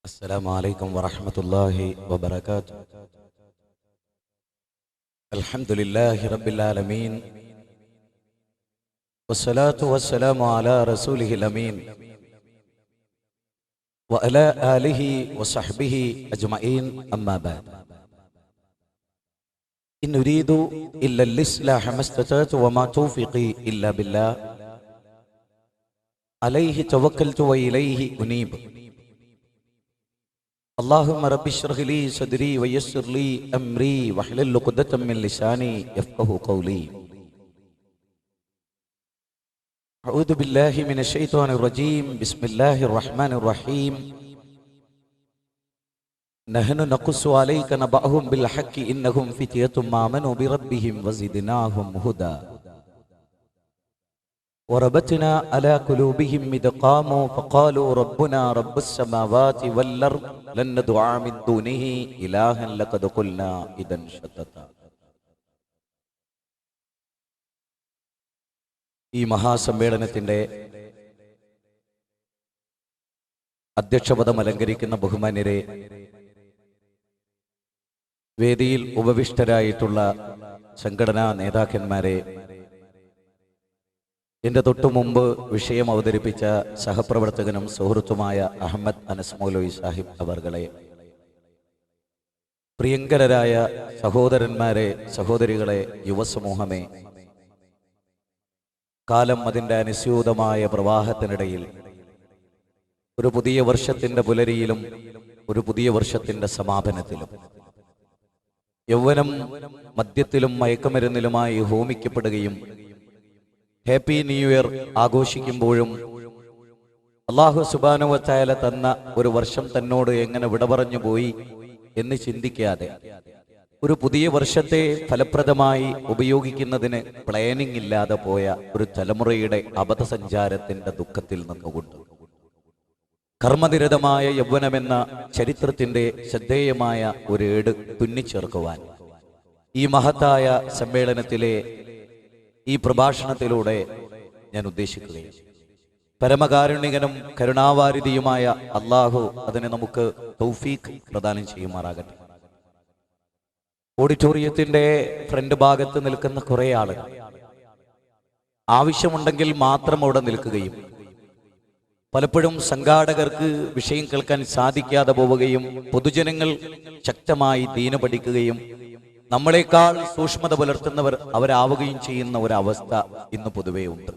السلام عليكم ورحمة الله وبركاته. الحمد لله رب العالمين، والصلاة والسلام على رسوله الأمين وعلى آله وصحبه أجمعين، أما بعد. إن أريد إلا الإصلاح ما استطعت وما توفيقي إلا بالله عليه توكلت وإليه أنيب. اللهم رب اشرح لي صدري ويسر لي أمري واحلل عقدة من لساني يفقهوا قولي. أعوذ بالله من الشيطان الرجيم. بسم الله الرحمن الرحيم. نحن نقص عليك نبأهم بالحق إنهم فتية آمنوا بربهم وزدناهم هدى وربطنا على قلوبهم إذ قاموا فقالوا ربنا رب السماوات والأرض لن ندعو من دونه إلها لقد قلنا إذا شططا. ഈ മഹാസമ്മേളനത്തിന്റെ അധ്യക്ഷപദം അലങ്കരിക്കുന്ന ബഹുമാന്യരെ, വേദിയിൽ ഉപവിഷ്ടരായിട്ടുള്ള സംഘടനാ നേതാക്കന്മാരെ, എന്റെ തൊട്ടു മുമ്പ് വിഷയം അവതരിപ്പിച്ച സഹപ്രവർത്തകനും സുഹൃത്തുമായ അഹമ്മദ് അനസ് മൗലവി സാഹിബ് അവർകളെ, പ്രിയങ്കരരായ സഹോദരന്മാരെ, സഹോദരികളെ, യുവസമൂഹമേ, കാലം അതിൻ്റെ അനുസ്യൂതമായ പ്രവാഹത്തിനിടയിൽ ഒരു പുതിയ വർഷത്തിന്റെ പുലരിയിലും ഒരു പുതിയ വർഷത്തിന്റെ സമാപനത്തിലും യൗവനം മദ്യത്തിലും മയക്കുമരുന്നിലുമായി ഹോമിക്കപ്പെടുകയും ഹാപ്പി ന്യൂ ഇയർ ആഘോഷിക്കുമ്പോഴും അല്ലാഹു സുബ്ഹാനഹു വ തആല തന്ന ഒരു വർഷം തന്നോട് എങ്ങനെ വിട പറഞ്ഞു പോയി എന്ന് ചിന്തിക്കാതെ ഒരു പുതിയ വർഷത്തെ ഫലപ്രദമായി ഉപയോഗിക്കുന്നതിന് പ്ലാനിംഗ് ഇല്ലാതെ പോയ ഒരു തലമുറയുടെ അബദ്ധസഞ്ചാരത്തിന്റെ ദുഃഖത്തിൽ നിന്നുകൊണ്ട് കർമ്മനിരതമായ യൗവനമെന്ന ചരിത്രത്തിന്റെ ശ്രദ്ധേയമായ ഒരു ഏട് തുന്നിച്ചേർക്കുവാൻ ഈ മഹത്തായ സമ്മേളനത്തിലെ ഈ പ്രഭാഷണത്തിലൂടെ ഞാൻ ഉദ്ദേശിക്കുകയാണ്. പരമകാരുണികനും കരുണാവാരിധിയുമായ അല്ലാഹു അതിനെ നമുക്ക് തൗഫീഖ് പ്രദാനം ചെയ്യുമാറാകട്ടെ. ഓഡിറ്റോറിയത്തിന്റെ ഫ്രണ്ട് ഭാഗത്ത് നിൽക്കുന്ന കുറെ ആളുകൾ ആവശ്യമുണ്ടെങ്കിൽ മാത്രം അവിടെ നിൽക്കുകയും പലപ്പോഴും സംഘാടകർക്ക് വിഷയം കേൾക്കാൻ സാധിക്കാതെ പോവുകയും പൊതുജനങ്ങൾ ശക്തമായി ദീന പഠിക്കുകയും നമ്മളെക്കാൾ സൂക്ഷ്മത പുലർത്തുന്നവർ അവരാവുകയും ചെയ്യുന്ന ഒരവസ്ഥ ഇന്ന് പൊതുവേ ഉണ്ട്.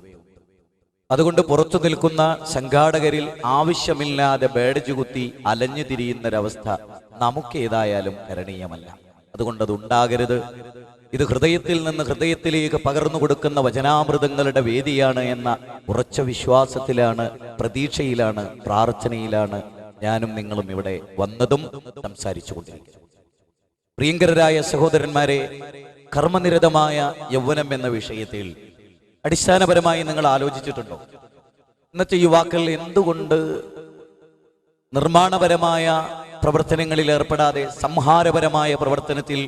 അതുകൊണ്ട് പുറത്തു നിൽക്കുന്ന സംഘാടകരിൽ ആവശ്യമില്ലാതെ ബേഡ്ജ് കുത്തി അലഞ്ഞു തിരിയുന്നൊരവസ്ഥ നമുക്ക് ഏതായാലും കരണീയമല്ല. അതുകൊണ്ട് അതുണ്ടാകരുത്. ഇത് ഹൃദയത്തിൽ നിന്ന് ഹൃദയത്തിലേക്ക് പകർന്നു കൊടുക്കുന്ന വചനാമൃതങ്ങളുടെ വേദിയാണ് എന്ന ഉറച്ച വിശ്വാസത്തിലാണ്, പ്രതീക്ഷയിലാണ്, പ്രാർത്ഥനയിലാണ് ഞാനും നിങ്ങളും ഇവിടെ വന്നതും സംസാരിച്ചു കൊണ്ടിരിക്കുന്നത്. പ്രിയങ്കരരായ സഹോദരന്മാരെ, കർമ്മനിരതമായ യൗവനം എന്ന വിഷയത്തിൽ അടിസ്ഥാനപരമായി നിങ്ങൾ ആലോചിച്ചിട്ടുണ്ടോ? ഇന്നത്തെ യുവാക്കൾ എന്തുകൊണ്ട് നിർമ്മാണപരമായ പ്രവർത്തനങ്ങളിൽ ഏർപ്പെടാതെ സംഹാരപരമായ പ്രവർത്തനത്തിൽ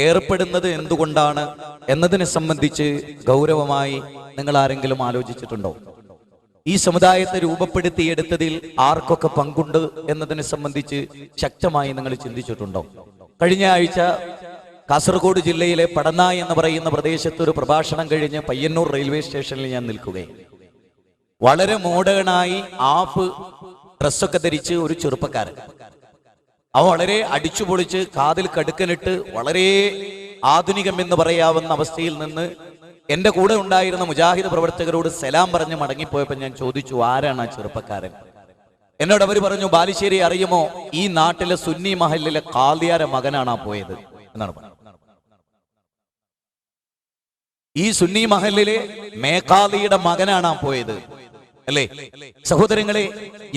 ഏർപ്പെടുന്നത് എന്തുകൊണ്ടാണ് എന്നതിനെ സംബന്ധിച്ച് ഗൗരവമായി നിങ്ങൾ ആരെങ്കിലും ആലോചിച്ചിട്ടുണ്ടോ? ഈ സമുദായത്തെ രൂപപ്പെടുത്തിയെടുത്തതിൽ ആർക്കൊക്കെ പങ്കുണ്ട് എന്നതിനെ സംബന്ധിച്ച് ശക്തമായി നിങ്ങൾ ചിന്തിച്ചിട്ടുണ്ടോ? കഴിഞ്ഞ ആഴ്ച കാസർഗോഡ് ജില്ലയിലെ പടന്ന എന്ന് പറയുന്ന പ്രദേശത്ത് ഒരു പ്രഭാഷണം കഴിഞ്ഞ് പയ്യന്നൂർ റെയിൽവേ സ്റ്റേഷനിൽ ഞാൻ നിൽക്കുകയും വളരെ മോഡേണായി ആഫ് ഡ്രസ്സൊക്കെ ധരിച്ച് ഒരു ചെറുപ്പക്കാരൻ, അവ വളരെ അടിച്ചുപൊളിച്ച് കാതിൽ കടുക്കനിട്ട് വളരെ ആധുനികം എന്ന് പറയാവുന്ന അവസ്ഥയിൽ നിന്ന് എന്റെ കൂടെ ഉണ്ടായിരുന്ന മുജാഹിദ് പ്രവർത്തകരോട് സലാം പറഞ്ഞ് മടങ്ങിപ്പോയപ്പോൾ ഞാൻ ചോദിച്ചു, ആരാണ് ആ ചെറുപ്പക്കാരൻ? എന്നോട് അവർ പറഞ്ഞു, ബാലുശ്ശേരി അറിയുമോ, ഈ നാട്ടിലെ സുന്നി മഹലിലെ ഖാദിയാരെ മകനാണ് പോയത് എന്നാണ് പറഞ്ഞത്. ഈ സുന്നി മഹലിലെ മേഖാദിയുടെ മകനാണ് പോയത്. അല്ലേ സഹോദരങ്ങളെ,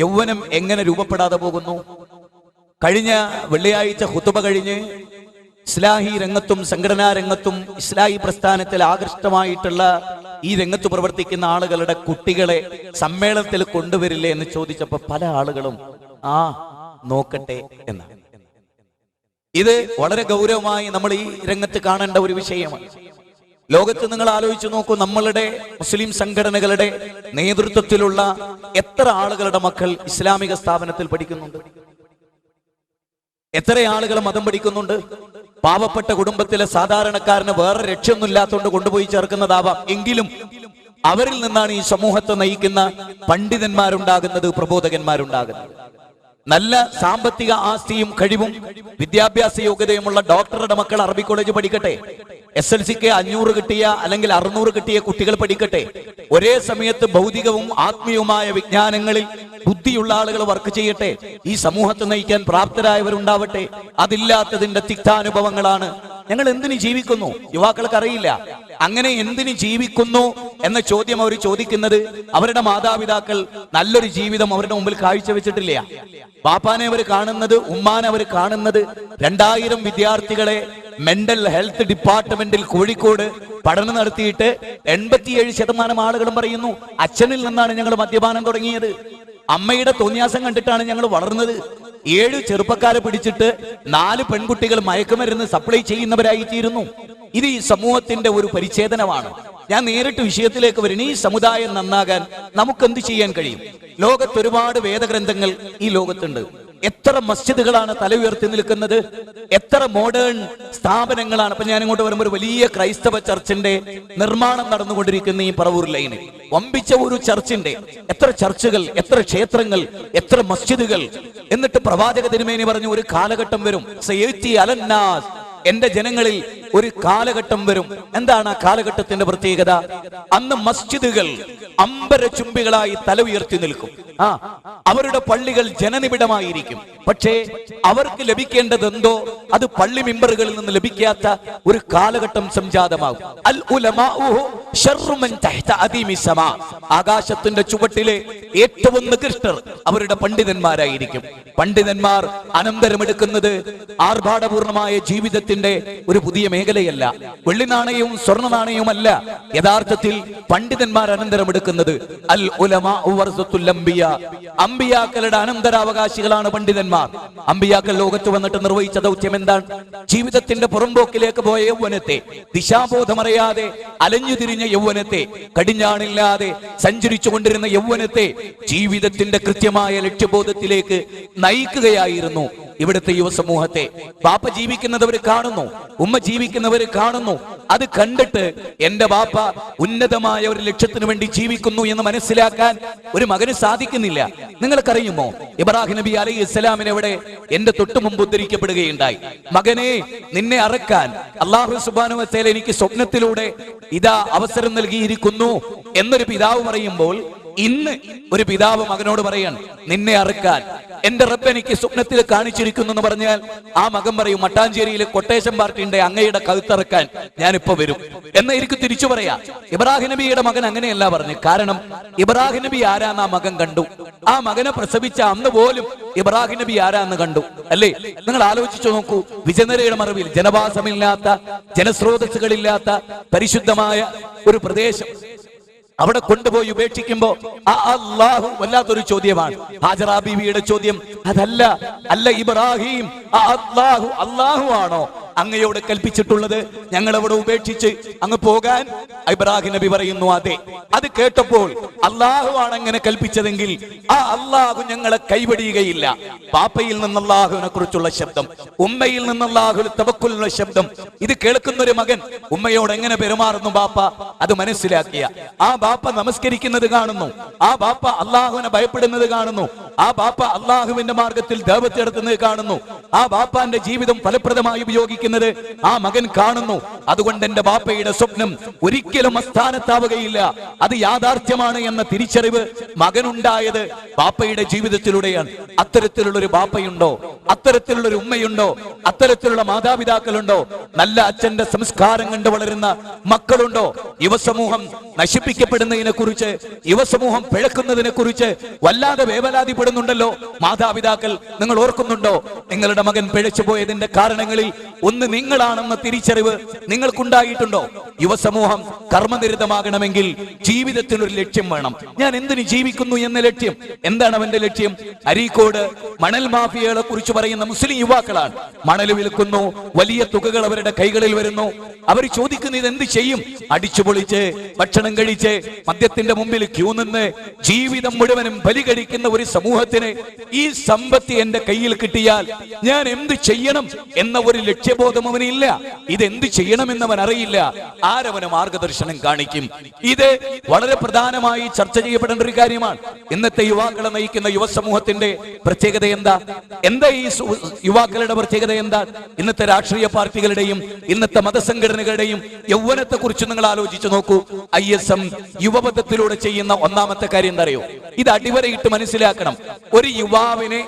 യൗവനം എങ്ങനെ രൂപപ്പെടാതെ പോകുന്നു? കഴിഞ്ഞ വെള്ളിയാഴ്ച ഖുതുബ കഴിഞ്ഞ് ഇസ്ലാഹി രംഗത്തും സംഘടനാ രംഗത്തും ഇസ്ലാഹി പ്രസ്ഥാനത്തിൽ ആകൃഷ്ടമായിട്ടുള്ള ഈ രംഗത്ത് പ്രവർത്തിക്കുന്ന ആളുകളുടെ കുട്ടികളെ സമ്മേളനത്തിൽ കൊണ്ടുവരില്ലേ എന്ന് ചോദിച്ചപ്പോൾ പല ആളുകളും നോക്കട്ടെ എന്നാണ്. ഇത് വളരെ ഗൗരവമായി നമ്മൾ ഈ രംഗത്ത് കാണേണ്ട ഒരു വിഷയമാണ്. ലോകത്ത് നിങ്ങൾ ആലോചിച്ചു നോക്കൂ, നമ്മളുടെ മുസ്ലിം സംഘടനകളുടെ നേതൃത്വത്തിലുള്ള എത്ര ആളുകളുടെ മക്കൾ ഇസ്ലാമിക സ്ഥാപനത്തിൽ പഠിക്കുന്നുണ്ട്? എത്ര ആളുകൾ മതം പഠിക്കുന്നുണ്ട്? പാവപ്പെട്ട കുടുംബത്തിലെ സാധാരണക്കാരന് വേറെ രക്ഷയൊന്നുമില്ലാത്തതുകൊണ്ട് കൊണ്ടുപോയി ചേർക്കുന്നതാവാം. എങ്കിലും അവരിൽ നിന്നാണ് ഈ സമൂഹത്തെ നയിക്കുന്ന പണ്ഡിതന്മാരുണ്ടാകുന്നത്, പ്രബോധകന്മാരുണ്ടാകുന്നത്. നല്ല സാമ്പത്തിക ആസ്തിയും കഴിവും വിദ്യാഭ്യാസ യോഗ്യതയുമുള്ള ഡോക്ടറുടെ മക്കൾ അറബി കോളേജ് പഠിക്കട്ടെ. SLCക്ക് 500 കിട്ടിയ അല്ലെങ്കിൽ 600 കിട്ടിയ കുട്ടികൾ പഠിക്കട്ടെ. ഒരേ സമയത്ത് ഭൗതികവും ആത്മീയവുമായ വിജ്ഞാനങ്ങളിൽ ബുദ്ധിയുള്ള ആളുകൾ വർക്ക് ചെയ്യട്ടെ. ഈ സമൂഹത്തെ നയിക്കാൻ പ്രാപ്തരായവരുണ്ടാവട്ടെ. അതില്ലാത്തതിന്റെ തിക്താനുഭവങ്ങളാണ്. ഞങ്ങൾ എന്തിനു ജീവിക്കുന്നു? യുവാക്കൾക്ക് അറിയില്ല. അങ്ങനെ എന്തിനു ജീവിക്കുന്നു എന്ന ചോദ്യം അവർ ചോദിക്കുന്നത് അവരുടെ മാതാപിതാക്കൾ നല്ലൊരു ജീവിതം അവരുടെ മുമ്പിൽ കാഴ്ചവെച്ചിട്ടില്ല. ബാപ്പാനെ അവർ കാണുന്നത്, ഉമ്മാനെ അവർ കാണുന്നത് 2000 വിദ്യാർത്ഥികളെ മെന്റൽ ഹെൽത്ത് ഡിപ്പാർട്ട്മെന്റിൽ കോഴിക്കോട് പഠനം നടത്തിയിട്ട് 87% ആളുകളും പറയുന്നു അച്ഛനിൽ നിന്നാണ് ഞങ്ങൾ മദ്യപാനം തുടങ്ങിയത്, അമ്മയുടെ തോന്നിയാസം കണ്ടിട്ടാണ് ഞങ്ങൾ വളർന്നത്. 7 ചെറുപ്പക്കാരെ പിടിച്ചിട്ട് 4 പെൺകുട്ടികൾ മയക്കുമരുന്ന് സപ്ലൈ ചെയ്യുന്നവരായിത്തീരുന്നു. ഇത് ഈ സമൂഹത്തിന്റെ ഒരു പരിച്ഛേദനമാണ്. ഞാൻ നേരിട്ട് വിഷയത്തിലേക്ക് വരുന്നു. ഈ സമുദായം നന്നാകാൻ നമുക്ക് എന്ത് ചെയ്യാൻ കഴിയും? ലോകത്ത് ഒരുപാട് വേദഗ്രന്ഥങ്ങൾ ഈ ലോകത്തുണ്ട്. എത്ര മസ്ജിദുകളാണ് തല ഉയർത്തി നിൽക്കുന്നത്? എത്ര മോഡേൺ സ്ഥാപനങ്ങളാണ്? അപ്പൊ ഞാൻ ഇങ്ങോട്ട് വരുമ്പോൾ ഒരു വലിയ ക്രൈസ്തവ ചർച്ചിന്റെ നിർമ്മാണം നടന്നുകൊണ്ടിരിക്കുന്ന ഈ പറവൂർ ലൈനിൽ വമ്പിച്ച ഒരു ചർച്ചിന്റെ എത്ര ചർച്ചുകൾ, എത്ര ക്ഷേത്രങ്ങൾ, എത്ര മസ്ജിദുകൾ. എന്നിട്ട് പ്രവാചക തിരുമേനി പറഞ്ഞു ഒരു കാലഘട്ടം വരും, സയഅതി അലന്നാസ്, എന്റെ ജനങ്ങളിൽ ഒരു കാലഘട്ടം വരും. എന്താണ് ആ കാലഘട്ടത്തിന്റെ പ്രത്യേകത? അന്ന് മസ്ജിദുകൾ അമ്പരചുംബികളായി തല ഉയർത്തി നിൽക്കും. അവരുടെ പള്ളികൾ ജനനിബിഡമായിരിക്കും. പക്ഷേ അവർക്ക് ലഭിക്കേണ്ടതെന്തോ അത് പള്ളി മെമ്പറുകളിൽ നിന്ന് ലഭിക്കാത്ത ഒരു കാലഘട്ടം സംജാതമാകും. അൽ ഉലമാഉ ശർറു മൻ തഹ്ത അദീമി സമാ, ആകാശത്തിന്റെ ചുവട്ടിലെ ഏറ്റവും നികൃഷ്ടർ അവരുടെ പണ്ഡിതന്മാരായിരിക്കും. പണ്ഡിതന്മാർ അനന്തരമെടുക്കുന്നത് ആർഭാടപൂർണമായ ജീവിതത്തിന്റെ ഒരു പുതിയ മേഖലയല്ല, വെള്ളി നാണയവും സ്വർണ്ണ നാണയവുമല്ല. യഥാർത്ഥത്തിൽ പണ്ഡിതന്മാർ അനന്തരമെടുക്കുന്നത് അൽ ഉലമാഉ വറസത്തുൽ അംബിയ, അംബിയാക്കളുടെ അനന്തരാവകാശികളാണ് പണ്ഡിതന്മാർ. അംബിയാക്കൾ ലോകത്ത് വന്നിട്ട് നിർവഹിച്ച ദൗത്യം എന്താണ്? ജീവിതത്തിന്റെ പുറമ്പോക്കിലേക്ക് പോയ യൗവനത്തെ, ദിശാബോധമറിയാതെ അലഞ്ഞുതിരിഞ്ഞ യൗവനത്തെ, കടിഞ്ഞാണില്ലാതെ സഞ്ചരിച്ചു കൊണ്ടിരുന്ന യൗവനത്തെ ജീവിതത്തിന്റെ കൃത്യമായ ലക്ഷ്യബോധത്തിലേക്ക് നയിക്കുകയായിരുന്നു ഇവിടുത്തെ യുവസമൂഹത്തെ. ബാപ്പ ജീവിക്കുന്നവർ കാണുന്നു, ഉമ്മ ജീവിക്കുന്നവർ കാണുന്നു. അത് കണ്ടിട്ട് എന്റെ ബാപ്പ ഉന്നതമായ ഒരു ലക്ഷ്യത്തിന് വേണ്ടി ജീവിക്കുന്നു എന്ന് മനസ്സിലാക്കാൻ ഒരു മകന് സാധിക്കുന്നില്ല. നിങ്ങൾക്കറിയുമോ ഇബ്രാഹിം നബി അലൈഹിസ്സലാമിനെ ഇവിടെ എന്റെ തൊട്ടു മുമ്പ് ഉദ്ധരിക്കപ്പെടുകയുണ്ടായി. മകനെ, നിന്നെ അറക്കാൻ അല്ലാഹു സുബ്ഹാനഹു വ തആല എനിക്ക് സ്വപ്നത്തിലൂടെ ഇതാ അവസരം നൽകിയിരിക്കുന്നു എന്നൊരു പിതാവ് പറയുമ്പോൾ, ഇന്ന് ഒരു പിതാവ് മകനോട് പറയാണ് നിന്നെ അറുക്കാൻ എന്റെ റബ്ബ് എനിക്ക് സ്വപ്നത്തിൽ കാണിച്ചിരിക്കുന്നു എന്ന് പറഞ്ഞാൽ ആ മകൻ പറയും മട്ടാഞ്ചേരിയിലെ കൊട്ടേഷൻ പാർട്ടിയുടെ അങ്ങയുടെ കഴുത്തറക്കാൻ ഞാനിപ്പോ വരും എന്നായിരിക്കും തിരിച്ചു പറയാ. ഇബ്രാഹിം നബിയുടെ മകൻ അങ്ങനെയല്ല പറഞ്ഞു. കാരണം ഇബ്രാഹിം നബി ആരാന്ന് ആ മകൻ കണ്ടു. ആ മകനെ പ്രസവിച്ച അന്ന് പോലും ഇബ്രാഹിം നബി ആരാന്ന് കണ്ടു. അല്ലേ? നിങ്ങൾ ആലോചിച്ചു നോക്കൂ. വിജനതയുടെ മറവിൽ, ജനവാസമില്ലാത്ത, ജനസ്രോതസ്സുകളില്ലാത്ത പരിശുദ്ധമായ ഒരു പ്രദേശം അവിടെ കൊണ്ടുപോയി ഉപേക്ഷിക്കുമ്പോ അല്ലാഹു വല്ലാത്തൊരു ചോദ്യമാണ്. ഹാജറ ബീവിയുടെ ചോദ്യം അതല്ല, അല്ല ഇബ്രാഹിം, അല്ലാഹു ആണോ അങ്ങയോട് കൽപ്പിച്ചിട്ടുള്ളത് ഞങ്ങൾ അവിടെ ഉപേക്ഷിച്ച് അങ്ങ് പോകാൻ? ഇബ്രാഹിം നബി പറയുന്നു അതെ. അത് കേട്ടപ്പോൾ അല്ലാഹു ആണ് അങ്ങനെ കൽപ്പിച്ചതെങ്കിൽ ആ അല്ലാഹു ഞങ്ങളെ കൈവടിയുകയില്ല. പാപ്പയിൽ നിന്ന് അല്ലാഹുവിനെ കുറിച്ചുള്ള ശബ്ദം, ഉമ്മയിൽ നിന്ന് അല്ലാഹുവിൽ തവക്കുലുള്ള ശബ്ദം. ഇത് കേൾക്കുന്ന ഒരു മകൻ ഉമ്മയോട് എങ്ങനെ പെരുമാറുന്നു ബാപ്പ അത് മനസ്സിലാക്കിയ ആ ബാപ്പ നമസ്കരിക്കുന്നത് കാണുന്നു, ആ ബാപ്പ അല്ലാഹുവിനെ ഭയപ്പെടുന്നത് കാണുന്നു, ആ ബാപ്പ അല്ലാഹുവിന്റെ മാർഗത്തിൽ ദഅവത്ത് നടത്തുന്നത് കാണുന്നു, ആ ബാപ്പാന്റെ ജീവിതം ഫലപ്രദമായി ഉപയോഗിക്കുന്നത് ആ മകൻ കാണുന്നു. അതുകൊണ്ട് എന്റെ ബാപ്പയുടെ സ്വപ്നം ഒരിക്കലും അസ്ഥാനത്താവുകയില്ല, അത് യാഥാർത്ഥ്യമാണ് എന്ന തിരിച്ചറിവ് മകനുണ്ടായത് ബാപ്പയുടെ ജീവിതത്തിലൂടെയാണ്. അത്തരത്തിലുള്ള ഒരു ബാപ്പയുണ്ടോ? അത്തരത്തിലുള്ള ഒരു ഉമ്മയുണ്ടോ? അത്തരത്തിലുള്ള മാതാപിതാക്കളുണ്ടോ? നല്ല അച്ഛന്റെ സംസ്കാരം കണ്ട് വളരുന്ന മക്കളുണ്ടോ? യുവസമൂഹം നശിപ്പിക്കപ്പെടുന്നതിനെ കുറിച്ച്, യുവസമൂഹം പിഴക്കുന്നതിനെ കുറിച്ച് വല്ലാതെ വേവലാതിപ്പെടുന്നുണ്ടല്ലോ മാതാപിതാക്കൾ. നിങ്ങൾ ഓർക്കുന്നുണ്ടോ? നിങ്ങളുടെ മകൻ പിഴച്ചു പോയതിന്റെ കാരണങ്ങളിൽ ഒന്ന് നിങ്ങളാണെന്ന തിരിച്ചറിവ് നിങ്ങൾക്കുണ്ടായിട്ടുണ്ടോ? യുവസമൂഹം കർമ്മനിരതമാകണമെങ്കിൽ ജീവിതത്തിൽ ഒരു ലക്ഷ്യം വേണം. ഞാൻ എന്തിനു ജീവിക്കുന്നു എന്ന ലക്ഷ്യം. എന്താണ് അവന്റെ ലക്ഷ്യം? അരീക്കോട് മണൽ മാഫിയകളെ കുറിച്ച് പറയുന്ന മുസ്ലിം യുവാക്കളാണ്. മണൽ വിൽക്കുന്നു, വലിയ തുകകൾ അവരുടെ കൈകളിൽ വരുന്നു. അവർ ചോദിക്കുന്നത് ഇത് എന്ത് ചെയ്യും? അടിച്ചുപൊളിച്ച് ഭക്ഷണം കഴിച്ച് മദ്യത്തിന്റെ മുമ്പിൽ ക്യൂ നിന്ന് ജീവിതം മുഴുവനും ബലി കഴിക്കുന്ന ഒരു സമൂഹത്തിന് ഈ സമ്പത്ത് എന്റെ കയ്യിൽ കിട്ടിയാൽ ഞാൻ എന്ത് ചെയ്യണം എന്ന ഒരു ലക്ഷ്യബോധം അവനില്ല. ഇതെന്ത് ചെയ്യണമെന്നവൻ അറിയില്ല. ആരവന് മാർഗദർശനം കാണിക്കും? ഇത് വളരെ പ്രധാനമായി ചർച്ച ചെയ്യപ്പെടേണ്ട ഒരു കാര്യമാണ്. ഇന്നത്തെ യുവാക്കളെ നയിക്കുന്ന യുവസമൂഹത്തിന്റെ പ്രത്യേകത എന്താ? ഈ യുവാക്കളുടെ പ്രത്യേകത എന്താ? ഇന്നത്തെ രാഷ്ട്രീയ പാർട്ടികളുടെയും ഇന്നത്തെ മതസംഘടനകളുടെയും യൗവനത്തെ കുറിച്ച് നിങ്ങൾ ആലോചിച്ചു നോക്കൂ. ISM യുവപഥത്തിലൂടെ ചെയ്യുന്ന ഒന്നാമത്തെ കാര്യം എന്താ അറിയോ? ഇത് അടിവരയിട്ട് മനസ്സിലാക്കണം. ഒരു യുവാവിന്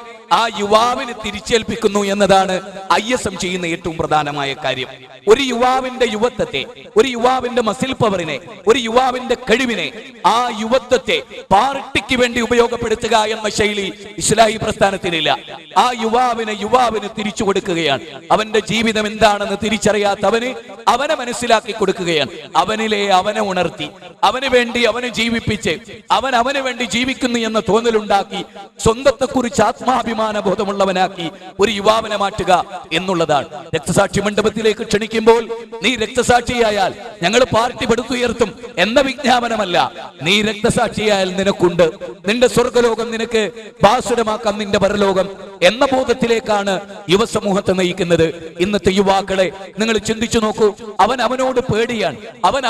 തിരിച്ചേൽപ്പിക്കുന്നു എന്നതാണ് ISM ചെയ്യുന്ന ഏറ്റവും പ്രധാനമായ കാര്യം. ഒരു യുവാവിന്റെ യുവത്വത്തെ, ഒരു യുവാവിന്റെ മസിൽ പവറിനെ, ഒരു യുവാവിന്റെ കഴിവിനെ, ആ യുവത്വത്തെ പാർട്ടിക്ക് വേണ്ടി ഉപയോഗപ്പെടുത്തുക എന്ന ശൈലി ഇസ്ലാഹി പ്രസ്ഥാനത്തിനില്ല. ആ യുവാവിന് തിരിച്ചു കൊടുക്കുകയാണ്. അവന്റെ ജീവിതം എന്താണെന്ന് തിരിച്ചറിയാത്തവന് അവനെ മനസ്സിലാക്കി കൊടുക്കുകയാണ്. അവനെ ഉണർത്തി, അവന് വേണ്ടി അവനെ ജീവിപ്പിച്ച് അവന് വേണ്ടി ജീവിക്കുന്നു എന്ന തോന്നലുണ്ടാക്കി സ്വന്തത്തെക്കുറിച്ച് ആത്മാഭിമാനം ബോധമുള്ളവനാക്കി ഒരു യുവാവിനെ മാറ്റുക എന്നുള്ളതാണ്. രക്തസാക്ഷി മണ്ഡപത്തിലേക്ക് ക്ഷണിക്കുമ്പോൾ നീ രക്തസാക്ഷിയായാൽ ഞങ്ങൾ പാർട്ടി പടുത്തുയർത്തും എന്ന വിജ്ഞാപനമല്ല. നീ രക്തസാക്ഷിയായാൽ നിനക്കുണ്ട്, നിന്റെ സ്വർഗലോകം നിനക്ക് ഭാസുരമാക്കാം, നിന്റെ പരലോകം എന്ന ബോധത്തിലേക്കാണ് യുവസമൂഹത്തെ നയിക്കുന്നത്. ഇന്നത്തെ യുവാക്കളെ നിങ്ങൾ ചിന്തിച്ചു നോക്കൂ. അവനോട് പേടിയാണ്,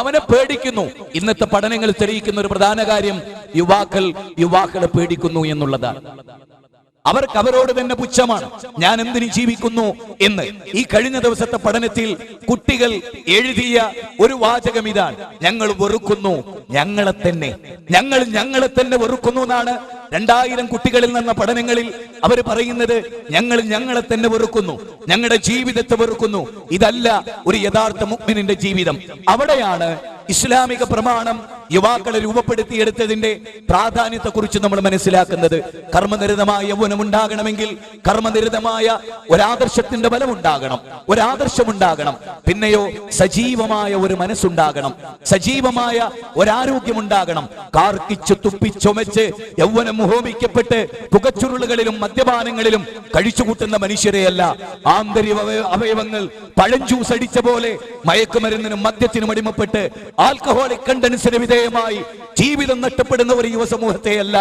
അവനെ പേടിക്കുന്നു. ഇന്നത്തെ പഠനങ്ങൾ തെളിയിക്കുന്ന ഒരു പ്രധാന കാര്യം യുവാക്കളെ പേടിക്കുന്നു എന്നുള്ളതാണ്. അവർക്ക് അവരോട് തന്നെ പുച്ഛമാണ്. ഞാൻ എന്തിനു ജീവിക്കുന്നു എന്ന്. ഈ കഴിഞ്ഞ ദിവസത്തെ പഠനത്തിൽ കുട്ടികൾ എഴുതിയ ഒരു വാചകം ഇതാണ്: ഞങ്ങൾ വെറുക്കുന്നു ഞങ്ങളെ തന്നെ വെറുക്കുന്നു എന്നാണ്. 2000 കുട്ടികളിൽ നിന്ന പഠനങ്ങളിൽ അവർ പറയുന്നത് ഞങ്ങളെ തന്നെ വെറുക്കുന്നു, ഞങ്ങളുടെ ജീവിതത്തെ വെറുക്കുന്നു. ഇതല്ല ഒരു യഥാർത്ഥ മുഅ്മിനിന്റെ ജീവിതം. അവിടെയാണ് ഇസ്ലാമിക പ്രമാണം യുവാക്കളെ രൂപപ്പെടുത്തിയെടുത്തതിന്റെ പ്രാധാന്യത്തെ കുറിച്ച് നമ്മൾ മനസ്സിലാക്കുന്നത്. കർമ്മനിരതമായ യൗവനം ഉണ്ടാകണമെങ്കിൽ കർമ്മനിരതമായ ഒരാദർശത്തിന്റെ ബലമുണ്ടാകണം, ഒരാദർശമുണ്ടാകണം. പിന്നെയോ സജീവമായ ഒരു മനസ്സുണ്ടാകണം, സജീവമായ ഒരാരോഗ്യമുണ്ടാകണം. കാർക്കിച്ചു തുപ്പിച്ചൊമച്ച് യൗവനം മോഹിക്കപ്പെട്ട് പുകച്ചുരുളുകളിലും മദ്യപാനങ്ങളിലും കഴിച്ചുകൂട്ടുന്ന മനുഷ്യരെയല്ല. ആന്തരിക അവയവങ്ങൾ പഴഞ്ചൂസ് അടിച്ച പോലെ മയക്കുമരുന്നിനും മദ്യത്തിനും അടിമപ്പെട്ട് ആൽക്കഹോളിക് കണ്ടൻസിന് വിധേയമായി ജീവിതം നഷ്ടപ്പെടുന്ന ഒരു യുവസമൂഹത്തെയല്ല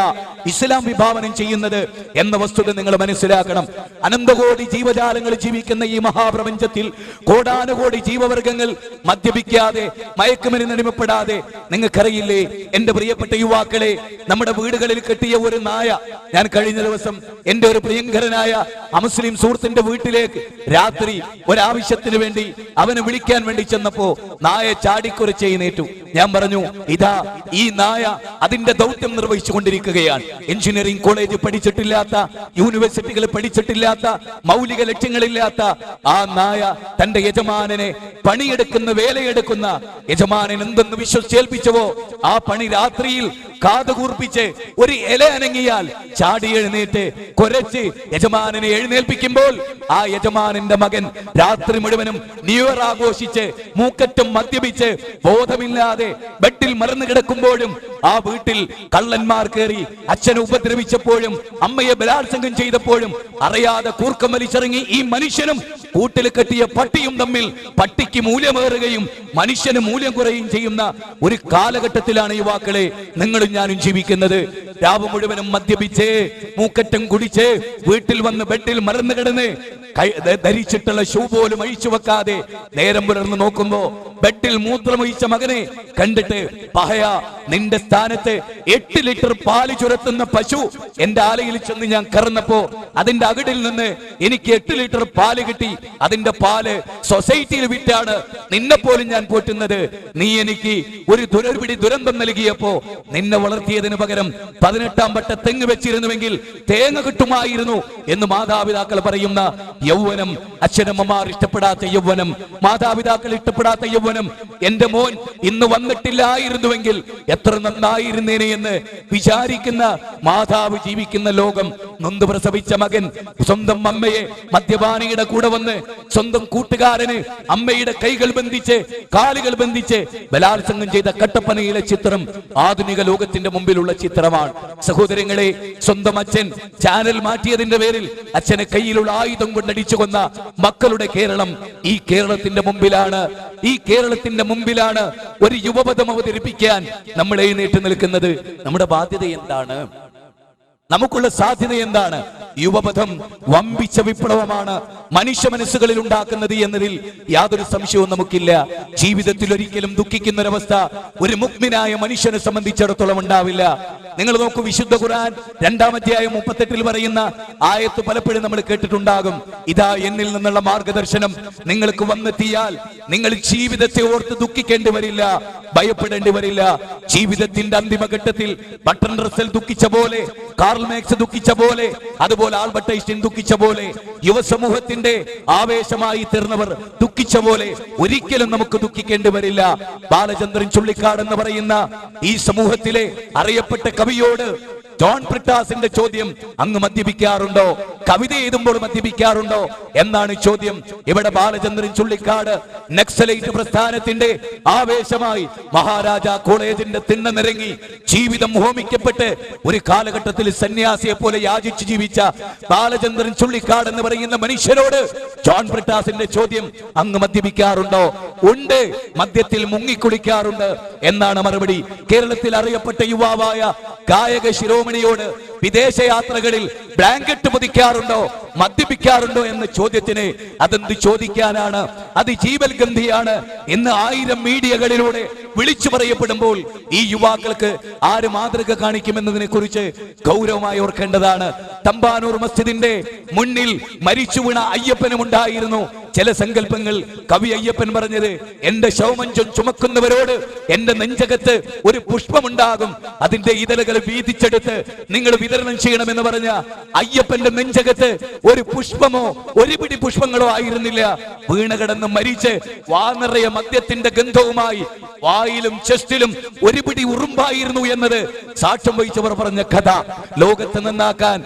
ഇസ്ലാം വിഭാവനം ചെയ്യുന്നത് എന്ന വസ്തുത നിങ്ങൾ മനസ്സിലാക്കണം. അനന്തകോടി ജീവജാലങ്ങൾ ജീവിക്കുന്ന ഈ മഹാപ്രപഞ്ചത്തിൽ കോടാനുകോടി ജീവവർഗങ്ങൾ മദ്യപിക്കാതെ മയക്കുമരുന്നിന് അടിമപ്പെടാതെ നിങ്ങൾക്കറിയില്ലേ എന്റെ പ്രിയപ്പെട്ട യുവാക്കളെ? നമ്മുടെ വീടുകളിൽ കെട്ടിയ ഒരു നായ. ഞാൻ കഴിഞ്ഞ ദിവസം എന്റെ ഒരു പ്രിയങ്കരനായ അമുസ്ലിം സുഹൃത്തിന്റെ വീട്ടിലേക്ക് രാത്രി ഒരാവശ്യത്തിന് വേണ്ടി അവനെ വിളിക്കാൻ വേണ്ടി ചെന്നപ്പോ നായ ചാടിക്കുറച്ച് എഴുന്നേറ്റു. ഞാൻ പറഞ്ഞു, ഇതാ ഈ നായ അതിന്റെ ദൗത്യം നിർവഹിച്ചു കൊണ്ടിരിക്കുകയാണ്. എഞ്ചിനീയറിംഗ് കോളേജ് പഠിച്ചിട്ടില്ലാത്ത, യൂണിവേഴ്സിറ്റികൾ പഠിച്ചിട്ടില്ലാത്ത, മൗലിക ലക്ഷ്യങ്ങളില്ലാത്ത ആ നായ തന്റെ യജമാനനെ പണിയെടുക്കുന്ന വേലയെടുക്കുന്ന യജമാനൻ എന്തെന്ന് വിശ്വസിച്ചേൽപ്പിച്ചവോ ആ പണി രാത്രിയിൽ കാതുകൂർപ്പിച്ച് ഒരു ഇല അനങ്ങിയാൽ ചാടി എഴുന്നേറ്റ് കുരച്ച് യജമാനനെ എഴുന്നേൽപ്പിക്കുമ്പോൾ ആ യജമാനന്റെ മകൻ രാത്രി മുഴുവനും ന്യൂ ഇയർ ആഘോഷിച്ച് മൂക്കറ്റും മദ്യപിച്ച് ബോധമില്ലാതെ ബെഡിൽ മറന്നു കിടക്കുമ്പോഴും ആ വീട്ടിൽ കള്ളന്മാർ കയറി അച്ഛനെ ഉപദ്രവിച്ചപ്പോഴും അമ്മയെ ബലാത്സംഗം ചെയ്തപ്പോഴും അറിയാതെ കൂർക്കം വലിച്ചിറങ്ങി ഈ മനുഷ്യനും കൂട്ടിൽ കെട്ടിയ പട്ടിയും തമ്മിൽ പട്ടിക്ക് മൂല്യമേറുകയും മനുഷ്യന് മൂല്യം കുറയുകയും ചെയ്യുന്ന ഒരു കാലഘട്ടത്തിലാണ് യുവാക്കളെ നിങ്ങളും ഞാനും ജീവിക്കുന്നത്. രാവ് മുഴുവനും മദ്യപിച്ച് മൂക്കറ്റം കുടിച്ച് വീട്ടിൽ വന്ന് ബെഡിൽ മറന്നു കിടന്ന് ധരിച്ചിട്ടുള്ള ഷൂ പോലും അഴിച്ചു വെക്കാതെ നേരം പുലർന്ന് നോക്കുമ്പോ ബെഡിൽ മൂത്രമൊഴിച്ച മകനെ കണ്ടിട്ട് പഹയ നിന്റെ സ്ഥാനത്ത് 8 ലിറ്റർ പാല് ചുരത്തുന്ന പശു എന്റെ ആലയിൽ ചെന്ന് ഞാൻ കറന്നപ്പോ അതിന്റെ അകിടിൽ നിന്ന് എനിക്ക് 8 ലിറ്റർ പാല് കിട്ടി. അതിന്റെ പാല് സൊസൈറ്റിയിൽ വിറ്റാണ് നിന്നെ പോലും ഞാൻ പോറ്റുന്നത്. നീ എനിക്ക് ഒരു ദുരന്തം നൽകിയപ്പോ നിന്നെ വളർത്തിയതിന് പകരം 18-ാം പട്ട തെങ്ങ് വെച്ചിരുന്നുവെങ്കിൽ തേങ്ങ കിട്ടുമായിരുന്നു എന്ന് മാതാപിതാക്കൾ പറയുന്ന യൗവനം, അച്ഛനമ്മമാർ ഇഷ്ടപ്പെടാത്ത യൗവനം, മാതാപിതാക്കൾ ഇഷ്ടപ്പെടാത്ത യൗവനം, എന്റെ മോൻ ഇന്ന് വന്നിട്ടില്ലായിരുന്നുവെങ്കിൽ എത്ര നന്നായിരുന്നേനെ എന്ന് വിചാരിക്കുന്ന മാതാവ് ജീവിക്കുന്ന ലോകം. നൊന്ത് പ്രസവിച്ച മകൻ സ്വന്തം അമ്മയെ മദ്യപാനിയുടെ കൂടെ വന്ന് സ്വന്തം കൂട്ടുകാരന് അമ്മയുടെ കൈകൾ ബന്ധിച്ച് കാലുകൾ ബന്ധിച്ച് ബലാത്സംഗം ചെയ്ത കട്ടപ്പനയിലെ ചിത്രം ആധുനിക ലോകത്തിന്റെ മുമ്പിലുള്ള ചിത്രമാണ്. സഹോദരങ്ങളെ, സ്വന്തം അച്ഛൻ ചാനൽ മാറ്റിയതിന്റെ പേരിൽ അച്ഛനെ കയ്യിലുള്ള ആയുധം കൊണ്ടടിച്ചു കൊന്ന മക്കളുടെ കേരളം ഈ കേരളത്തിന്റെ മുമ്പിലാണ് ഒരു യുവപദം അവതരിപ്പിക്കാൻ നമ്മൾ എഴുന്നേറ്റ് നിൽക്കുന്നത്. നമ്മുടെ ബാധ്യത എന്താണ്? നമുക്കുള്ള സാധ്യത എന്താണ്? യുവപഥം വമ്പിച്ച വിപ്ലവമാണ് മനുഷ്യ മനസ്സുകളിൽ ഉണ്ടാക്കുന്നത് എന്നതിൽ യാതൊരു സംശയവും നമുക്കില്ല. ജീവിതത്തിൽ ഒരിക്കലും ദുഃഖിക്കുന്ന ഒരവസ്ഥ ഒരു മുഗ്മിനായ മനുഷ്യനെ സംബന്ധിച്ചിടത്തോളം ഉണ്ടാവില്ല. നിങ്ങൾ നോക്കൂ, വിശുദ്ധ ഖുർആൻ 2-ാം അധ്യായം 38 പറയുന്ന ആയത്ത് പലപ്പോഴും നമ്മൾ കേട്ടിട്ടുണ്ടാകും. ഇതാ എന്നിൽ നിന്നുള്ള മാർഗദർശനം നിങ്ങൾക്ക് വന്നെത്തിയാൽ നിങ്ങൾ ജീവിതത്തെ ഓർത്ത് ദുഃഖിക്കേണ്ടി വരില്ല, ഭയപ്പെടേണ്ടി വരില്ല. ജീവിതത്തിന്റെ അന്തിമഘട്ടത്തിൽ ബട്ടൺ റസൽ ദുഃഖിച്ച പോലെ, കാർൽ മാർക്സ് ദുഃഖിച്ച പോലെ, അതുപോലെ ആൽബർട്ട് ഐൻസ്റ്റീൻ ദുഃഖിച്ച പോലെ, യുവസമൂഹത്തിന്റെ ആവേശമായി തീർന്നവർ ദുഃഖിച്ച പോലെ ഒരിക്കലും നമുക്ക് ദുഃഖിക്കേണ്ടി വരില്ല. ബാലചന്ദ്രൻ ചുള്ളിക്കാട് എന്ന് പറയുന്ന ഈ സമൂഹത്തിലെ അറിയപ്പെട്ട കവിയോട് ജോൺ ബ്രിട്ടാസിന്റെ ചോദ്യം, അങ്ങ് മദ്യപിക്കാറുണ്ടോ? കവിത എഴുതുമ്പോൾ മദ്യപിക്കാറുണ്ടോ എന്നാണ് ചോദ്യം. ഇവിടെ ബാലചന്ദ്രൻ ചുള്ളിക്കാട് നക്സലൈറ്റ് പ്രസ്ഥാനത്തിന്റെ ആവേശമായി മഹാരാജാ കോളേജിന്റെ തിണ്ണ നിരങ്ങി ജീവിതം ഹോമിക്കപ്പെട്ട് ഒരു കാലഘട്ടത്തിൽ സന്യാസിയെ പോലെ യാചിച്ചു ജീവിച്ച ബാലചന്ദ്രൻ ചുള്ളിക്കാട് എന്ന് പറയുന്ന മനുഷ്യരോട് ജോൺ ബ്രിട്ടാസിന്റെ ചോദ്യം, അങ്ങ് മദ്യപിക്കാറുണ്ടോ? ഉണ്ട്, മദ്യത്തിൽ മുങ്ങിക്കുളിക്കാറുണ്ട് എന്നാണ് മറുപടി. കേരളത്തിൽ അറിയപ്പെട്ട യുവാവായ ഗായക ശിരോമണിയോട് വിദേശയാത്രകളിൽ ബ്ലാങ്കറ്റ് പൊതിക്കാറുണ്ടോ, മദ്യപിക്കാറുണ്ടോ എന്ന ചോദ്യത്തിന് അതെന്ത് ചോദിക്കാനാണ്? അത് ജീവൽ ഗന്ധിയാണ് എന്ന് 1000 മീഡിയകളിലൂടെ വിളിച്ചു പറയപ്പെടുമ്പോൾ ഈ യുവാക്കൾക്ക് ആര് മാതൃക കാണിക്കുമെന്നതിനെ കുറിച്ച് ഗൗരവമായി ഓർക്കേണ്ടതാണ്. തമ്പാനൂർ മസ്ജിദിന്റെ മുന്നിൽ മരിച്ചു വീണ അയ്യപ്പനും ഉണ്ടായിരുന്നു ചില സങ്കല്പങ്ങൾ. കവി അയ്യപ്പൻ പറഞ്ഞത്, എന്റെ ശവമഞ്ചം ചുമക്കുന്നവരോട് എന്റെ നെഞ്ചകത്ത് ഒരു പുഷ്പമുണ്ടാകും, അതിന്റെ ഇതളുകൾ വീതിച്ചെടുത്ത് നിങ്ങൾ വിതരണം ചെയ്യണമെന്ന് പറഞ്ഞ അയ്യപ്പന്റെ നെഞ്ചകത്ത് ഒരു പുഷ്പമോ ഒരു പിടി പുഷ്പങ്ങളോ ആയിരുന്നില്ല. വീണകിടന്ന് മരിച്ച് വാനിറയ മദ്യത്തിന്റെ ഗന്ധവുമായി വായിലും ചെസ്റ്റിലും ഒരു പിടി ഉറുമ്പായിരുന്നു എന്നത് സാക്ഷ്യം വഹിച്ചവർ പറഞ്ഞ കഥ. ലോകത്ത് നന്നാക്കാൻ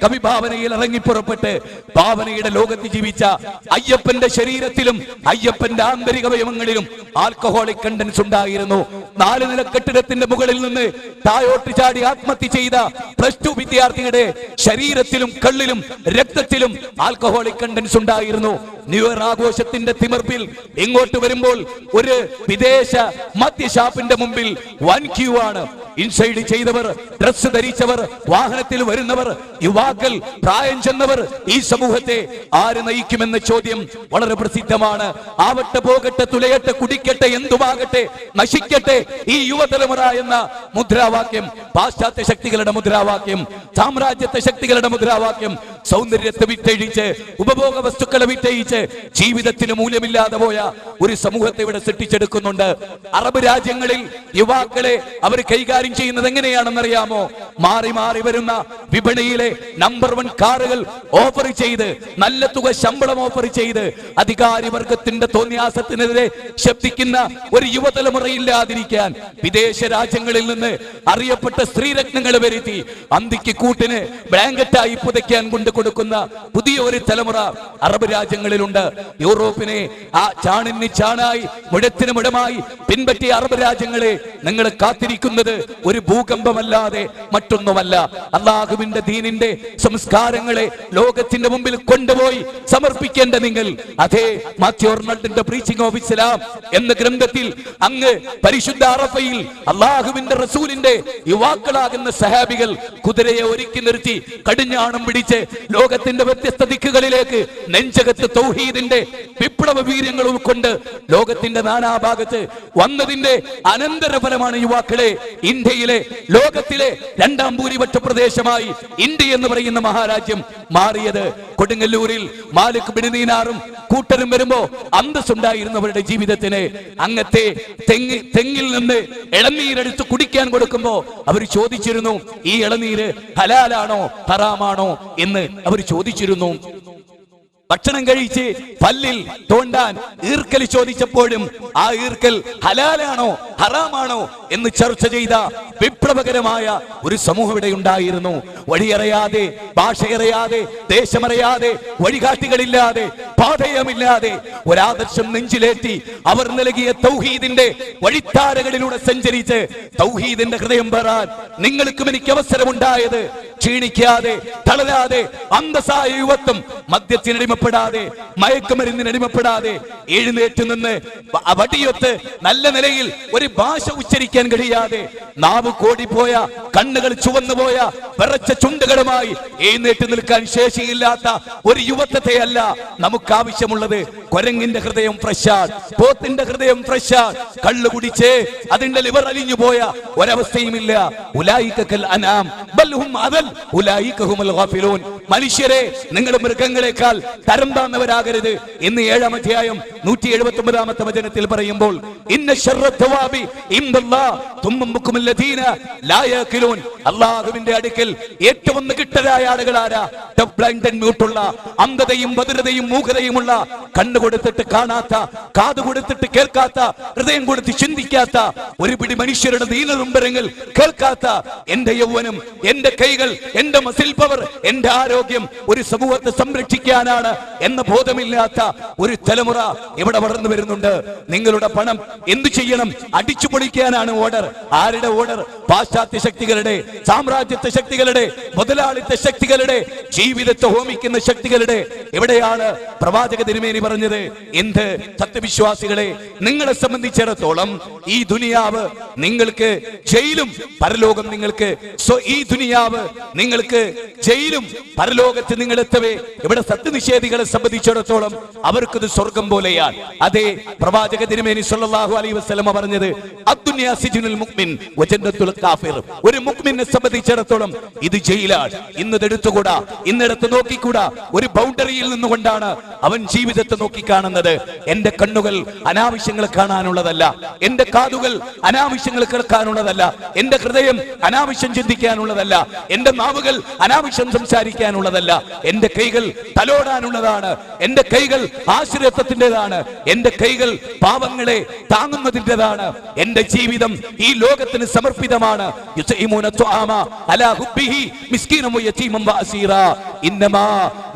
കവി ഭാവനയിൽ ഇറങ്ങിപ്പുറപ്പെട്ട് ഭാവനയുടെ ലോകത്ത് ജീവിച്ച അയ്യപ്പന്റെ ശരീരത്തിലും അയ്യപ്പന്റെ ആന്തരിക അവയവങ്ങളിലും ആൽക്കഹോളിക് കണ്ടൻസ് ഉണ്ടായിരുന്നു. 4 നില കെട്ടിടത്തിന്റെ മുകളിൽ നിന്ന് താഴോട്ട് ചാടി ആത്മഹത്യ ചെയ്ത +2 വിദ്യാർത്ഥിയുടെ ശരീരത്തിലും കള്ളിലും രക്തത്തിലും ആൽക്കഹോളിക് കണ്ടൻസ് ഉണ്ടായിരുന്നു. ന്യൂ ഇയർ ആഘോഷത്തിന്റെ തിമിർപ്പിൽ ഇങ്ങോട്ട് വരുമ്പോൾ ഒരു വിദേശ മദ്യഷാപ്പിന്റെ മുമ്പിൽ വൻ ക്യൂ ആണ്. ഇൻസൈഡ് ചെയ്തവർ, ഡ്രസ് ധരിച്ചവർ, വാഹനത്തിൽ വരുന്നവർ, യുവാക്കൾ, പ്രായം ചെന്നവർ, ഈ സമൂഹത്തെ ആര് നയിക്കുമെന്ന ചോദ്യം വളരെ പ്രസിദ്ധമാണ്. ആവട്ടെ, പോകട്ടെ, തുലയട്ടെ, കുടിക്കട്ടെ, എന്തുമാകട്ടെ, നശിക്കട്ടെ ഈ യുവതലമുറ എന്ന മുദ്രാവാക്യം പാശ്ചാത്യ ശക്തികളുടെ മുദ്രാവാക്യം, സാമ്രാജ്യത്വ ശക്തികളുടെ മുദ്രാവാക്യം. സൗന്ദര്യത്തെ വിറ്റഴിച്ച്, ഉപഭോഗ വസ്തുക്കളെ വിറ്റഴിച്ച് ജീവിതത്തിന് മൂല്യമില്ലാതെ പോയ ഒരു സമൂഹത്തെ ഇവിടെ സൃഷ്ടിച്ചെടുക്കുന്നുണ്ട്. അറബ് രാജ്യങ്ങളിൽ യുവാക്കളെ അവർ കൈകാര്യം ചെയ്യുന്നത് എങ്ങനെയാണെന്നറിയാമോ? മാറി മാറി വരുന്ന വിപണിയിലെ നമ്പർ 1 കാറുകൾ ഓഫർ ചെയ്ത്, നല്ല തുക ശമ്പളം ഓഫർ ചെയ്ത്, അധികാരി വർഗത്തിന്റെ തോന്നിയാസത്തിനെതിരെ ശബ്ദിക്കുന്ന ഒരു യുവതലമുറയില്ലാതിരിക്കാൻ വിദേശ രാജ്യങ്ങളിൽ നിന്ന് അറിയപ്പെട്ട സ്ത്രീരത്നങ്ങൾ വരുത്തി അന്തിക്ക് കൂട്ടിന് ബ്ലാങ്കറ്റായി പുതയ്ക്കാൻ കൊണ്ടു കൊടുക്കുന്ന പുതിയ ഒരു തലമുറ അറബ് രാജ്യങ്ങളിലുണ്ട്. യൂറോപ്പിനെ ആ ചാണിന് ചാണായി മുഴത്തിന് മുടമായി പിൻപറ്റിയ അറബ് രാജ്യങ്ങളെ നിങ്ങൾ കാത്തിരിക്കുന്നത് ഒരു ഭൂകമ്പമല്ലാതെ മറ്റൊന്നുമല്ല. അല്ലാഹുവിന്റെ ദീനിന്റെ സംസ്കാരങ്ങളെ ലോകത്തിന്റെ മുമ്പിൽ കൊണ്ടുപോയി സമർപ്പിക്കേണ്ട നിങ്ങൾ അതേ മാത്യു അർണോൾഡിന്റെ പ്രീച്ചിങ് ഓഫ് ഇസ്ലാം എന്ന ഗ്രന്ഥത്തിൽ അങ്ങ് പരിശുദ്ധ അറഫയിൽ അല്ലാഹുവിന്റെ റസൂലിന്റെ യുവാക്കളാകുന്ന സഹാബികൾ കുതിരയെ ഒരുക്കി നിർത്തി കടിഞ്ഞാണം പിടിച്ച് ലോകത്തിന്റെ വ്യത്യസ്ത ദിക്കുകളിലേക്ക് നെഞ്ചകത്ത് തൗഹീദിന്റെ വിപ്ലവ വീര്യങ്ങൾ ഉൾക്കൊണ്ട് ലോകത്തിന്റെ നാനാഭാഗത്ത് വന്നതിന്റെ അനന്തരഫലമാണ് യുവാക്കളെ ഇന്ത്യയിലെ ലോകത്തിലെ 2ാം ഭൂരിപക്ഷ പ്രദേശമായി ഇന്ത്യ എന്ന് പറയുന്ന മഹാരാജ്യം മാറിയത്. കൊടുങ്ങല്ലൂരിൽ മാലിക് ബിൻ ദീനാറും കൂട്ടരും വരുമ്പോ അന്തസ്സുണ്ടായിരുന്നവരുടെ ജീവിതത്തിന് അങ്ങത്തെ തെങ്ങിൽ നിന്ന് ഇളനീരെടുത്ത് കുടിക്കാൻ കൊടുക്കുമ്പോ അവർ ചോദിച്ചിരുന്നു, ഈ ഇളനീര് ഹലാലാണോ ഹറാമാണോ എന്ന് അവർ ചോദിച്ചിരുന്നു. ഭക്ഷണം കഴിച്ച് പല്ലിൽ തോണ്ടാൻ ഈർക്കൽ ചോദിച്ചപ്പോഴും ആ ഈർക്കൽ ഹലാലാണോ ഹറാമാണോ എന്ന് ചർച്ച ചെയ്ത വിപ്ലവകരമായ ഒരു സമൂഹം ഇവിടെ ഉണ്ടായിരുന്നു. വഴിയറിയാതെ, ഭാഷയറിയാതെ, ദേശമറിയാതെ, വഴികാട്ടികളില്ലാതെ, പാതയമില്ലാതെ ഒരാദർശം നെഞ്ചിലേറ്റി അവർ നൽകിയ തൗഹീദിന്റെ വഴിത്താരകളിലൂടെ സഞ്ചരിച്ച് തൗഹീദിന്റെ ഹൃദയം പേറാൻ നിങ്ങൾക്കും എനിക്ക് അവസരമുണ്ടായത്. ക്ഷീണിക്കാതെ, തളരാതെ, അന്തസായ യുവത്വം മദ്യത്തിനടിമപ്പെടാതെ, മയക്കുമരുന്നിനടിമപ്പെടാതെ എഴുന്നേറ്റ് നിന്ന് വടിയൊത്ത് നല്ല നിലയിൽ ഒരു ഭാഷ ഉച്ചരിക്കാൻ കഴിയാതെ, നാവ് കോടിപ്പോയ, കണ്ണുകൾ ചുവന്നുപോയ, വിറച്ച ചുണ്ടുകളുമായി എഴുന്നേറ്റ് നിൽക്കാൻ ശേഷിയില്ലാത്ത ഒരു യുവത്വത്തെയല്ല നമുക്ക് ആവശ്യമുള്ളത്. കൊരങ്ങിന്റെ ഹൃദയം ഫ്രഷാണ്, പോത്തിന്റെ ഹൃദയം ഫ്രഷാണ്. കള്ളു കുടിച്ച് അതിന്റെ ലിവർ അലിഞ്ഞു പോയ ഒരവസ്ഥയുമില്ല. ഉലൈകൽ അനാം ബൽ ഹും അദൽ ഉലൈക ഹുമുൽ ഗാഫിലൂൻ. മനുഷ്യരെ, നിങ്ങൾ മൃഗങ്ങളെക്കാൾ തരം താഴ്ന്നവരാകരുത് എന്ന് 7-ാം അധ്യായം 179-ാമത്തെ വചനത്തിൽ പറയുമ്പോൾ, ഇന്ന ശർറത്വവാബി ഇൻദല്ലാഹ് തുമ്മമുകുൽ ലദീന ലാ യഖിലൂൻ. അല്ലാഹുവിന്റെ അടുക്കൽ ഏറ്റവും നികിട്ടരായ ആളുകൾ ആരാ? ഡെഫ്, ബ്ലൈൻഡ് ആൻഡ് മ്യൂട്ടുള്ള, അന്ധതയും ബധിരതയും മൂകതയുമുള്ള, കണ്ണു കൊടുത്തിട്ട് കാണാത്ത, കാത് കൊടുത്തിട്ട് കേൾക്കാത്ത, ഹൃദയം കൊടുത്ത് ചിന്തിക്കാത്ത, ഒരു പിടി മനുഷ്യരുടെ ദീനനുംബരങ്ങൾ കേൾക്കാത്ത, എന്റെ യൗവനം, എന്റെ കൈകൾ, എന്റെ മസിൽ പവർ, എന്റെ ആരോഗ്യം ഒരു സമൂഹത്തെ സംരക്ഷിക്കാനാണ് എന്ന ബോധമില്ലാത്ത ഒരു തലമുറ ഇവിടെ വളർന്നു വരുന്നുണ്ട്. നിങ്ങളുടെ പണം എന്തു ചെയ്യണം? അടിച്ചു പൊളിക്കാനാണ് ഓർഡർ. ആരുടെ ഓർഡർ? പാശ്ചാത്യ ശക്തികളുടെ, സാമ്രാജ്യത്വ ശക്തികളുടെ, മുതലാളിത്ത ശക്തികളുടെ, ജീവിതത്തെ ഹോമിക്കുന്ന ശക്തികളുടെ. എവിടെയാണ് പ്രവാചക തിരുമേനി പറഞ്ഞത്? എന്ത്? സത്യവിശ്വാസികളെ, നിങ്ങളെ സംബന്ധിച്ചിടത്തോളം ഈ ദുനിയാവ് നിങ്ങൾക്ക് ജയിലും, പരലോകം നിങ്ങൾക്ക് ഈ ദുനിയാവ് നിങ്ങൾക്ക് ജയിലും, പരലോകത്ത് നിങ്ങൾ എത്തവേ. ഇവിടെ സത്യനിഷേധികളെ സംബന്ധിച്ചിടത്തോളം അവർക്കത് സ്വർഗം പോലെയാണ്. അതേ പ്രവാചക തിരുമേനി സല്ലല്ലാഹു അലൈഹി വസല്ലം പറഞ്ഞത്, അദ്ദുനിയാ സിജ്നുൽ മുഅ്മിൻ വജന്നത്തുൽ കാഫിർ. ഒരു മുഅ്മിനെ സംബന്ധിച്ചിടത്തോളം ഇത് ജയിലാണ്. ഇന്നെടുത്തുകൂടാ, ഇന്നെടുത്ത് നോക്കിക്കൂടാ. ഒരു ബൗണ്ടറിയിൽ നിന്നുകൊണ്ടാണ് അവൻ ജീവിതത്തെ നോക്കിക്കാണുന്നത്. എന്റെ കണ്ണുകൾ അനാവശ്യങ്ങൾ കാണാനുള്ളതല്ല, എന്റെ കാതുകൾ അനാവശ്യങ്ങൾ കേൾക്കാനുള്ളതല്ല, എന്റെ ഹൃദയം അനാവശ്യം ചിന്തിക്കാനുള്ളതല്ല, എന്റെ നാവുകൾ അനാവശ്യം സംസാരിക്കാനുള്ളതല്ല, എന്റെ കൈകൾ തലോടാനുള്ളതാണ്, എന്റെ കൈകൾ ആശ്രയത്വത്തിൻ്റെതാണ്, എന്റെ കൈകൾ പാവങ്ങളെ താങ്ങുന്നതിൻ്റെതാണ്. എന്റെ ജീവിതം ഈ ലോകത്തിന് സമർപ്പിതമാണ്. യുതഈമൂന തുആമ അലാ ഹുബ്ബിഹി മിസ്കീനൻ വയതീമൻ വഅസീറാ ഇന്നമാ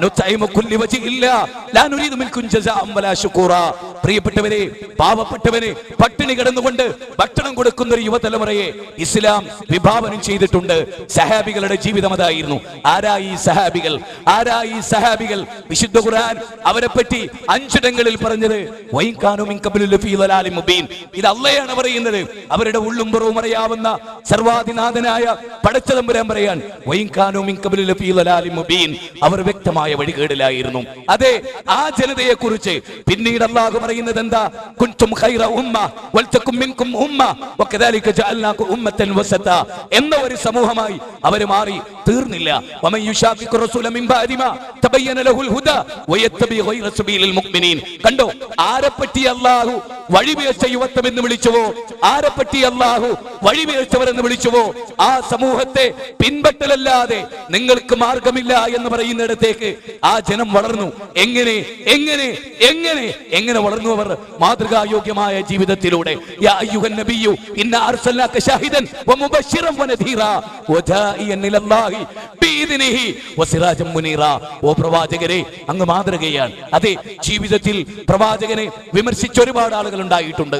നുതഈമുകും ലിവജ്ഹില്ലാ ലാ നുരീദു മിൻകും ജസാഅൻ വലാ ശുകൂറാ. പ്രിയപ്പെട്ടവരെ, പാവപ്പെട്ടവന് പട്ടിണി കിടന്നുകൊണ്ട് ഭക്ഷണം കൊടുക്കുന്ന ഒരു യുവതലമുറയെ ഇസ്ലാം വിഭാവനം ചെയ്തിട്ടുണ്ട്. സഹാബികളുടെ ജീവിതം അതായിരുന്നു. ആരായി സഹാബികൾ? ആരായി സഹാബികൾ? വിശുദ്ധ ഖുർആൻ അവരെ പറ്റി 5 ഇടങ്ങളിൽ പറഞ്ഞത് വൈകാനു മിൻ ഖബ്ലു ലഫീ ദലാലിൻ മുബീൻ. ഇത് അല്ലാഹുവാണ് പറയുന്നത്. അവരുടെ ഉള്ളും പുറവും അറിയാവുന്ന സർവാധിനാഥനായ പടച്ചതമ്പുരാൻ പറയാൻ, വൈകാനു മിൻ ഖബ്ലു ലഫീ ദലാലിൻ മുബീൻ. അവർ വ്യക്തമായ വഴികേടിലായിരുന്നു. അതെ, ആ ജനതയെ കുറിച്ച് പിന്നീട് അല്ലാഹു പറയുന്നത് എന്താ? കുൻതും ഖൈറ ഉമ്മ വൽതകും മിൻകും ഉമ്മ വകദാലിക ജഅൽനാകും ഉമ്മത്തൻ വസത. എന്ന ഒരു സമൂഹമായി അവർ മാറി തീർന്നില്ല. വമൻ യുശാഖിഖു റസൂല മിൻ ബഅദി മാ തബയ്യന ലഹുൽ ഹുദാ വയത്തബി ഗൈറ സബീലിൽ മുഅ്മിനീൻ. കണ്ടോ, ആരെപ്പറ്റി അല്ലാഹു വഴിപിഴച്ച യുവത്വം എന്ന് വിളിച്ചുവോ, ആരെപ്പറ്റി അല്ലാഹു വഴിപിഴച്ചവർ എന്ന് വിളിച്ചുവോ, ആ സമൂഹത്തെ പിൻപറ്റലല്ലാതെ നിങ്ങൾക്ക് മാർഗമില്ല എന്ന് പറയുന്നിടത്തേക്ക് ആ ജനം വളർന്നു. എങ്ങനെ എങ്ങനെ എങ്ങനെ എങ്ങനെ വളർന്നു അവർ? മാതൃകായോഗ്യമായ ജീവിതത്തിലൂടെ. യാ അയ്യുഹൻ നബിയ്യു ഇന്നാ അർസൽനാക ഷാഹിദൻ വമുബശ്ശിറൻ വനദീറാ വദാഇയൻ ഇലല്ലാഹി ബിഇദ്നിഹി വസിറാജൻ മുനീറാ. ഓ പ്രവാചകരെ, അങ്ങ് മാതൃകയാണ്. അതെ, ജീവിതത്തിൽ പ്രവാചകനെ വിമർശിച്ച ഒരുപാട് ആളുകൾ ഉണ്ടായിട്ടുണ്ട്.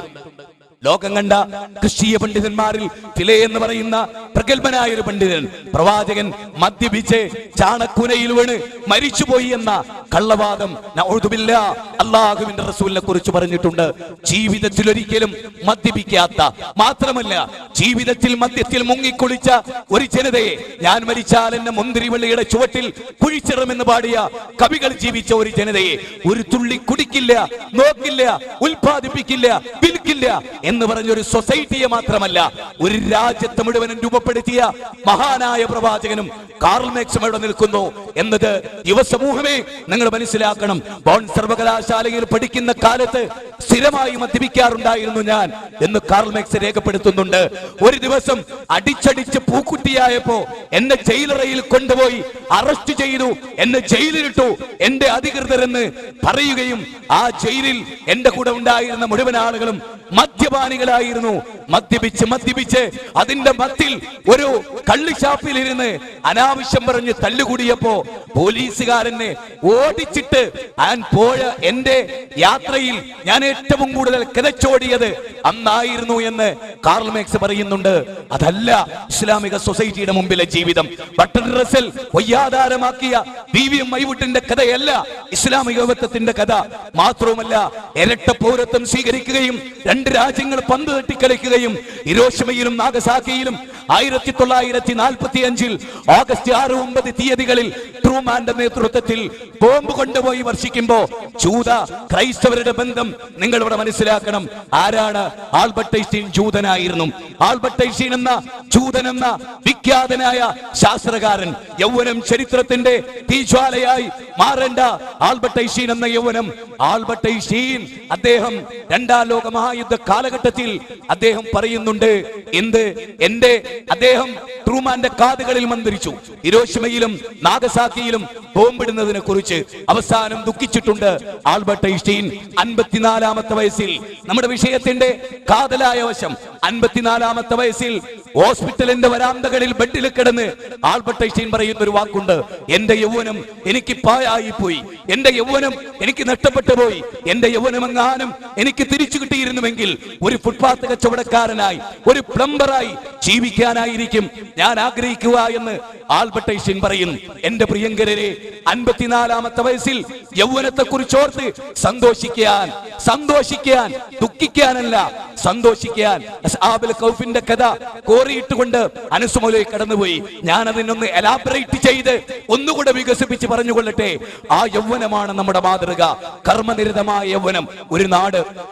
ലോകം കണ്ട ക്രിസ്തീയ പണ്ഡിതന്മാരിൽ ഫിലെ എന്ന് പറയുന്ന പ്രഗത്ഭനായ ഒരു പണ്ഡിതൻ പ്രവാചകൻ മദ്യപിച്ച് ചാണക്കുനയിൽ വീണ് മരിച്ചുപോയി എന്ന കള്ളവാദം നഊദുബില്ലാ അല്ലാഹുവിന്റെ റസൂലിനെ കുറിച്ച് പറഞ്ഞിട്ടുണ്ട്. ജീവിതത്തിൽ ഒരിക്കലും മദ്യപിക്കാത്ത, മാത്രമല്ല ജീവിതത്തിൽ മദ്യത്തിൽ മുങ്ങിക്കുളിച്ച ഒരു ജനതയെ, ഞാൻ മരിച്ചാൽ എന്നെ മുന്തിരിവള്ളിയുടെ ചുവട്ടിൽ കുഴിച്ചിറമെന്ന് പാടിയ കവികൾ ജീവിച്ച ഒരു ജനതയെ ഒരു തുള്ളി കുടിക്കില്ല, നോക്കില്ല, ഉൽപാദിപ്പിക്കില്ല, വിൽക്കില്ല എന്ന് പറഞ്ഞൊരു സൊസൈറ്റിയെ മാത്രമല്ല ഒരു രാജ്യത്തെ മുഴുവനും രൂപപ്പെടുത്തിയ മഹാനായ പ്രവാചകനും കാർൽ മാർക്സും ഇവിടെ നിൽക്കുന്നു എന്നത് യുവസമൂഹമേ നിങ്ങൾ മനസ്സിലാക്കണം. ബോൺ സർവകലാശാലയിൽ പഠിക്കുന്ന കാലത്ത് സ്ഥിരമായി മദ്യപിക്കാറുണ്ടായിരുന്നു ഞാൻ എന്ന് കാർൽ മാർക്സ് രേഖപ്പെടുത്തുന്നുണ്ട്. ഒരു ദിവസം അടിച്ചടിച്ച് പൂക്കുട്ടിയായപ്പോ എന്നെ ജയിലറയിൽ കൊണ്ടുപോയി അറസ്റ്റ് ചെയ്തു, എന്നെ ജയിലിലിട്ടു എന്റെ അധികൃതരെന്ന് പറയുകയും ആ ജയിലിൽ എന്റെ കൂടെ ഉണ്ടായിരുന്ന മുഴുവൻ ആളുകളും മദ്യപാനികളായിരുന്നു. മദ്യപിച്ച് അതിന്റെ മത്തിൽ ഒരു കള്ളിഷാപ്പിലിരുന്ന് അനാവശ്യം പറഞ്ഞ് തല്ലുകൂടിയപ്പോ പോലീസുകാരനെ ഓടിച്ചിട്ട് ഞാൻ പോയ എന്റെ യാത്രയിൽ ഞാൻ ഏറ്റവും കൂടുതൽ കിതച്ചോടിയത് അന്നായിരുന്നു എന്ന് കാർൽ മാർക്സ് പറയുന്നുണ്ട്. അതല്ല ഇസ്ലാമിക സൊസൈറ്റിയുടെ മുമ്പിലെ ജീവിതം. ബർട്രൻഡ് റസ്സൽ വയ്യാധാരമാക്കിയ ബീവി മൈവുട്ടിന്റെ കഥയല്ല ഇസ്ലാമിക യുവത്വത്തിന്റെ കഥ. മാത്രവുമല്ല, ഇരട്ട പൗരത്വം സ്വീകരിക്കുകയും രണ്ട് രാജ്യങ്ങൾ പന്ത് തട്ടിക്കളിക്കുകയും ഹിരോഷിമയിലും നാഗസാക്കിയിലും 1945 ഓഗസ്റ്റ് 6, 9 തീയതികളിൽ ട്രൂമാന്റെ നേതൃത്വത്തിൽ ബോംബ് കൊണ്ടുപോയി വർഷിക്കുമ്പോ ജൂത ക്രൈസ്തവരുടെ ബന്ധം നിങ്ങൾ ഇവിടെ മനസ്സിലാക്കണം. ആരാണ്? ആൽബർട്ട് ഐൻസ്റ്റീൻ ജൂതനായിരുന്നു. ആൽബർട്ട് ഐൻസ്റ്റീൻ എന്ന ജൂതൻ എന്ന വിഖ്യാതനായ ശാസ്ത്രകാരൻ, യൗവനം ചരിത്രത്തിന്റെ തീജ്വാലയായി മാറേണ്ട ആൽബർട്ട് ഐൻസ്റ്റീൻ എന്ന യൗവനം. ആൽബർട്ട് ഐൻസ്റ്റീൻ അദ്ദേഹം രണ്ടാം ലോക മഹായുദ്ധ കാലഘട്ടത്തിൽ അദ്ദേഹം പറയുന്നുണ്ട് അദ്ദേഹം ട്രൂമാന്റെ കാതുകളിൽ മന്ത്രിച്ചു. ഹിരോഷിമയിലും നാഗസാക്കിയിലും ബോംബിടുന്നതിനെ കുറിച്ച് അവസാനം ദുഃഖിച്ചിട്ടുണ്ട് ആൽബർട്ട് ഐൻസ്റ്റീൻ. 54-ാമത്തെ വയസ്സിൽ, നമ്മുടെ വിഷയത്തിന്റെ കാതലായ വശം, 54-ാമത്തെ വയസ്സിൽ ഹോസ്പിറ്റലിന്റെ വരാന്തകളിൽ ബെഡിൽ കിടന്ന് ആൽബർട്ട് ഐൻസ്റ്റീൻ പറയുന്ന ഒരു വാക്കുണ്ട്: എന്റെ യൗവനം എനിക്ക് പാഴായി പോയി, എന്റെ യൗവനം എനിക്ക് നഷ്ടപ്പെട്ടു പോയി, എന്റെ യൗവനമെങ്ങാനും എനിക്ക് തിരിച്ചു കിട്ടിയിരുന്നുവെങ്കിൽ ഒരു ഫുട്പാത്ത് കച്ചവടക്കാരനായി, ഒരു പ്ലംബറായി ജീവിക്കാനായിരിക്കും ഞാൻ ആഗ്രഹിക്കുക എന്ന് ആൽബർട്ട് ഐൻസ്റ്റീൻ പറയുന്നു. എന്റെ പ്രിയങ്കരരെ, 54-ാമത്തെ വയസ്സിൽ യൗവനത്തെ കുറിച്ചോർത്ത് സന്തോഷിക്കാൻ, ദുഃഖിക്കാനല്ല, സന്തോഷിക്കാൻ. അസ്ഹാബുൽ കൗഫിന്റെ കഥ കോറിയിട്ടുകൊണ്ട് അനസ് മൗലവി കടന്നുപോയി. ഞാൻ അതിനൊന്ന് എലാബറേറ്റ് ചെയ്ത് ഒന്നുകൂടെ വികസിപ്പിച്ച് പറഞ്ഞുകൊള്ളട്ടെ. ആ യൗവനമാണ് നമ്മുടെ മാതൃക, കർമ്മനിരതമായ യൗവനം.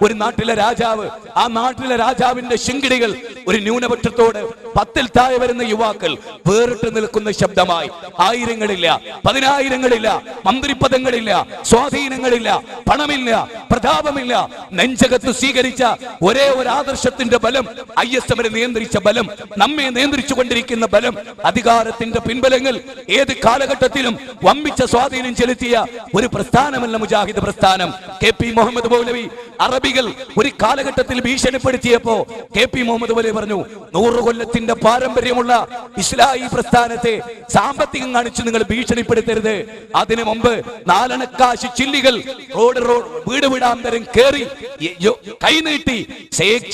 ഒരു നാട്ടിലെ രാജാവ്, ആ നാട്ടിലെ രാജാവിന്റെ ശിങ്കിടികൾ ഒരു ന്യൂനപക്ഷത്തോട് 10-ൽ താഴെ വരുന്ന യുവാക്കൾ വേറിട്ട് നിൽക്കുന്ന ശബ്ദമായി. ആയിരങ്ങളില്ല, 10,000-ങ്ങളില്ല, മന്ത്രിപദങ്ങളില്ല, സ്വാധീനങ്ങളില്ല, പണമില്ല, പ്രതാപമില്ല. നെഞ്ചകത്ത് സ്വീകരിച്ച ഒരേ ഒരു ആദർശത്തിന്റെ ബലം, ISM നിയന്ത്രിച്ച ബലം, നമ്മെ നിയന്ത്രിച്ചു കൊണ്ടിരിക്കുന്ന ബലം, അധികാരത്തിന്റെ പിൻബലങ്ങൾ ഏത് കാലഘട്ടത്തിലും വമ്പിച്ച സ്വാധീനം ചെലുത്തിയ ഒരു പ്രസ്ഥാനമല്ല മുജാഹിദ് പ്രസ്ഥാനം. KP മുഹമ്മദ് മൗലവി അറബികൾ ഒരു കാലഘട്ടത്തിൽ ഭീഷണിപ്പെടുത്തിയപ്പോ KP മുഹമ്മദ് മൗലവി പറഞ്ഞു, 100 കൊല്ലത്തിന്റെ പാരമ്പര്യമുള്ള ഇസ്ലാഹി പ്രസ്ഥാനത്തെ സാമ്പത്തികം കാണിച്ച് നിങ്ങൾ ഭീഷണിപ്പെടുത്തരുത്. അതിനു മുമ്പ് 4 ചില്ലികൾ വീട് വീടാന്തരം കേറി കൈനീട്ടി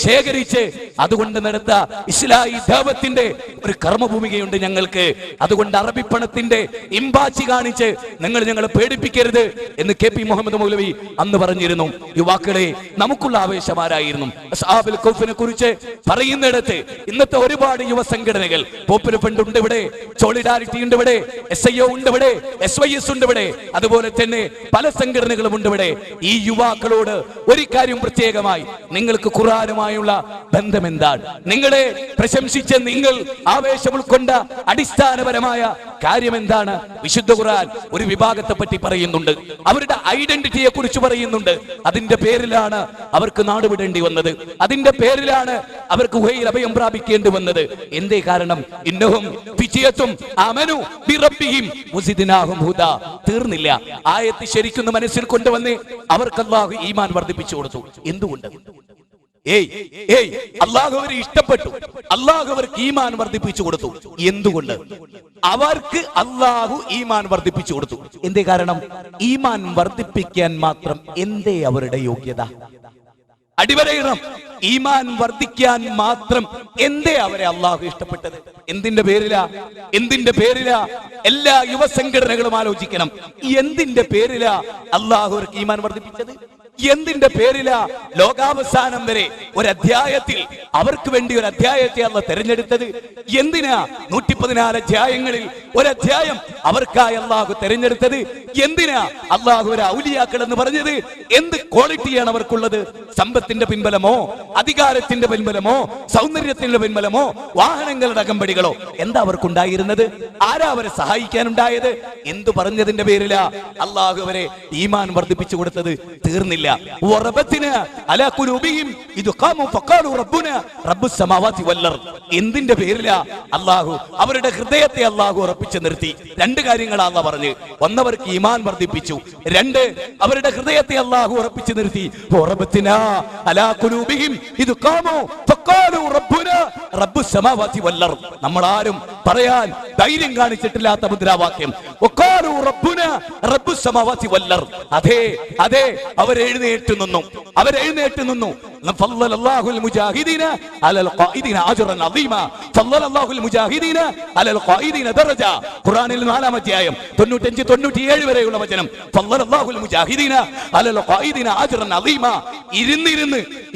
ശേഖരിച്ച് അതുകൊണ്ട് നടത്ത ഇസ്ലാഹി ദഅവത്തിന്റെ ഒരു കർമ്മഭൂമികയുണ്ട് ഞങ്ങൾക്ക്. അതുകൊണ്ട് അറബി പണത്തിന്റെ ഇമ്പാച്ചി കാണിച്ച് ഞങ്ങളെ പേടിപ്പിക്കരുത് എന്ന് KP മുഹമ്മദ് മൗലവി അന്ന് പറഞ്ഞിരുന്നു. യുവാക്കളെ, നമുക്കുള്ള ആവേശമാരായിരുന്നു. അസ്ഹാബുൽ കൗഫിനെ കുറിച്ച് പറയുന്നിടത്ത് ഇന്നത്തെ ഒരുപാട് യുവ സംഘടനകൾ, പോപ്പുലർ ഫ്രണ്ട് ഉണ്ട് ഇവിടെ, സോളിഡാരിറ്റി ഉണ്ട് ഇവിടെ, SIO ഉണ്ട് ഇവിടെ, SYS ഉണ്ട് ഇവിടെ, അതുപോലെ തന്നെ പല സംഘടനകളും ഉണ്ട് ഇവിടെ. ഈ യുവാക്കളോട് ഒരു കാര്യം പ്രത്യേകമായി, നിങ്ങൾക്ക് ഖുർആനുമായുള്ള ബന്ധം എന്താണ്? നിങ്ങളെ പ്രശംസിച്ച നിങ്ങൾ ആവേശം ഉൾക്കൊണ്ട അടിസ്ഥാനപരമായ കാര്യം എന്താണ്? വിശുദ്ധ ഖുർആൻ ഒരു വിഭാഗത്തെ പറ്റി പറയുന്നുണ്ട്, അവരുടെ ഐഡന്റിറ്റിയെ കുറിച്ച് പറയുന്നുണ്ട്. അതിന്റെ പേരിലാണ് അവർക്ക് നാടുവിടേണ്ടി വന്നത്, അതിന്റെ പേരിലാണ് അവർക്ക് ഗുഹയിൽ അഭയം പ്രാപിക്കേണ്ടി വന്നത്. എന്തേ കാരണം? ഇന്നഹും ഫിത്യത്തും ആമനു ബിറബ്ബിഹിം വസിദ്നാഹും ഹുദാ. തീർന്നില്ല. ആയത്ത് ശരിക്കും മനസ്സിൽ കൊണ്ടുവന്ന് അവർക്ക് അല്ലാഹു ഈമാൻ വർദ്ധിപ്പിച്ചു കൊടുത്തു. എന്തുകൊണ്ട്? അല്ലാഹു അവരെ ഇഷ്ടപ്പെട്ടു, അല്ലാഹു അവർക്ക് ഈമാൻ വർദ്ധിപ്പിച്ചു കൊടുത്തു. എന്തുകൊണ്ട്? അവർക്ക് അല്ലാഹു ഈമാൻ വർദ്ധിപ്പിച്ചു കൊടുത്തു. എന്തേ കാരണം? ഈമാൻ വർദ്ധിപ്പിക്കാൻ മാത്രം എന്തേ അവരുടെ യോഗ്യത? അടിവരയിടണം. ഈമാൻ വർദ്ധിക്കാൻ മാത്രം എന്തേ അവരെ അല്ലാഹു ഇഷ്ടപ്പെട്ടത്? എന്തിന്റെ പേരിലാ? എല്ലാ യുവ സംഘടനകളും ആലോചിക്കണം. എന്തിന്റെ പേരിലാ അല്ലാഹു അവർക്ക് ഈമാൻ വർദ്ധിപ്പിച്ചത്? എന്തിന്റെ പേരിലാ ലോകാവസാനം വരെ ഒരധ്യായത്തിൽ അവർക്ക് വേണ്ടി ഒരു അധ്യായത്തെ അല്ല തെരഞ്ഞെടുത്തത്? എന്തിനാ 114 അധ്യായങ്ങളിൽ ഒരധ്യായം അവർക്കായി അല്ലാഹു തെരഞ്ഞെടുത്തത്? എന്തിനാ അല്ലാഹു ഒരു ഔലിയാക്കൾ എന്ന് പറഞ്ഞത്? എന്ത് ക്വാളിറ്റിയാണ് അവർക്കുള്ളത്? സമ്പത്തിന്റെ പിൻബലമോ, അധികാരത്തിന്റെ പിൻബലമോ, സൗന്ദര്യത്തിന്റെ പിൻബലമോ, വാഹനങ്ങളുടെ അകമ്പടികളോ എന്താ അവർക്കുണ്ടായിരുന്നത്? ആരാ അവരെ സഹായിക്കാനുണ്ടായത്? എന്തു പറഞ്ഞതിന്റെ പേരിലാ അല്ലാഹു അവരെ ഈമാൻ വർദ്ധിപ്പിച്ചു കൊടുത്തത്? തീർന്നില്ല. പേരില്ല. വറബത്തിന അലാ ഖുലൂബിഹിം ഇദ് ഖാമു ഫഖാലു റബ്ബുനാ റബ്ബുസ് സമാവാതി വൽ അർദ്. എന്തിന്റെ പേരിലാ? അല്ലാഹു അവരുടെ ഹൃദയത്തെ അല്ലാഹു ഉറപ്പിച്ചു നിർത്തി. രണ്ട് കാര്യങ്ങളാണ് അല്ലാഹു പറഞ്ഞു. ഒന്ന്, അവർക്ക് ഈമാൻ വർദ്ധിപ്പിച്ചു. രണ്ട്, അവരുടെ ഹൃദയത്തെ അല്ലാഹു ഉറപ്പിച്ചു നിർത്തി. വറബത്തിന അലാ ഖുലൂബിഹിം ഇദ് ഖാമു ഫഖാലു റബ്ബുനാ റബ്ബുസ് സമാവാതി വൽ അർദ്. നമ്മൾ ആരും പറയാൻ ധൈര്യം കാണിച്ചിട്ടില്ലാത്ത മുദ്രാവാക്യം. വഖാലു റബ്ബുനാ റബ്ബുസ് സമാവാതി വൽ അർദ്. അതെ അതെ, അവരെഴുന്നേറ്റ് നിന്നു. ഫളലല്ലാഹുൽ മുജാഹിദീന അലൽ ഖായിദീന അജ്റൻ അദീമ. ഫളലല്ലാഹുൽ മുജാഹിദീന അലൽ ഖായിദീന ദറജ. ഖുർആനിൽ 4-ാം അധ്യായം 95-97 വരെയുള്ള വചനം. ഫളലല്ലാഹുൽ മുജാഹിദീന അലൽ ഖായിദീന അജ്റൻ അദീമ.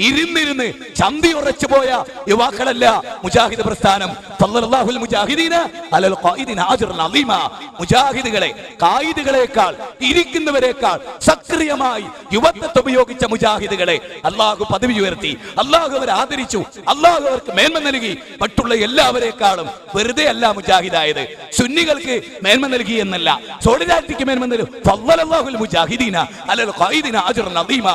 ഇരുന്നിരുന്ന് ചന്തി ഉറച്ചു പോയ യുവാക്കളല്ല മുജാഹിദ് പ്രസ്ഥാനം. ഫളലല്ലാഹുൽ മുജാഹിദീന അലൽ ഖായിദീന അജ്റൻ അദീമ. മുജാഹിദുകളെ ഖായിദുകളെക്കാൾ, ഇരിക്കുന്നവരെക്കാൾ സക്രിയമായി യുവത്വത്തെ ഉപയോഗിച്ച മുജാഹിദുകളെ അല്ലാഹു പദവി ഉയർത്തി. അല്ലാഹു അവരെ ആദരിച്ചു. അല്ലാഹു അവർക്ക് മേന്മ നൽകി. മറ്റുള്ള എല്ലാവരെക്കാളും വെറുതെ അല്ല മുജാഹിദായത്. സുന്നികൾക്ക് മേന്മ നൽകി എന്നല്ല, സോളിഡാരിറ്റിക്ക് മേന്മ നൽകി. ഫളലല്ലാഹുൽ മുജാഹിദീന അലൽ ഖായിദീന അജ്റൻ അദീമ.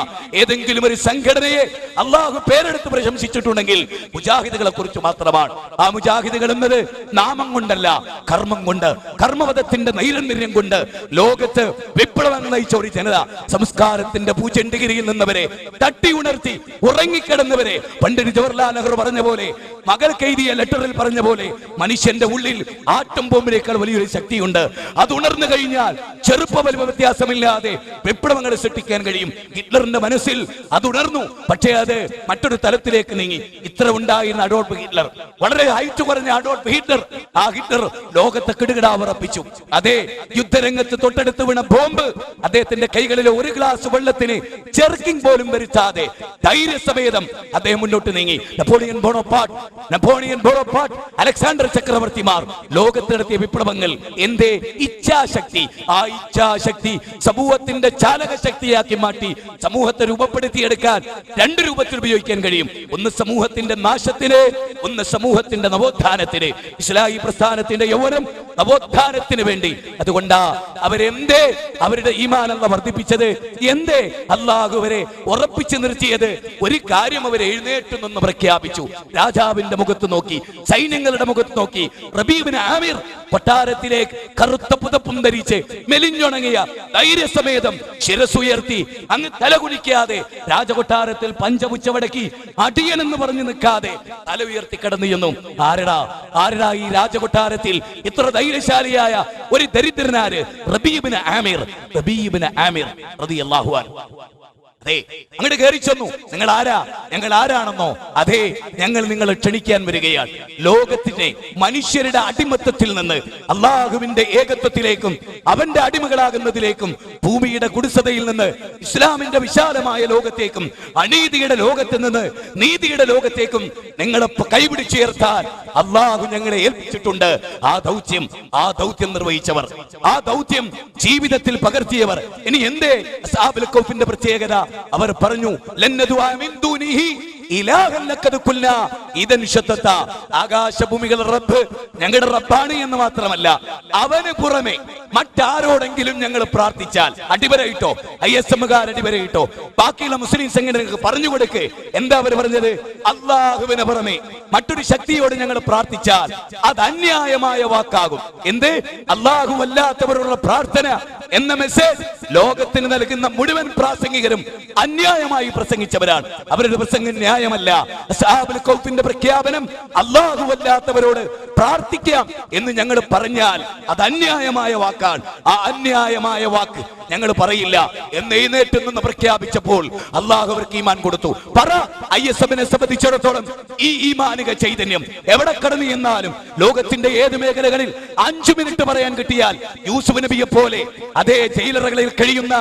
ഏതെങ്കിലും ഒരു സംഘടനയെ അല്ലാഹു പേരെടുത്ത് പ്രശംസിച്ചിട്ടുണ്ടെങ്കിൽ മുജാഹിദുകളെ കുറിച്ച് മാത്രമാണ്. ആ മുജാഹിദുകൾ എന്നത് നാമം കൊണ്ടല്ല, കർമ്മം കൊണ്ട്, കർമ്മപദത്തിന്റെ നൈരന്തര്യം കൊണ്ട് ലോകത്ത് വിപ്ലവം നയിച്ച ഒരു ജനത. സംസ്കാരത്തിന്റെ പൂച്ചെണ്ടുകിരിയിൽ നിന്നവരെ തട്ടി ഉണർത്തി ഉറങ്ങിക്കിടന്നവരെ. പണ്ഡിറ്റ് ജവഹർലാൽ നെഹ്റു പറഞ്ഞ പോലെ, മകൾക്ക് എഴുതിയ ലെറ്ററിൽ പറഞ്ഞ പോലെ, മനുഷ്യന്റെ ഉള്ളിൽ ആറ്റം ബോംബിനേക്കാൾ വലിയൊരു ശക്തിയുണ്ട്. അത് ഉണർന്നു കഴിഞ്ഞാൽ ചെറുപ്പ വലുപ്പ വ്യത്യാസമില്ലാതെ വിപ്ലവങ്ങൾ സൃഷ്ടിക്കാൻ കഴിയും. ഹിറ്റ്ലറിന്റെ മനസ്സിൽ അത് ഉണർന്നു. പക്ഷേ അത് മറ്റൊരു തലത്തിലേക്ക് നീങ്ങി. ഇത്ര ഉണ്ടായിരുന്ന അഡോൾഫ് ഹിറ്റ്ലർ, വളരെ ഹൈറ്റ് കുറഞ്ഞ അഡോൾഫ് ഹിറ്റ്ലർ, ആ ഹിറ്റ്ലർ ലോകത്തെ കിടുകിടാ ഉറപ്പിച്ചു. അതേ യുദ്ധരംഗത്ത് തൊട്ടടുത്ത് വീണ ബോംബ് അദ്ദേഹത്തിന്റെ കൈകളിലെ ഒരു ഗ്ലാസ് വെള്ളത്തിന് ചെറുക്കിംഗ് പോലും വരുത്താതെ ധൈര്യസമേതം അദ്ദേഹം മുന്നോട്ട് നീങ്ങി. നെപ്പോളിയൻ ബോണപ്പാർട്ട്, അലക്സാണ്ടർ ചക്രവർത്തിമാർ ലോകത്ത് നടത്തിയ വിപ്ലവങ്ങൾ എന്തേ? ഇച്ഛാശക്തി. ആ ഇച്ഛാശക്തി സമൂഹത്തിന്റെ ചാലക ശക്തിയാക്കി മാറ്റി സമൂഹത്തെ രൂപപ്പെടുത്തിയെടുക്കാൻ രണ്ട് രൂപത്തിൽ ഉപയോഗിക്കാൻ കഴിയും. ഒന്ന് സമൂഹത്തിന്റെ നാശത്തിന്, ഒന്ന് സമൂഹത്തിന്റെ നവോത്ഥാനത്തിന്. ഇസ്ലാഹി പ്രസ്ഥാനത്തിന്റെ യൗവനം നവോത്ഥാനത്തിന് വേണ്ടി. അതുകൊണ്ടാ അവരെന്തേ അവരുടെ ഈമാൻ അല്ലാഹു വർദ്ധിപ്പിച്ചത്? എന്തേ അല്ലാഹു അവരെ ഉറപ്പിച്ചു നിർത്തിയത്? ഒരു കാര്യം അവർ എഴുന്നേറ്റ് നിന്ന് പ്രഖ്യാപിച്ചു. രാജാവിന്റെ മുഖത്ത് നോക്കി, സൈന്യങ്ങളുടെ മുഖത്ത് നോക്കി. റബീ ഇബ്നു ആമിർ കൊട്ടാരത്തിലേക്ക് കറുത്ത പുതപ്പും ധരിച്ച് മെലിഞ്ഞുണങ്ങിയ ധൈര്യസമേതം ശിരസുയർത്തി അങ്ങ് തലകുനിക്കാതെ രാജകൊട്ടാരത്തിൽ പഞ്ചമുച്ചവടക്കി അടിയനെന്ന് പറഞ്ഞു നിൽക്കാതെ തല ഉയർത്തി കടന്നു ചെന്നു. ആരടാ ഈ രാജകൊട്ടാരത്തിൽ ഇത്ര ധൈര്യശാലിയായ ഒരു ദരിദ്രനാര്? റബീ ഇബ്നു ആമിർ റളിയല്ലാഹു അൻഹു. അതെ, അങ്ങോട്ട് കയറി ചെന്നു. ഞങ്ങൾ ആരാണെന്നോ? അതെ, ഞങ്ങൾ നിങ്ങളെ ക്ഷണിക്കാൻ വരികയാണ്. ലോകത്തിന്റെ മനുഷ്യരുടെ അടിമത്തത്തിൽ നിന്ന് അള്ളാഹുവിന്റെ ഏകത്വത്തിലേക്കും അവന്റെ അടിമകളാകുന്നതിലേക്കും, ഭൂമിയുടെ കുടിസതയിൽ നിന്ന് ഇസ്ലാമിന്റെ വിശാലമായ ലോകത്തേക്കും, അനീതിയുടെ ലോകത്ത് നിന്ന് നീതിയുടെ ലോകത്തേക്കും നിങ്ങളെ കൈപിടിച്ചുയർത്താൻ അള്ളാഹു ഞങ്ങളെ ഏൽപ്പിച്ചിട്ടുണ്ട്. ആ ദൗത്യം നിർവഹിച്ചവർ, ആ ദൗത്യം ജീവിതത്തിൽ പകർത്തിയവർ. ഇനി എന്തേ അസ്ഹാബുൽ കൗഫിന്റെ പ്രത്യേകത? അവർ പറഞ്ഞു, ആകാശഭൂമികളുടെ റബ്ബ് ഞങ്ങളുടെ റബ്ബാണ് എന്ന് മാത്രമല്ല, അവന് പുറമെ മറ്റാരോടെങ്കിലും ഞങ്ങൾ പ്രാർത്ഥിച്ചാൽ, അടിവരയിട്ടോ ISM-കാർ അടിവരയിട്ടോ ബാക്കിയുള്ള മുസ്ലിം സംഘടനകൾക്ക് പറഞ്ഞു കൊടുക്ക്. എന്താ അവർ പറഞ്ഞത്? അള്ളാഹുവിന് പുറമെ മറ്റൊരു ശക്തിയോട് ഞങ്ങൾ പ്രാർത്ഥിച്ചാൽ അത് അന്യായമായ വാക്കാകും. എന്ത്? അള്ളാഹു അല്ലാത്തവരുള്ള പ്രാർത്ഥന എന്ന മെസ്സേജ് ലോകത്തിന് നൽകുന്ന മുഴുവൻ പ്രാസംഗികരും അന്യായമായി പ്രസംഗിച്ചവരാണ്. അവരുടെ പ്രസംഗം ന്യായമല്ല. അസ്ഹാബുൽ കൗഫിന്റെ പ്രഖ്യാപനം അല്ലാഹു അല്ലാത്തവരോട് പ്രാർത്ഥിക്കാം എന്ന് ഞങ്ങൾ പറഞ്ഞാൽ അത് അന്യായമായ വാക്കാണ്. ആ അന്യായമായ വാക്ക് ഞങ്ങൾ പറയില്ല എന്ന് എഴുന്നേറ്റ് നിന്ന് പ്രഖ്യാപിച്ചപ്പോൾ അല്ലാഹു അവർക്ക് ഈമാൻ കൊടുത്തു. പറ, ISM-നെ സംബന്ധിച്ചിടത്തോളം ഈ ഈമാനിക ചൈതന്യം എവിടെ കടന്നു എന്നാലും ലോകത്തിന്റെ ഏത് മേഖലകളിൽ 5 മിനിറ്റ് പറയാൻ കിട്ടിയാൽ യൂസുഫ് നബിയെ പോലെ അതേ ജയിലറകളിൽ കഴിയുന്ന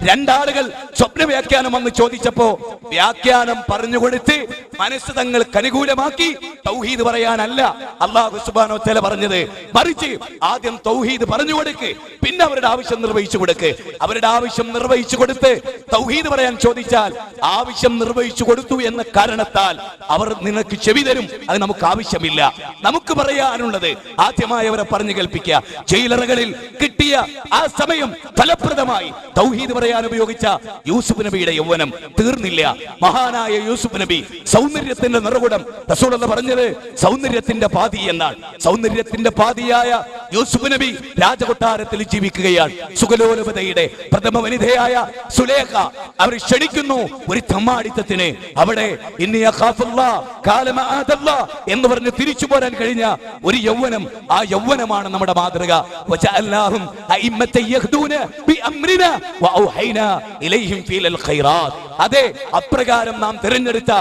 രണ്ടാളുകൾ സ്വപ്ന വ്യാഖ്യാനം വന്ന് ചോദിച്ചപ്പോ വ്യാഖ്യാനം പറഞ്ഞുകൊടുത്ത് മനസ്സ് തങ്ങൾക്ക് അനുകൂലമാക്കി തൗഹീദ് പറയാനല്ല അല്ലാഹു സുബ്ഹാനഹു വ തആല പറഞ്ഞത്. മറിച്ച് ആദ്യം തൗഹീദ് പറഞ്ഞു കൊടുക്ക്, പിന്നെ അവരുടെ ആവശ്യം നിർവഹിച്ചു കൊടുക്ക്. അവരുടെ ആവശ്യം നിർവഹിച്ചു കൊടുത്ത് തൗഹീദ് പറയാൻ ചോദിച്ചാൽ ആവശ്യം നിർവഹിച്ചു കൊടുത്തു എന്ന കാരണത്താൽ അവർ നിനക്ക് ചെവി തരും. അത് നമുക്ക് ആവശ്യമില്ല. നമുക്ക് പറയാനുള്ളത് ആദ്യമായി അവരെ പറഞ്ഞു കേൾപ്പിക്കുക. ജയിലറകളിൽ കിട്ടിയ ആ സമയം ഫലപ്രദമായി തൗഹീദ് പറയാൻ ഉപയോഗിച്ച യൂസുഫ് നബിയുടെ യൗവനം തീർന്നില്ല. മഹാനായ യൂസുഫ് നബി സൗന്ദര്യത്തിന്റെ നിറകുടം. റസൂലുള്ളാഹി പറഞ്ഞത് സൗന്ദര്യത്തിന്റെ പാതി എന്നാണ്. സൗന്ദര്യത്തിന്റെ പാതിയായ യൂസുഫ് നബി രാജകൊട്ടാരത്തിൽ ജീവിക്കുകയാണ്. സുഖലോലുപതയുടെ പ്രഥമ വനിതയായ സുലേഖ അവർ ക്ഷണിക്കുന്നു ഒരു തമ്മാടിത്തത്തിന്. അവിടെ എന്ന് പറഞ്ഞ് തിരിച്ചു പോരാൻ കഴിഞ്ഞ ഒരു യൗവനം, ആ യൗവനമാണ് നമ്മുടെ മാതൃക. അതെ, അപ്രകാരം നാം തിരഞ്ഞെടുത്ത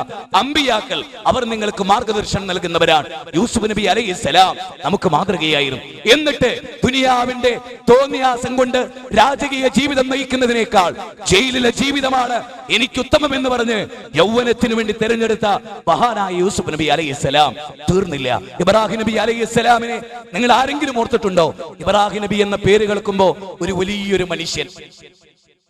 അമ്പിയാക്കൾ അവർ നിങ്ങൾക്ക് മാർഗദർശനം നൽകുന്നവരാണ്. യൂസുഫ് നബി അലൈഹിസ്സലാം നമുക്ക് മാതൃകയായിരുന്നു. എന്നിട്ട് ദുനിയാവിന്റെ തോന്നിയാസം കൊണ്ട് രാജകീയ ജീവിതം നയിക്കുന്നതിനേക്കാൾ ജയിലിലെ ജീവിതമാണ് എനിക്ക് ഉത്തമം എന്ന് പറഞ്ഞ് യൗവനത്തിന് വേണ്ടി തിരഞ്ഞെടുത്ത മഹാനായ യൂസുഫ് നബി അലൈഹിസ്സലാം തീർന്നില്ല. ഇബ്രാഹിം നബി അലൈഹിസ്സലാമിനെ നിങ്ങൾ ആരെങ്കിലും ഓർത്തിട്ടുണ്ടോ? ഇബ്രാഹിം നബി എന്ന പേര് കേൾക്കുമ്പോ ഒരു വലിയൊരു മനുഷ്യൻ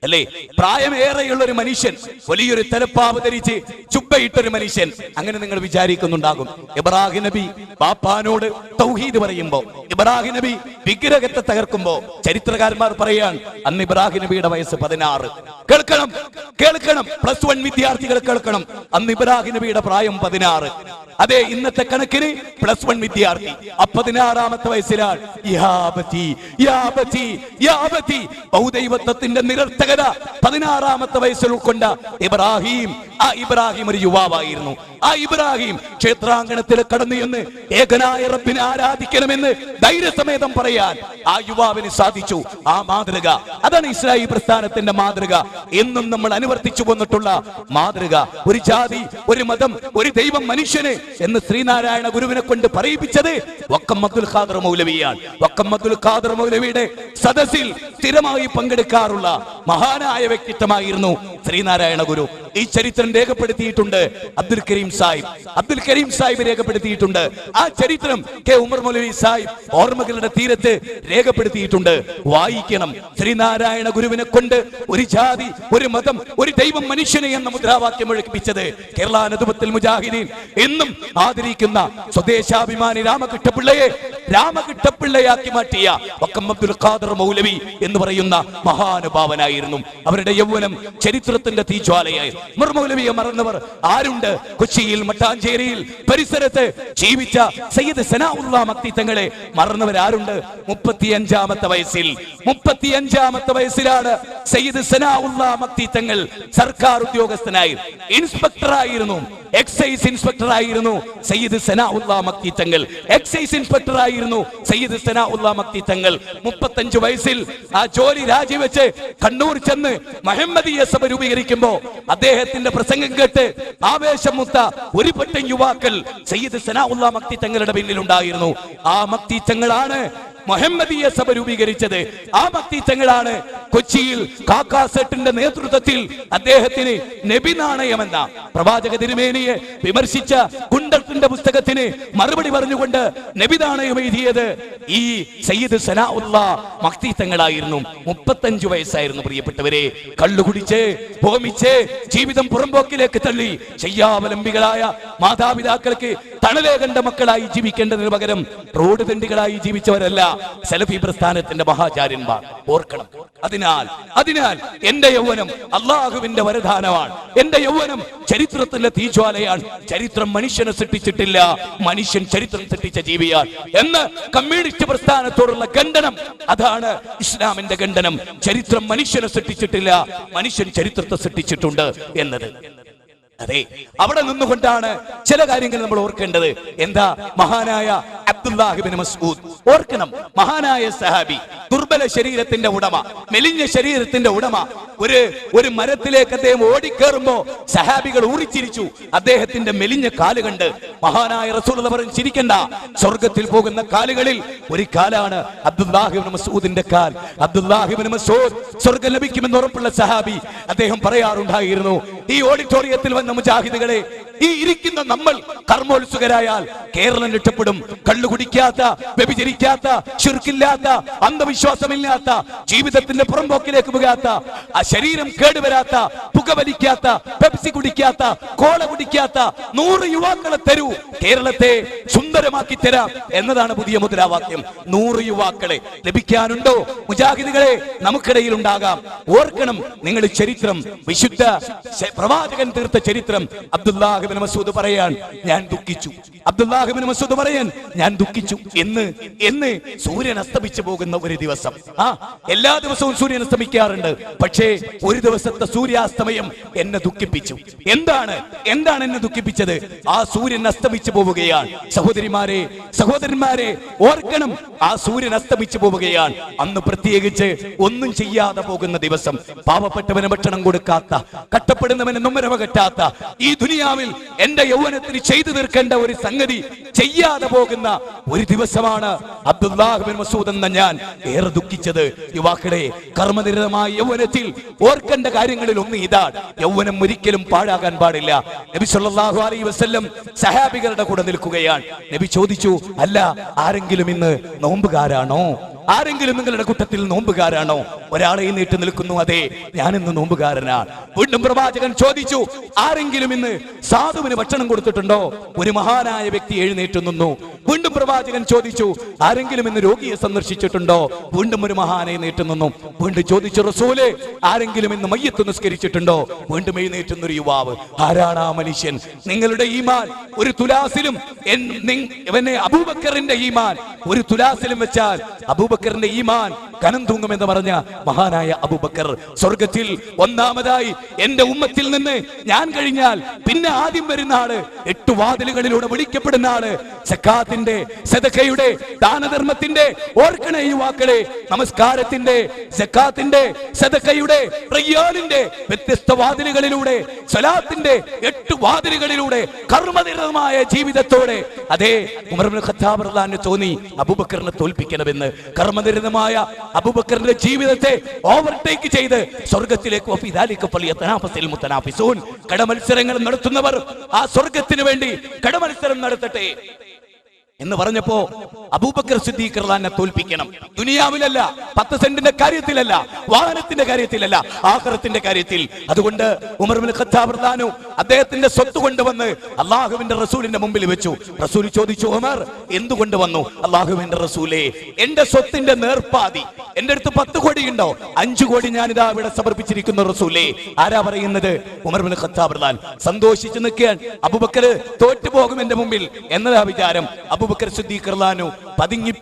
അല്ലേ, പ്രായമേറെയുള്ള ഒരു മനുഷ്യൻ, വലിയൊരു തലപ്പാവ് ധരിച്ച് ചുബ്ബയിട്ടൊരു മനുഷ്യൻ, അങ്ങനെ നിങ്ങൾ വിചാരിക്കുന്നുണ്ടാകും. ഇബ്രാഹിം നബി ബാപ്പാനോട് തൗഹീദ് പറയുമ്പോ, ഇബ്രാഹിം നബി വിഗ്രഹത്തെ തകർക്കുമ്പോ ചരിത്രകാരന്മാർ പറയാൻ അന്ന് ഇബ്രാഹിം നബിയുടെ വയസ്സ് 16. കേൾക്കണം കേൾക്കണം, +1 വിദ്യാർത്ഥികൾ കേൾക്കണം. അന്ന് ഇബ്രാഹിം നബിയുടെ പ്രായം 16. അതെ, ഇന്നത്തെ കണക്കിന് +1 വിദ്യാർത്ഥി. 16ാമത്തെ വയസ്സിലാണ് ബഹുദൈവത്വത്തിന്റെ നിരർത്ഥകത 16ാമത്തെ വയസ്സിൽ ഉൾക്കൊണ്ട ഇബ്രാഹിം. ആ ഇബ്രാഹിം ഒരു യുവാവായിരുന്നു. ആ ഇബ്രാഹിം ക്ഷേത്രാങ്കണത്തിൽ കടന്നു എന്ന് ഏകനായ റബ്ബിനെ ആരാധിക്കണമെന്ന് ധൈര്യസമേതം പറയാൻ ആ യുവാവിന് സാധിച്ചു. ആ മാതൃക, അതാണ് ഇസ്ലാഹി പ്രസ്ഥാനത്തിന്റെ മാതൃക. എന്നും നമ്മൾ അനുവർത്തിച്ചു വന്നിട്ടുള്ള മാതൃക. ഒരു ജാതി, ഒരു മതം, ഒരു ദൈവം മനുഷ്യന് എന്ന് ശ്രീനാരായണ ഗുരുവിനെ കൊണ്ട് പറയിപ്പിച്ചത് വക്കം അബ്ദുൽ ഖാദർ മൗലവിയാണ്. വക്കം അബ്ദുൽ ഖാദർ മൗലവിയുടെ സദസ്സിൽ സ്ഥിരമായി പങ്കെടുക്കാറുള്ള മഹാനായ വ്യക്തിത്വമായിരുന്നു ശ്രീനാരായണ ഗുരു. ഈ ചരിത്രം രേഖപ്പെടുത്തിയിട്ടുണ്ട് അബ്ദുൽ കരീം സാഹിബ് രേഖപ്പെടുത്തിയിട്ടുണ്ട്. ആ ചരിത്രം കെ ഉമർ മൗലവി സാഹിബ് ഓർമ്മകളുടെ തീരത്ത് രേഖപ്പെടുത്തിയിട്ടുണ്ട്. വായിക്കണം. ശ്രീനാരായണ ഗുരുവിനെ കൊണ്ട് ഒരു ജാതി, ഒരു മതം, ഒരു ദൈവം മനുഷ്യനെ എന്ന മുദ്രാവാക്യം ഒഴുക്കിപ്പിച്ചത് കേരള നദുബത്തുൽ മുജാഹിദീൻ എന്നും ആദരിക്കുന്ന സ്വദേശാഭിമാനി രാമകൃഷ്ണപിള്ളയാക്കി മാറ്റിയ വക്കം അബ്ദുൽ ഖാദർ മൗലവി എന്ന് പറയുന്ന മഹാനുഭാവനായിരുന്നു. അവരുടെ യൗവനം ചരിത്രത്തിന്റെ തീജ്വാലയായി. ഉമർ മൗലവിയെ മറന്നവർ ആരുണ്ട്? കൊച്ചിയിൽ, മട്ടാഞ്ചേരിയിൽ പരിസരത്ത് ജീവിച്ച സയ്യിദ് സനാഉല്ലാ മക്തി തങ്ങളെ മറന്നവരാരുണ്ട്? 35ാമത്തെ വയസ്സിലാണ് സയ്യിദ് സനാഉല്ലാ മക്തി തങ്ങൾ സർക്കാർ ഉദ്യോഗസ്ഥനായി ഇൻസ്പെക്ടറായിരുന്നു. എക്സൈസ് ഇൻസ്പെക്ടറായിരുന്നു സയ്യിദ് സനാഉല്ലാ മക്തി തങ്ങൾ. എക്സൈസ് ഇൻസ്പെക്ടറായിരുന്നു സയ്യിദ് സനാഉല്ലാ മക്തി തങ്ങൾ. 35 വയസ്സിൽ ആ ജോലി രാജിവെച്ച് കണ്ണൂർ ചെന്ന് മുഹമ്മദീയ സഭ രൂപീകരിക്കുമ്പോ അദ്ദേഹത്തിന്റെ പ്രസംഗം കേട്ട് ആവേശം മുത്ത ഒരു പറ്റം യുവാക്കൾ സയ്യിദ് സനാഉല്ലാ മക്തി തങ്ങളുടെ പിന്നിലുണ്ടായിരുന്നു. ആ മക്തി തങ്ങളാണ് മുഹമ്മദീയ സഭ രൂപീകരിച്ചത്. ആ മക്തി തങ്ങളാണ് കൊച്ചിയിൽ കാക്കാസെട്ടിന്റെ നേതൃത്വത്തിൽ അദ്ദേഹത്തിന് നബി നാണയമെന്ന പ്രവാചക തിരുമേനിയെ വിമർശിച്ച ഗുണ്ടത്തിന്റെ പുസ്തകത്തിന് മറുപടി പറഞ്ഞുകൊണ്ട് നബി നാണയം എഴുതിയത് ഈ സയ്യിദ് സനാഉല്ലാ മക്തി തങ്ങളായിരുന്നു. 35 വയസ്സായിരുന്നു പ്രിയപ്പെട്ടവരെ. കള്ളുകുടിച്ച് ഹോമിച്ച് ജീവിതം പുറമ്പോക്കിലേക്ക് തള്ളി ശയ്യാവലംബികളായ മാതാപിതാക്കൾക്ക് തണലേകണ്ട മക്കളായി ജീവിക്കേണ്ടതിന് പകരം റോഡ് തെണ്ടികളായി ജീവിച്ചവരല്ല സലഫി പ്രസ്ഥാനത്തിന്റെ മഹാചാര്യന്മാർ. ഓർക്കണം. അതിനാൽ എന്റെ യൗവനം അള്ളാഹുവിന്റെ വരദാനമാണ്. എന്റെ യൗവനം ചരിത്രത്തിന്റെ തീജ്വാലയാണ്. ചരിത്രം മനുഷ്യനെ സൃഷ്ടിച്ചിട്ടില്ല, മനുഷ്യൻ ചരിത്രം സൃഷ്ടിച്ച ജീവിയാണ് എന്ന് കമ്മ്യൂണിസ്റ്റ് പ്രസ്ഥാനത്തോടുള്ള ഖണ്ഡനം. അതാണ് ഇസ്ലാമിന്റെ ഖണ്ഡനം. ചരിത്രം മനുഷ്യനെ സൃഷ്ടിച്ചിട്ടില്ല, മനുഷ്യൻ ചരിത്രത്തെ സൃഷ്ടിച്ചിട്ടുണ്ട് എന്നത്. അതെ, അവിടെ നിന്നുകൊണ്ടാണ് ചില കാര്യങ്ങൾ നമ്മൾ ഓർക്കേണ്ടത്. എന്താ? മഹാനായ അബ്ദുല്ലാഹ് ഇബ്നു മസ്ഊദ് ഓർക്കണം. മഹാനായ സഹാബി, ദുർബല ശരീരത്തിന്റെ ഉടമ, മെലിഞ്ഞ ശരീരത്തിന്റെ ഉടമ. ഒരു മരത്തിലേക്ക് അദ്ദേഹം ഓടിക്കേറുമ്പോ സഹാബികൾ ഊറിച്ചിരിച്ചു അദ്ദേഹത്തിന്റെ മെലിഞ്ഞ കാല് കണ്ട്. മഹാനായ റസൂലുള്ളാഹി പറഞ്ഞു, ചിരിക്കണ്ട, സ്വർഗത്തിൽ പോകുന്ന കാലുകളിൽ ഒരു കാലാണ് അബ്ദുല്ലാഹ് ഇബ്നു മസ്ഊദിന്റെ കാൽ. അബ്ദുല്ലാഹ് ഇബ്നു മസ്ഊദ് സ്വർഗ്ഗം ലഭിക്കുമെന്ന് ഉറപ്പുള്ള സഹാബി. അദ്ദേഹം പറയാറുണ്ടായിരുന്നു, ഈ ഓഡിറ്റോറിയത്തിൽ വന്ന മുജാഹിദുകളെ ഈ ഇരിക്കുന്ന നമ്മൾ കർമ്മോത്സുകരായാൽ കേരളം രക്ഷപ്പെടും. കള്ളു കുടിക്കാത്ത, വ്യഭിചരിക്കാത്ത, ശിർക്കില്ലാത്ത, അന്ധവിശ്വാസമില്ലാത്ത, ജീവിതത്തിന്റെ പുറംപോക്കിലേക്ക് പോകാത്ത, ആ ശരീരം കേടുവരാത്ത, പുകവലിക്കാത്ത, പെപ്സി കുടിക്കാത്ത, കോള കുടിക്കാത്ത 100 യുവാക്കളെ തരൂ, കേരളത്തെ സുന്ദരമാക്കി തരാം എന്നതാണ് പുതിയ മുദ്രാവാക്യം. 100 യുവാക്കളെ ലഭിക്കാനുണ്ടോ? മുജാഹിദുകളെ നമുക്കിടയിൽ ഉണ്ടാകാം. ഓർക്കണം, നിങ്ങൾ ചരിത്രം, വിശുദ്ധ പ്രവാചകൻ തീർത്ത ചരിത്രം. അബ്ദുല്ലാഹ് ഇബ്നു മസ്ഊദ് പറയാൻ ഞാൻ ദുഃഖിച്ചു. അബ്ദുല്ലാഹ് ഇബ്നു മസ്ഊദ് പറയാൻ ഞാൻ ദുഃഖിച്ചു. എന്ന് സൂര്യൻ അസ്തമിച്ചു പോകുന്ന ഒരു ദിവസം. എല്ലാ ദിവസവും സൂര്യൻ അസ്തമിക്കാറുണ്ട്. പക്ഷേ ഒരു ദിവസത്തെ സൂര്യാസ്തമയം എന്നെ ദുഃഖിപ്പിച്ചു. എന്താണ് എന്നെ ദുഃഖിപ്പിച്ചത്? ആ സൂര്യൻ അസ്തമിച്ചു പോവുകയാണ്. സഹോദരന്മാരെ ഓർക്കണം, ആ സൂര്യൻ അസ്തമിച്ചു പോവുകയാണ്. അന്ന് പ്രത്യേകിച്ച് ഒന്നും ചെയ്യാതെ പോകുന്ന ദിവസം, പാവപ്പെട്ടവന് ഭക്ഷണം കൊടുക്കാത്ത, കഷ്ടപ്പെടുന്നവന് നുമ്മരവ കെട്ടാത്ത, ഈ ദുനിയാവിൽ എന്റെ യൗവനത്തിന് ചെയ്തു തീർക്കേണ്ട ഒരു സംഗതി ചെയ്യാതെ പോകുന്ന ഒരു ദിവസമാണ് അബ്ദുല്ലാഹ് ഇബ്നു മസ്ഊദ് എന്ന ഞാൻ ഏറെ ദുഃഖിച്ചത്. യുവാക്കളെ, കർമ്മനിരതമായ യൗവനത്തിൽ ഓർക്കേണ്ട കാര്യങ്ങളിൽ ഒന്ന് ഇതാണ്. യൗവനം ഒരിക്കലും പാഴാകാൻ പാടില്ല. നബി സല്ലല്ലാഹു അലൈഹി വസല്ലം സഹാബികളുടെ കൂടെ നിൽക്കുകയാണ്. നബി ചോദിച്ചു, അല്ല, ആരെങ്കിലും ഇന്ന് നോമ്പുകാരാണോ? ആരെങ്കിലും നിങ്ങളുടെ കൂട്ടത്തിൽ നോമ്പുകാരാണോ? ഒരാളെ എഴുന്നേറ്റ് നിൽക്കുന്നു, അതെ, ഞാനിന്ന് നോമ്പുകാരനാണ്. വീണ്ടും പ്രവാചകൻ ചോദിച്ചു, ആരെങ്കിലും ഇന്ന് സാധുവിന് ഭക്ഷണം കൊടുത്തിട്ടുണ്ടോ? ഒരു മഹാനായ വ്യക്തി എഴുന്നേറ്റ് നിന്നു. വീണ്ടും പ്രവാചകൻ ചോദിച്ചു, ആരെങ്കിലും ഇന്ന് രോഗിയെ സന്ദർശിച്ചിട്ടുണ്ടോ? വീണ്ടും ഒരു മഹാൻ എഴുന്നേറ്റ് നിന്നു. വീണ്ടും ചോദിച്ചു, റസൂലേ, ആരെങ്കിലും ഇന്ന് മയ്യത്ത് നിസ്കരിച്ചിട്ടുണ്ടോ? വീണ്ടും എഴുന്നേറ്റുന്നൊരു യുവാവ്. ആരാണ് ആ മനുഷ്യൻ? നിങ്ങളുടെ ഈമാൻ ഒരു തുലാസിലും, അബൂബക്കറിന്റെ ഈമാൻ ഒരു തുലാസിലും വെച്ചാൽ അബൂബക്കറിന്റെ ഈമാൻ കനം തൂങ്ങുമെന്ന് പറഞ്ഞ മഹാനായ അബൂബക്കർ. സ്വർഗത്തിൽ ഒന്നാമതായി എന്റെ ഉമ്മത്തിൽ നിന്ന് ഞാൻ കഴിഞ്ഞാൽ പിന്നെ ആദ്യം വരുന്ന ആള്, 8 വാതിലുകളിലൂടെ വിളിക്കപ്പെടുന്ന ആള്, സക്കാത്തിന്റെ, സദഖയുടെ, ദാനധർമ്മത്തിന്റെ, ഓർക്കണേ യുവാക്കളെ, നമസ്കാരത്തിന്റെ, സക്കാത്തിന്റെ, സദഖയുടെ, റയ്യാനിന്റെ വ്യത്യസ്ത വാതിലുകളിലൂടെ, സ്വലാത്തിന്റെ 8 വാതിലുകളിലൂടെ കർമ്മനിരതമായ ജീവിതത്തോടെ, അതേ, ഉമർ ഇബ്നു ഖത്താബ് റളിയല്ലാഹു അൻഹു തോന്നി അബൂബക്കറിനെ തോൽപ്പിക്കണമെന്ന്. കർമ്മനിരതമായ അബൂബക്കറിന്റെ ജീവിതത്തെ ഓവർടേക്ക് ചെയ്ത് സ്വർഗത്തിലേക്ക് കടമത്സരങ്ങൾ നടത്തുന്നവർ ആ സ്വർഗത്തിന് വേണ്ടി കടമത്സരം നടത്തട്ടെ എന്ന് പറഞ്ഞപ്പോ അബൂബക്കർ സിദ്ദീഖ് റളിയല്ലാഹു അൻഹു തോൽപ്പിക്കണം. ദുനിയാവിലല്ല, 10 സെന്റിന്റെ കാര്യത്തിലല്ല, വാഹനത്തിന്റെ കാര്യത്തിലല്ല, ആഖിറത്തിന്റെ കാര്യത്തിൽ. അതുകൊണ്ട് ഉമർ ഇബ്നു ഖത്താബ് റളിയല്ലാഹു അൻഹു അദ്ദേഹത്തിന്റെ സ്വത്ത് കൊണ്ടുവന്ന് അല്ലാഹുവിന്റെ റസൂലിന്റെ മുമ്പിൽ വെച്ചു. റസൂൽ ചോദിച്ചു, ഉമർ, എന്തുകൊണ്ട് വന്നു? അല്ലാഹുവിന്റെ റസൂലേ, എന്റെ സ്വത്തിന്റെ നേർപ്പാതി, എന്റെ അടുത്ത് 10 കോടി ഉണ്ടോ? 5 കോടി ഞാനിതാ ഇവിടെ സമർപ്പിച്ചിരിക്കുന്നു റസൂലേ. ആരാ പറയുന്നത്? ഉമർ ഇബ്നു ഖത്താബ് റളിയല്ലാഹു അൻഹു സന്തോഷിച്ചു നിൽക്കാൻ. അബൂബക്കർ തോറ്റുപോകും എന്റെ മുമ്പിൽ എന്നതാ വിചാരം. അബൂബക്കർ സിദ്ദീഖ് റളിയല്ലാഹു അൻഹു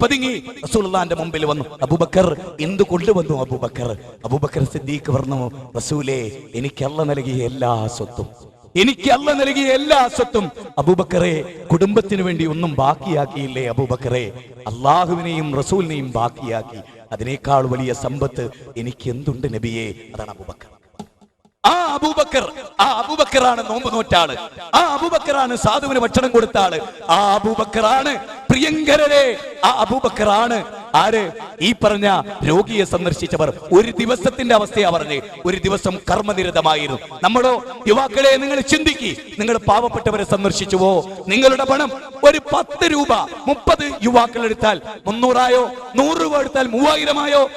പതുങ്ങി റസൂലുള്ളാഹിന്റെ മുമ്പിൽ വന്നു. അബൂബക്കർ, എന്ത് കൊണ്ടുവന്നു? അബൂബക്കർ സിദ്ദീഖ് പറഞ്ഞു, റസൂലേ, എനിക്ക് അല്ലാഹു നൽകിയ എല്ലാ സ്വത്തും അബൂബക്കറെ, കുടുംബത്തിന് വേണ്ടി ഒന്നും ബാക്കിയാക്കിയില്ലേ അബൂബക്കറെ? അള്ളാഹുവിനെയും റസൂലിനെയും ബാക്കിയാക്കി. അതിനേക്കാൾ വലിയ സമ്പത്ത് എനിക്ക് എന്തുണ്ട് നബിയെ? അതാണ് അബൂബക്കർ. ആ അബൂബക്കറാണ് നോമ്പ് നോറ്റാള്. ആ അബൂബക്കറാണ് സാധുവിന് ഭക്ഷണം കൊടുത്ത ആള്. ആ അബൂബക്കറാണ് പ്രിയങ്കരരെ, ആ അബൂബക്കറാണ് ആര്? ഈ പറഞ്ഞ രോഗിയെ സന്ദർശിച്ചവർ. ഒരു ദിവസത്തിന്റെ അവസ്ഥയാ പറഞ്ഞ്. ഒരു ദിവസം കർമ്മനിരതമായിരുന്നു. നമ്മളോ? യുവാക്കളെ, നിങ്ങൾ ചിന്തിക്ക്, നിങ്ങൾ പാവപ്പെട്ടവരെ സന്ദർശിച്ചുവോ? നിങ്ങളുടെ പണം ഒരു 10 രൂപ 30 യുവാക്കൾ എടുത്താൽ 300 100 രൂപ എടുത്താൽ 3000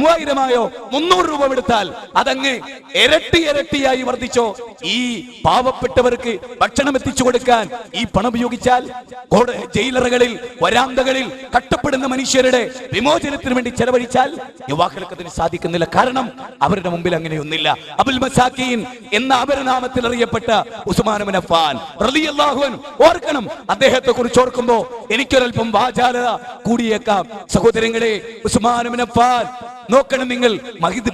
300 രൂപ എടുത്താൽ അതങ്ങ് ഇരട്ടിയായി വർദ്ധിച്ചോ? ഈ പാവപ്പെട്ടവർക്ക് ഭക്ഷണം എത്തിച്ചു കൊടുക്കാൻ ഈ പണം ഉപയോഗിച്ചാൽ, ജയിലറകളിൽ, വരാന്തകളിൽ കഷ്ടപ്പെടുന്ന മനുഷ്യരുടെ വിമോചനത്തിന് വേണ്ടി ചെലവഴിച്ചാൽ യുവാക്കൾക്ക് അതിന് സാധിക്കുന്നില്ല. കാരണം അവരുടെ മുമ്പിൽ അങ്ങനെയൊന്നില്ല. അബുൽ മസാക്കീൻ എന്ന അപരനാമത്തിൽ അറിയപ്പെട്ട ഉസ്മാൻ ഇബ്നു അഫ്ഫാൻ റളിയല്ലാഹു അൻഹു, ഓർക്കണം, അദ്ദേഹത്തെ കുറിച്ച് ഓർക്കുമ്പോ എനിക്കൊരൽപ്പം വാചാലത കൂടിയേക്കാം. സഹോദരങ്ങളെ, ഉസ്മാൻ ഇബ്നു അഫ്ഫാൻ നോക്കണം നിങ്ങൾ,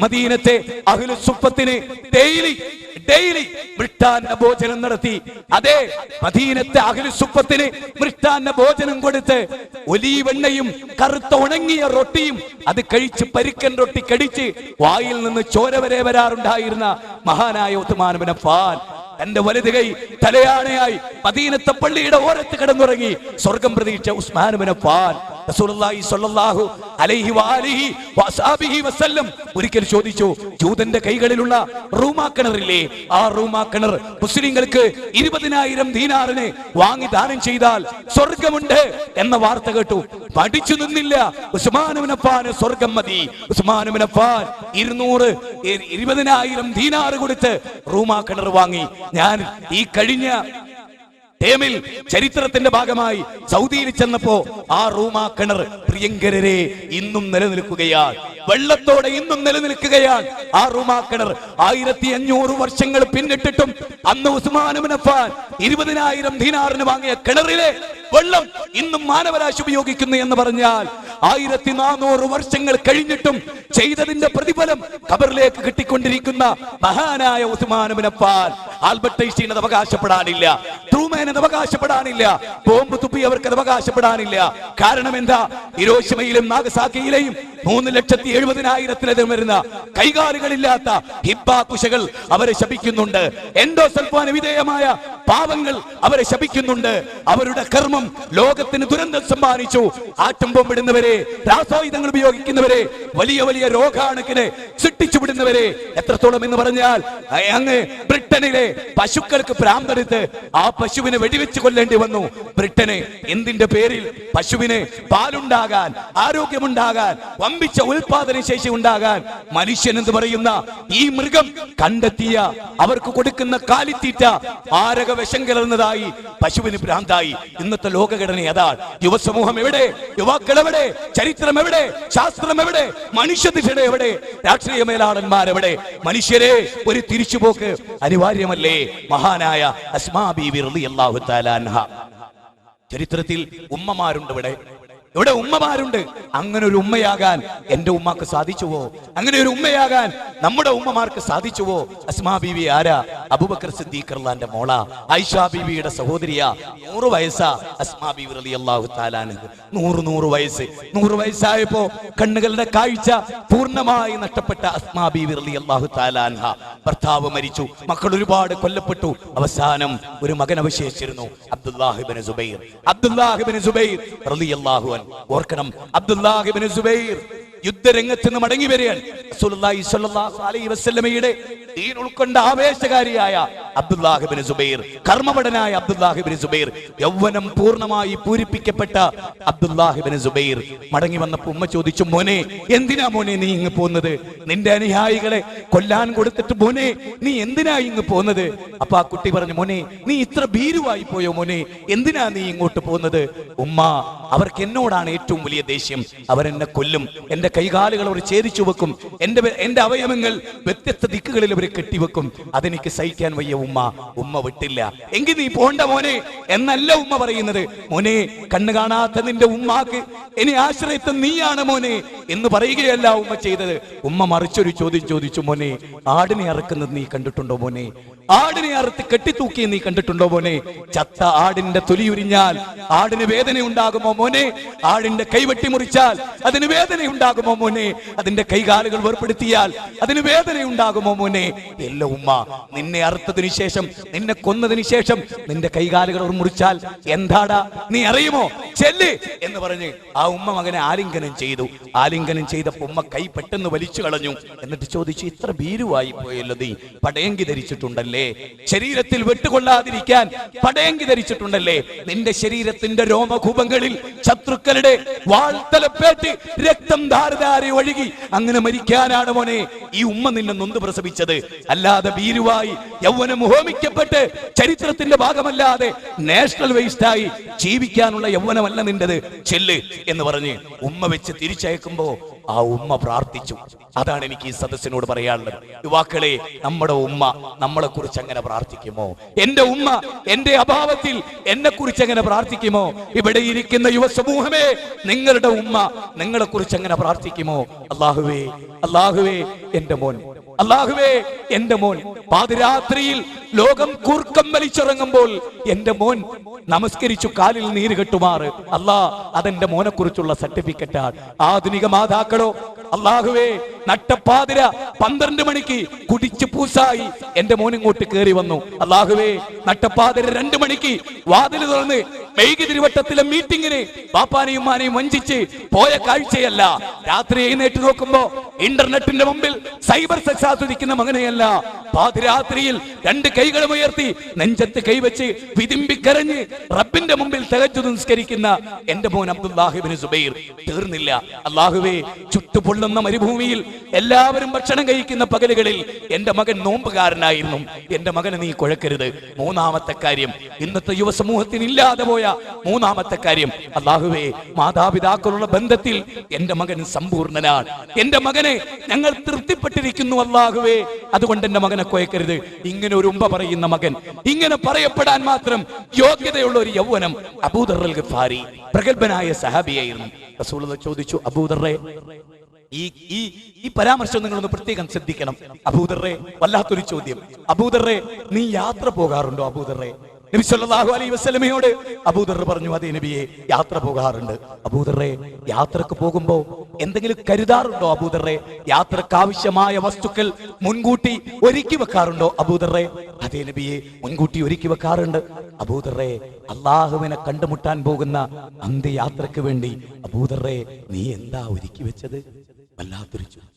മദീനത്തെ അഹ്ലു സുഫത്തിന് ഡെയിലി മൃഷ്ടാന്ന ഭോജനം നടത്തി. അതെ, മദീനത്തെ അഹ്ലു സുഫത്തിന് മൃഷ്ടാന്ന ഭോജനം കൊടുത്ത് ഒലീവെണ്ണയും കറുത്ത ഉണങ്ങിയ റൊട്ടിയും അത് കഴിച്ച്, പരിക്കൻ റൊട്ടി കടിച്ച് വായിൽ നിന്ന് ചോര വരെ വരാറുണ്ടായിരുന്ന മഹാനായ ഉസ്മാൻ ഇബ്നു അഫ്ഫാൻ തന്റെ വലത് കൈ തലയാണയായി മദീനത്തെ പള്ളിയുടെ ഓരത്ത് കിടന്നുറങ്ങി സ്വർഗം പ്രതീക്ഷ ഉസ്മാൻ ഇബ്നു അഫ്ഫാൻ റസൂലുള്ളാഹി സ്വല്ലല്ലാഹു അലൈഹി വആലിഹി വസഹബിഹി വസല്ലം ഒരിക്കൽ ചോദിച്ചു, ജൂതന്റെ കൈകളിലുള്ള റൂമാ കിണറില്ലേ, ആ റൂമാ കിണർ മുസ്ലിങ്ങൾക്ക് 20,000 ദീനാറിന് വാങ്ങി ദാനം ചെയ്താൽ സ്വർഗമുണ്ട് എന്ന വാർത്ത കേട്ടു. പഠിച്ചു നിന്നില്ല. ഉസ്മാൻ ഇബ്നു അഫ്ഫാൻ സ്വർഗം മതി. ഉസ്മാൻ ഇബ്നു അഫ്ഫാൻ 20,000 ദീനാർ കൊടുത്ത് റൂമാ കിണർ വാങ്ങി. ഞാൻ ഈ കഴിഞ്ഞ ടേമിൽ ചരിത്രത്തിന്റെ ഭാഗമായി സൗദിയിൽ ചെന്നപ്പോ ആ റൂമാ കിണർ പ്രിയങ്കരരെ ഇന്നും നിലനിൽക്കുകയാണ്. വെള്ളത്തോടെ ഇന്നും നിലനിൽക്കുകയാണ് ആ റൂമാ കിണർ. 1500 വർഷങ്ങൾ പിന്നിട്ടിട്ടും അന്ന് ഉസ്മാൻ ഇബ്നു അഫ്ഫാൻ 20,000 ദീനാറിന് വാങ്ങിയ കിണറിലെ വെള്ളം ഇന്നും മാനവരാശി ഉപയോഗിക്കുന്നു എന്ന് പറഞ്ഞാൽ 1400 വർഷങ്ങൾ കഴിഞ്ഞിട്ടും ചെയ്തതിന്റെ പ്രതിഫലം ഖബറിലേക്ക് കിട്ടിക്കൊണ്ടിരിക്കുന്ന മഹാനായ ഉസ്മാൻ ഇബ്നു അഫ്ഫാൻ. ആൽബർട്ട് ഐൻസ്റ്റീൻ അത് അവകാശപ്പെടാനില്ല, ട്രൂമാൻ അത് അവകാശപ്പെടാനില്ല, ബോംബ് തുപ്പിയവർക്ക് അത് അവകാശപ്പെടാനില്ല. കാരണം എന്താ? ഹിരോഷിമയിലും നാഗസാക്കിയിലെയും 3,70,000 വരുന്ന കൈകാലുകളില്ലാത്ത ഹിബ്ബാകുശകൾ അവരെ ശപിക്കുന്നുണ്ട്. എൻഡോസൾഫാന് വിധേയമായ പാവങ്ങൾ അവരെ ശപിക്കുന്നുണ്ട്. അവരുടെ കർമ്മം ലോകത്തിന് ദുരന്തം സമ്മാനിച്ചു. ആറ്റം ബോംബിടുന്നവരെ, രാസായുധങ്ങൾ ഉപയോഗിക്കുന്നവരെ, വലിയ വലിയ രോഗാണുക്കളെ സൃഷ്ടിച്ചുവിടുന്നവരെ എത്രത്തോളം എന്ന് പറഞ്ഞാൽ അങ്ങ് ബ്രിട്ടനിലെ പശുക്കൾക്ക് ഭ്രാന്തെടുത്ത് ആ പശുവിനെ വെടിവെച്ച് കൊല്ലേണ്ടി വന്നു. ബ്രിട്ടന് എന്തിന്റെ പേരിൽ? പശുവിന് പാലുണ്ടാകാൻ, ആരോഗ്യമുണ്ടാകാൻ, വമ്പിച്ച ഉൽപാദന ശേഷി ഉണ്ടാകാൻ മനുഷ്യൻ എന്ന് പറയുന്ന ഈ മൃഗം കണ്ടെത്തിയ അവർക്ക് കൊടുക്കുന്ന കാലിത്തീറ്റ ആരക വിഷം കലർന്നതായി പശുവിന് ഭ്രാന്തായി. ഇന്നത്തെ ലോകഘടന അതാണ്. യുവസമൂഹം എവിടെ? യുവാക്കൾ എവിടെ? ചരിത്രം എവിടെ? ശാസ്ത്രം എവിടെ? മനുഷ്യദിശ എവിടെ? രാഷ്ട്രീയ മേലാളന്മാരെവിടെ? മനുഷ്യരെ ഒരു തിരിച്ചുപോക്ക് അനിവാര്യമല്ലേ? മഹാനായ അസ്മാ ബീവി റളിയല്ലാഹു തആല അൻഹ. ചരിത്രത്തിൽ ഉമ്മമാരുണ്ട് ഇവിടെ ഉമ്മമാരുണ്ട്. അങ്ങനെ ഒരു ഉമ്മയാകാൻ എന്റെ ഉമ്മക്ക് സാധിച്ചുവോ? അങ്ങനെ ഒരു ഉമ്മയാകാൻ നമ്മുടെ ഉമ്മമാർക്ക് സാധിച്ചുവോ? അസ്മാ ബീവി ആരാ? അബൂബക്കർ സിദ്ദീഖ് റളിയല്ലാഹുവിന്റെ മോള, ആയിഷ ബീവിയുടെ സഹോദരിയാ. 100 വയസ്സാ അസ്മാ ബീവി റളിയല്ലാഹു തആല അൻഹ. 100 വയസ്സ്. 100 വയസ്സായപ്പോ കണ്ണുകളുടെ കാഴ്ച പൂർണ്ണമായി നഷ്ടപ്പെട്ട അസ്മാ ബീവി റളിയല്ലാഹു തആല അൻഹ. ഭർത്താവ് മരിച്ചു, മക്കൾ ഒരുപാട് കൊല്ലപ്പെട്ടു. അവസാനം ഒരു മകൻ അവശേഷിച്ചിരുന്നു, അബ്ദുല്ലാഹ് ഇബ്നു സുബൈർ. അബ്ദുല്ലാഹ് ഇബ്നു സുബൈർ റളിയല്ലാഹു അൻഹു. ഓർക്കണം, അബ്ദുല്ലാഹ് ഇബ്നു സുബൈർ യുദ്ധരംഗത്ത് നിന്ന് മടങ്ങി വരികയാണ്. റസൂലുള്ളാഹി സ്വല്ലല്ലാഹു അലൈഹി വസല്ലമയുടെ ദീൻ ഉൾക്കൊണ്ട ആവേശകാരിയായ അബ്ദുല്ലാഹ് ഇബ്നു സുബൈർ, കർമ്മപടനായ അബ്ദുല്ലാഹ് ഇബ്നു സുബൈർ, യൗവനം പൂർണ്ണമായി പൂരിപ്പിക്കപ്പെട്ട അബ്ദുല്ലാഹ് ഇബ്നു സുബൈർ മടങ്ങി വന്നപ്പോൾ ഉമ്മ ചോദിച്ചു, മോനെ എന്തിനാ മോനെ നീ ഇങ്ങ് പോകുന്നത്? നിന്റെ അനുയായികളെ കൊല്ലാൻ കൊടുത്തിട്ട് മോനെ നീ എന്തിനാ ഇങ്ങ് പോകുന്നത്? അപ്പൊ ആ കുട്ടി പറഞ്ഞു, മോനെ നീ ഇത്ര ഭീരുവായി പോയോ മോനെ, എന്തിനാ നീ ഇങ്ങോട്ട് പോകുന്നത്? ഉമ്മ, അവർക്ക് എന്നോടാണ് ഏറ്റവും വലിയ ദേഷ്യം. അവരെന്നെ കൊല്ലും, എന്റെ കൈകാലുകൾ അവർ ഛേദിച്ചു വെക്കും, എന്റെ അവയവങ്ങൾ വ്യത്യസ്ത ദിക്കുകളിൽ അവർ കെട്ടിവെക്കും. അതെനിക്ക് സഹിക്കാൻ വയ്യ ഉമ്മ. ഉമ്മ വിട്ടില്ല. എങ്കിൽ നീ പോണ്ട മോനെ എന്നല്ല ഉമ്മ പറയുന്നത്. മോനെ, കണ്ണു കാണാത്ത നിന്റെ ഉമ്മാക്ക് ഇനി ആശ്രയത്വം നീയാണ് മോനെ എന്ന് പറയുകയല്ല ഉമ്മ ചെയ്തത്. ഉമ്മ മറിച്ചൊരു ചോദ്യം ചോദിച്ചു, മോനെ ആടിനെ അറുക്കുന്നത് നീ കണ്ടിട്ടുണ്ടോ മോനെ? ആടിനെ അറുത്ത് കെട്ടിത്തൂക്കി നീ കണ്ടിട്ടുണ്ടോ മോനെ? ചത്ത ആടിന്റെ തൊലി ഉരിഞ്ഞാൽ ആടിന് വേദന ഉണ്ടാകുമോ മോനെ? ആടിന്റെ കൈവെട്ടി മുറിച്ചാൽ അതിന് വേദന ഉണ്ടാകുമോ മോനെ? അതിന്റെ കൈകാലുകൾ വേർപ്പെടുത്തിയാൽ അതിന് വേദന ഉണ്ടാകുമോ മോനെ? എല്ല ഉമ്മ, നിന്നെ അറുത്തതിനു ശേഷം, നിന്നെ കൊന്നതിന് ശേഷം നിന്റെ കൈകാലുകൾ മുറിച്ചാൽ എന്താടാ നീ അറിയുമോ? ചെല്ല് എന്ന് പറഞ്ഞ് ആ ഉമ്മ മകനെ ആലിംഗനം ചെയ്തു. ആലിംഗനം ചെയ്തപ്പോ ഉമ്മ കൈ പെട്ടെന്ന് വലിച്ചു കളഞ്ഞു. എന്നിട്ട് ചോദിച്ചു, ഇത്ര ഭീരുവായി പോയല്ലോ നീ, പടയങ്കി ധരിച്ചിട്ടുണ്ടല്ലേ? ശരീരത്തിൽ വെട്ടുകൊള്ളാതിരിക്കാൻ പടയങ്കി ധരിച്ചിട്ടുണ്ടല്ലേ? നിന്റെ ശരീരത്തിന്റെ രോമകൂപങ്ങളിൽ ശത്രുക്കളുടെ വാൾത്തലപ്പേറ്റ് രക്തം ധാരധാര ഒഴുകി അങ്ങനെ മരിക്കാനാണ് മോനെ ഈ ഉമ്മ നിന്നെ നൊന്ത് പ്രസവിച്ചത്. അല്ലാതെ ഭീരുവായി യൗവനം ഹോമിക്കപ്പെട്ട് ചരിത്രത്തിന്റെ ഭാഗമല്ലാതെ നാഷണൽ വേസ്റ്റായി ജീവിക്കാനുള്ള യൗവനമല്ല നിന്റേത്. ചെല്ല് എന്ന് പറഞ്ഞ് ഉമ്മ വെച്ച് തിരിച്ചയക്കുമ്പോ ആ ഉമ്മ പ്രാർത്ഥിച്ചു. അതാണ് എനിക്ക് ഈ സദസ്സിനോട് പറയാനുള്ളത്. യുവാക്കളെ, നമ്മുടെ ഉമ്മ നമ്മളെ കുറിച്ച് അങ്ങനെ പ്രാർത്ഥിക്കുമോ? എന്റെ ഉമ്മ എന്റെ അഭാവത്തിൽ എന്നെ കുറിച്ച് എങ്ങനെ പ്രാർത്ഥിക്കുമോ? ഇവിടെ ഇരിക്കുന്ന യുവസമൂഹമേ, നിങ്ങളുടെ ഉമ്മ നിങ്ങളെ കുറിച്ച് എങ്ങനെ പ്രാർത്ഥിക്കുമോ? അല്ലാഹുവേ, അല്ലാഹുവേ എന്റെ മോൻ, അല്ലാഹുവേ എന്റെ മോൻ പാതിരാത്രിയിൽ ലോകം കൂർക്കം വലിച്ചിറങ്ങുമ്പോൾ എന്റെ മോൻ നമസ്കരിച്ചു കാലിൽ നീര് കെട്ടുമാറ്. അല്ലാ, അതെന്റെ മോനെ കുറിച്ചുള്ള സർട്ടിഫിക്കറ്റാണ്. ആധുനിക മാതാക്കളോ അല്ലാഹുവേ, നട്ടപ്പാതിര 12 മണിക്ക് കുടിച്ച് പൂസായി എന്റെ മോൻ ഇങ്ങോട്ട് കയറി വന്നു. അല്ലാഹുവേ, നട്ടപ്പാതിര 2 മണിക്ക് വാതിൽ തുറന്ന് മെയ്കി തിരുവട്ടത്തിലെ മീറ്റിങ്ങിന് പാപ്പാനെയും മാനെയും വഞ്ചിച്ച് പോയ കാഴ്ചയല്ല. രാത്രി എഴുന്നേറ്റ് നോക്കുമ്പോ ഇന്റർനെറ്റിന്റെ മുമ്പിൽ സൈബർ സെക്സ് ആസ്വദിക്കുന്ന മകനെയല്ല. പാതിരാത്രിയിൽ 2 കൈകളും ഉയർത്തി നെഞ്ചത്ത് കൈവച്ച് വിതിമ്പിക്കരഞ്ഞ് റബ്ബിന്റെ മുമ്പിൽ തഹജ്ജുദ് നിസ്കരിക്കുന്ന എന്റെ മോൻ അബ്ദുല്ലാഹിബ്നു സുബൈർ. തീർന്നില്ല. അല്ലാഹുവേ, ചുട്ടുപൊള്ളുന്ന മരുഭൂമിയിൽ എല്ലാവരും ഭക്ഷണം കഴിക്കുന്ന പകലുകളിൽ എന്റെ മകൻ നോമ്പുകാരനായിരുന്നു. എന്റെ മകനെ നീ കുഴക്കരുത്. മൂന്നാമത്തെ കാര്യം, ഇന്നത്തെ യുവസമൂഹത്തിന് ഇല്ലാതെ പോയ മൂന്നാമത്തെ കാര്യം, അല്ലാഹുവേ, മാതാപിതാക്കളുള്ള ബന്ധത്തിൽ എന്റെ മകൻ സമ്പൂർണ്ണനാണ്. എന്റെ മകനെ ഞങ്ങൾ തൃപ്തിപ്പെട്ടിരിക്കുന്നു അല്ലാഹുവേ, അതുകൊണ്ട് എന്റെ മകനെ കുഴക്കരുത്. ഇങ്ങനെ ഒരു ഉമ്പ പറയുന്ന മകൻ, ഇങ്ങനെ പറയപ്പെടാൻ മാത്രം യോഗ്യതയുള്ള ഒരു യൗവനം അബൂദർ അൽ ഗഫാരി പ്രഗത്ഭനായ സഹാബിയായിരുന്നു. റസൂലുള്ളാഹി ചോദിച്ചു, അബൂദറേ, ഈ പരാമർശം നിങ്ങളൊന്ന് പ്രത്യേകം ശ്രദ്ധിക്കണം. അബൂദറേ, വല്ലാത്തൊരു ചോദ്യം. അബൂദറേ, നീ യാത്ര പോകാറുണ്ടോ? അബൂദറേ, നബി സല്ലല്ലാഹു അലൈഹി വസല്ലമയോട് അബൂദർ പറഞ്ഞു, അതേ നബിയെ, യാത്ര പോകാറുണ്ട്. അബൂദറേ, യാത്രക്ക് പോകുമ്പോ എന്തെങ്കിലും കരുതാറുണ്ടോ? അബൂദറേ, യാത്രക്ക് ആവശ്യമായ വസ്തുക്കൾ മുൻകൂട്ടി ഒരുക്കി വെക്കാറുണ്ടോ? അബൂദറേ, അതേ നബിയെ, മുൻകൂട്ടി ഒരുക്കി വെക്കാറുണ്ട്. അബൂദറേ, അള്ളാഹുവിനെ കണ്ടുമുട്ടാൻ പോകുന്ന അന്ത്യയാത്രക്ക് വേണ്ടി അബൂദറേ, നീ എന്താ ഒരുക്കി വെച്ചത്? വല്ലാത്തൊരു ചോദ്യം.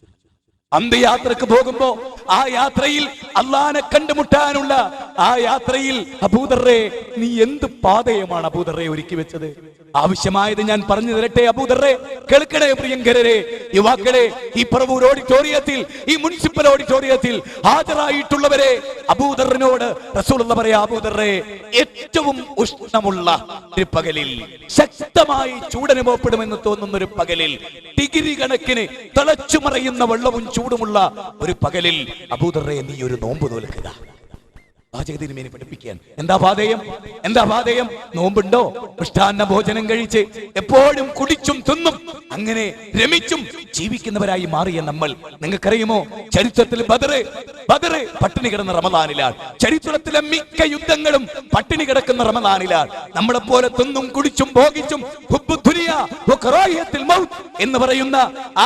അന്ത്യയാത്രക്ക് പോകുമ്പോ ആ യാത്രയിൽ അള്ളാനെ കണ്ടുമുട്ടാനുള്ള ആ യാത്രയിൽ അബൂദറേ, നീ എന്ത് പാതയമാണ് അബൂദറേ ഒരുക്കി വെച്ചത്? ആവശ്യമായത് ഞാൻ പറഞ്ഞു തരട്ടെ അബൂദറേ, കേൾക്കണേ പ്രിയങ്കരരെ, യുവാക്കളെ. ഈ പറവൂർ ഓഡിറ്റോറിയത്തിൽ, ഈ മുനിസിപ്പൽ ഓഡിറ്റോറിയത്തിൽ ഹാജരായിട്ടുള്ളവരെ, അബൂദറിനോട് റസൂലുള്ളാഹി പറയാ, അബൂദറേ, ഏറ്റവും ഉഷ്ണമുള്ള ഒരു പകലിൽ, ശക്തമായി ചൂടനുഭവപ്പെടുമെന്ന് തോന്നുന്ന ഒരു പകലിൽ, ഡിഗ്രി കണക്കിന് തിളച്ചു മറയുന്ന വെള്ളവും ചൂടുമുള്ള ഒരു പകലിൽ അബൂദറേ, നീ ഒരു നോമ്പ് നോൽക്കുക. പാചകത്തിനുമേനി പഠിപ്പിക്കാൻ. എന്താ പാതയം? എന്താ പാതയം? നോമ്പുണ്ടോ? മൃഷ്ടാന്ന ഭോജനം കഴിച്ച് എപ്പോഴും കുടിച്ചും തിന്നും അങ്ങനെ രമിച്ചും ജീവിക്കുന്നവരായി മാറിയ നമ്മൾ, നിങ്ങൾക്കറിയുമോ, ചരിത്രത്തിൽ ബദർ പട്ടിണി കിടന്ന റമദാനിലാണ്. ചരിത്രത്തിലെ മിക്ക യുദ്ധങ്ങളും പട്ടിണി കിടക്കുന്ന റമദാനിലാണ്. നമ്മളെ പോലെ തിന്നും കുടിച്ചും ഭോഗിച്ചും എന്ന് പറയുന്ന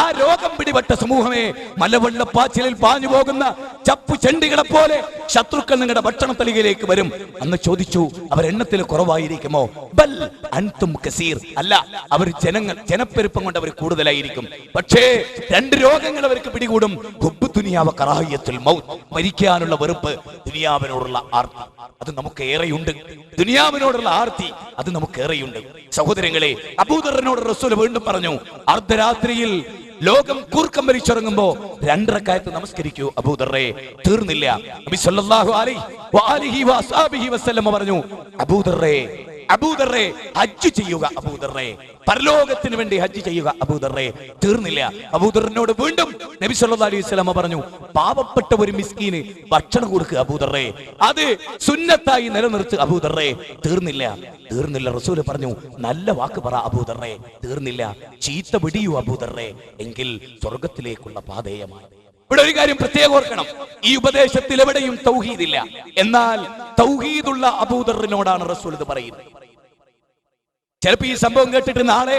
ആ രോഗം പിടിപെട്ട സമൂഹമേ, മലവെള്ളപ്പാച്ചിലിൽ പാഞ്ഞു പോകുന്ന ചപ്പു ചെണ്ടികളെ പോലെ ശത്രുക്കൾ നിങ്ങളുടെ ഭക്ഷണത്തലികയിലേക്ക് വരും. അന്ന് ചോദിച്ചു, അവരെണ്ണത്തിൽ കുറവായിരിക്കുമോ? ബൽ അൻതും കസീർ. അല്ല, അവർ ജനപ്പെരുപ്പം കൊണ്ട് അവർ കൂടുതലായിരിക്കും. പക്ഷേ 2 രോഗങ്ങൾ അവർക്ക് പിടികൂടും. ഹുബ്ബു ദുനിയാവ കറാഹിയത്തുൽ മൗത്ത്, മരിക്കാനുള്ള വെറുപ്പ്, ദുനിയാവിനോടുള്ള ആർത്തി, അത് നമുക്ക് ഏറെയുണ്ട്. ദുനിയാവിനോടുള്ള ആർത്തി അത് നമുക്ക് ഏറെയുണ്ട്. സഹോദരങ്ങളെ, അബൂദറിനോട് റസൂൽ വീണ്ടും പറഞ്ഞു, അർദ്ധരാത്രിയിൽ ലോകം കൂർക്കം വലിച്ചിറങ്ങുമ്പോ 2 റക്അത്ത് നമസ്കരിക്കൂ അബൂദറേ. തീർന്നില്ല. നബി സല്ലല്ലാഹു അലൈഹി വസല്ലം പറഞ്ഞു, അബൂദറേ, ഹജ്ജ് ചെയ്യുക അബൂദറേ, പരലോകത്തിന് വേണ്ടി ഹജ്ജ് ചെയ്യുക അബൂദറേ. തീർന്നില്ല. അബൂദറിനോട് വീണ്ടും നബി സല്ലല്ലാഹു അലൈഹി വസല്ലം പറഞ്ഞു, പാവപ്പെട്ട ഒരു മിസ്കീന് ഭക്ഷണം കൊടുക്കുക അബൂദറേ, അത് സുന്നത്തായി നിലനിർത്തുക അബൂദറേ. തീർന്നില്ല. റസൂൽ പറഞ്ഞു, നല്ല വാക്ക് പറ അബൂദറേ. തീർന്നില്ല. ചീത്ത വിടിയൂ അബൂദറേ, എങ്കിൽ സ്വർഗത്തിലേക്കുള്ള പാതേയമാണ്. ഇവിടെ ഒരു കാര്യം പ്രത്യേകം ഓർക്കണം, ഈ ഉപദേശത്തിൽ എവിടെയും തൗഹീദില്ല. എന്നാൽ തൗഹീദുള്ള അബൂദറിനോടാണ് റസൂൽ ഇത് പറയുന്നത്. ചിലപ്പോ ഈ സംഭവം കേട്ടിട്ട് നാളെ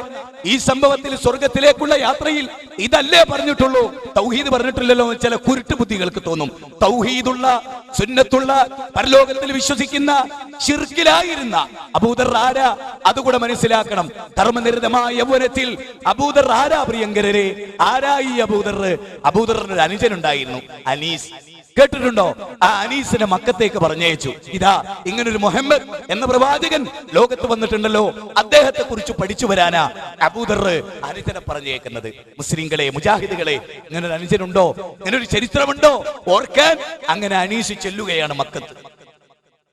ഈ സംഭവത്തിൽ സ്വർഗത്തിലേക്കുള്ള യാത്രയിൽ ഇതല്ലേ പറഞ്ഞിട്ടുള്ളൂ, തൗഹീദ് പറഞ്ഞിട്ടില്ലല്ലോ എന്ന് ചില കുരുട്ട് ബുദ്ധികൾക്ക് തോന്നും. തൗഹീദുള്ള, സുന്നത്തുള്ള, പരലോകത്തിൽ വിശ്വസിക്കുന്ന, ശിർക്കിലായിരുന്ന അബൂദർ ആരാ? അതുകൂടെ മനസ്സിലാക്കണം. ധർമ്മനിരതമായ യൗവനത്തിൽ അബൂദർ ആരാ പ്രിയങ്കരരെ? ആരാ ഈ അബൂദർ? അബൂദറിന് ഒരു അനുജനുണ്ടായിരുന്നു, അനീസ്. കേട്ടിട്ടുണ്ടോ? ആ അനീസിനെ മക്കത്തേക്ക് പറഞ്ഞയച്ചു. ഇതാ ഇങ്ങനൊരു മുഹമ്മദ് എന്ന പ്രവാചകൻ ലോകത്ത് വന്നിട്ടുണ്ടല്ലോ, അദ്ദേഹത്തെ കുറിച്ച് പഠിച്ചു വരാനാ അബൂദർ അനുജനെ പറഞ്ഞേക്കുന്നത്. മുസ്ലിങ്ങളെ, മുജാഹിദുകളെ, ഇങ്ങനൊരു അനുജനുണ്ടോ? ഇങ്ങനൊരു ചരിത്രമുണ്ടോ ഓർക്കാൻ? അങ്ങനെ അനീസ് ചെല്ലുകയാണ് മക്കത്ത്.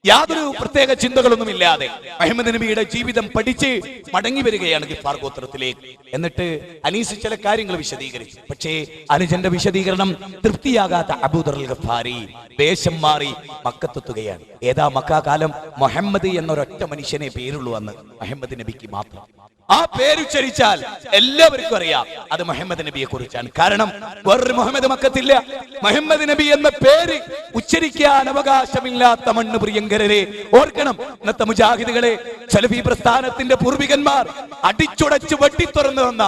യാതൊരു പ്രത്യേക ചിന്തകളൊന്നുമില്ലാതെ മുഹമ്മദ് നബിയുടെ ജീവിതം പഠിച്ച് മടങ്ങി വരികയാണ് ഗിഫാർ ഗോത്രത്തിലേക്ക്. എന്നിട്ട് അനീസ് ചില കാര്യങ്ങൾ വിശദീകരിച്ചു. പക്ഷേ അനുജന്റെ വിശദീകരണം തൃപ്തിയാകാത്ത അബൂദർ അൽ ഗഫാരി വേഷം മാറി മക്കത്തെത്തുകയാണ്. ഏതാ മക്ക കാലം? മുഹമ്മദ് എന്നൊരൊറ്റ മനുഷ്യനെ പേരുള്ളൂ അന്ന്, മുഹമ്മദ് നബിക്ക് മാത്രം. ആ പേരുച്ചരിച്ചാൽ എല്ലാവർക്കും അറിയാം അത് മുഹമ്മദ് നബിയെ കുറിച്ചാണ്. കാരണം വേറൊരു മുഹമ്മദ് മക്കത്തില്ല. മുഹമ്മദ് നബി എന്ന പേര് ഉച്ചരിക്കാൻ അവകാശമില്ലാത്ത മണ്ണ് പ്രിയങ്ക പ്രിയങ്കരരെ ഓർക്കണം, ഇന്നത്തെ മുജാഹിദുകളെ സലഫി പ്രസ്ഥാനത്തിന്റെ പൂർവികന്മാർ അടിച്ചുടച്ച് വെട്ടിത്തുറന്നു വന്ന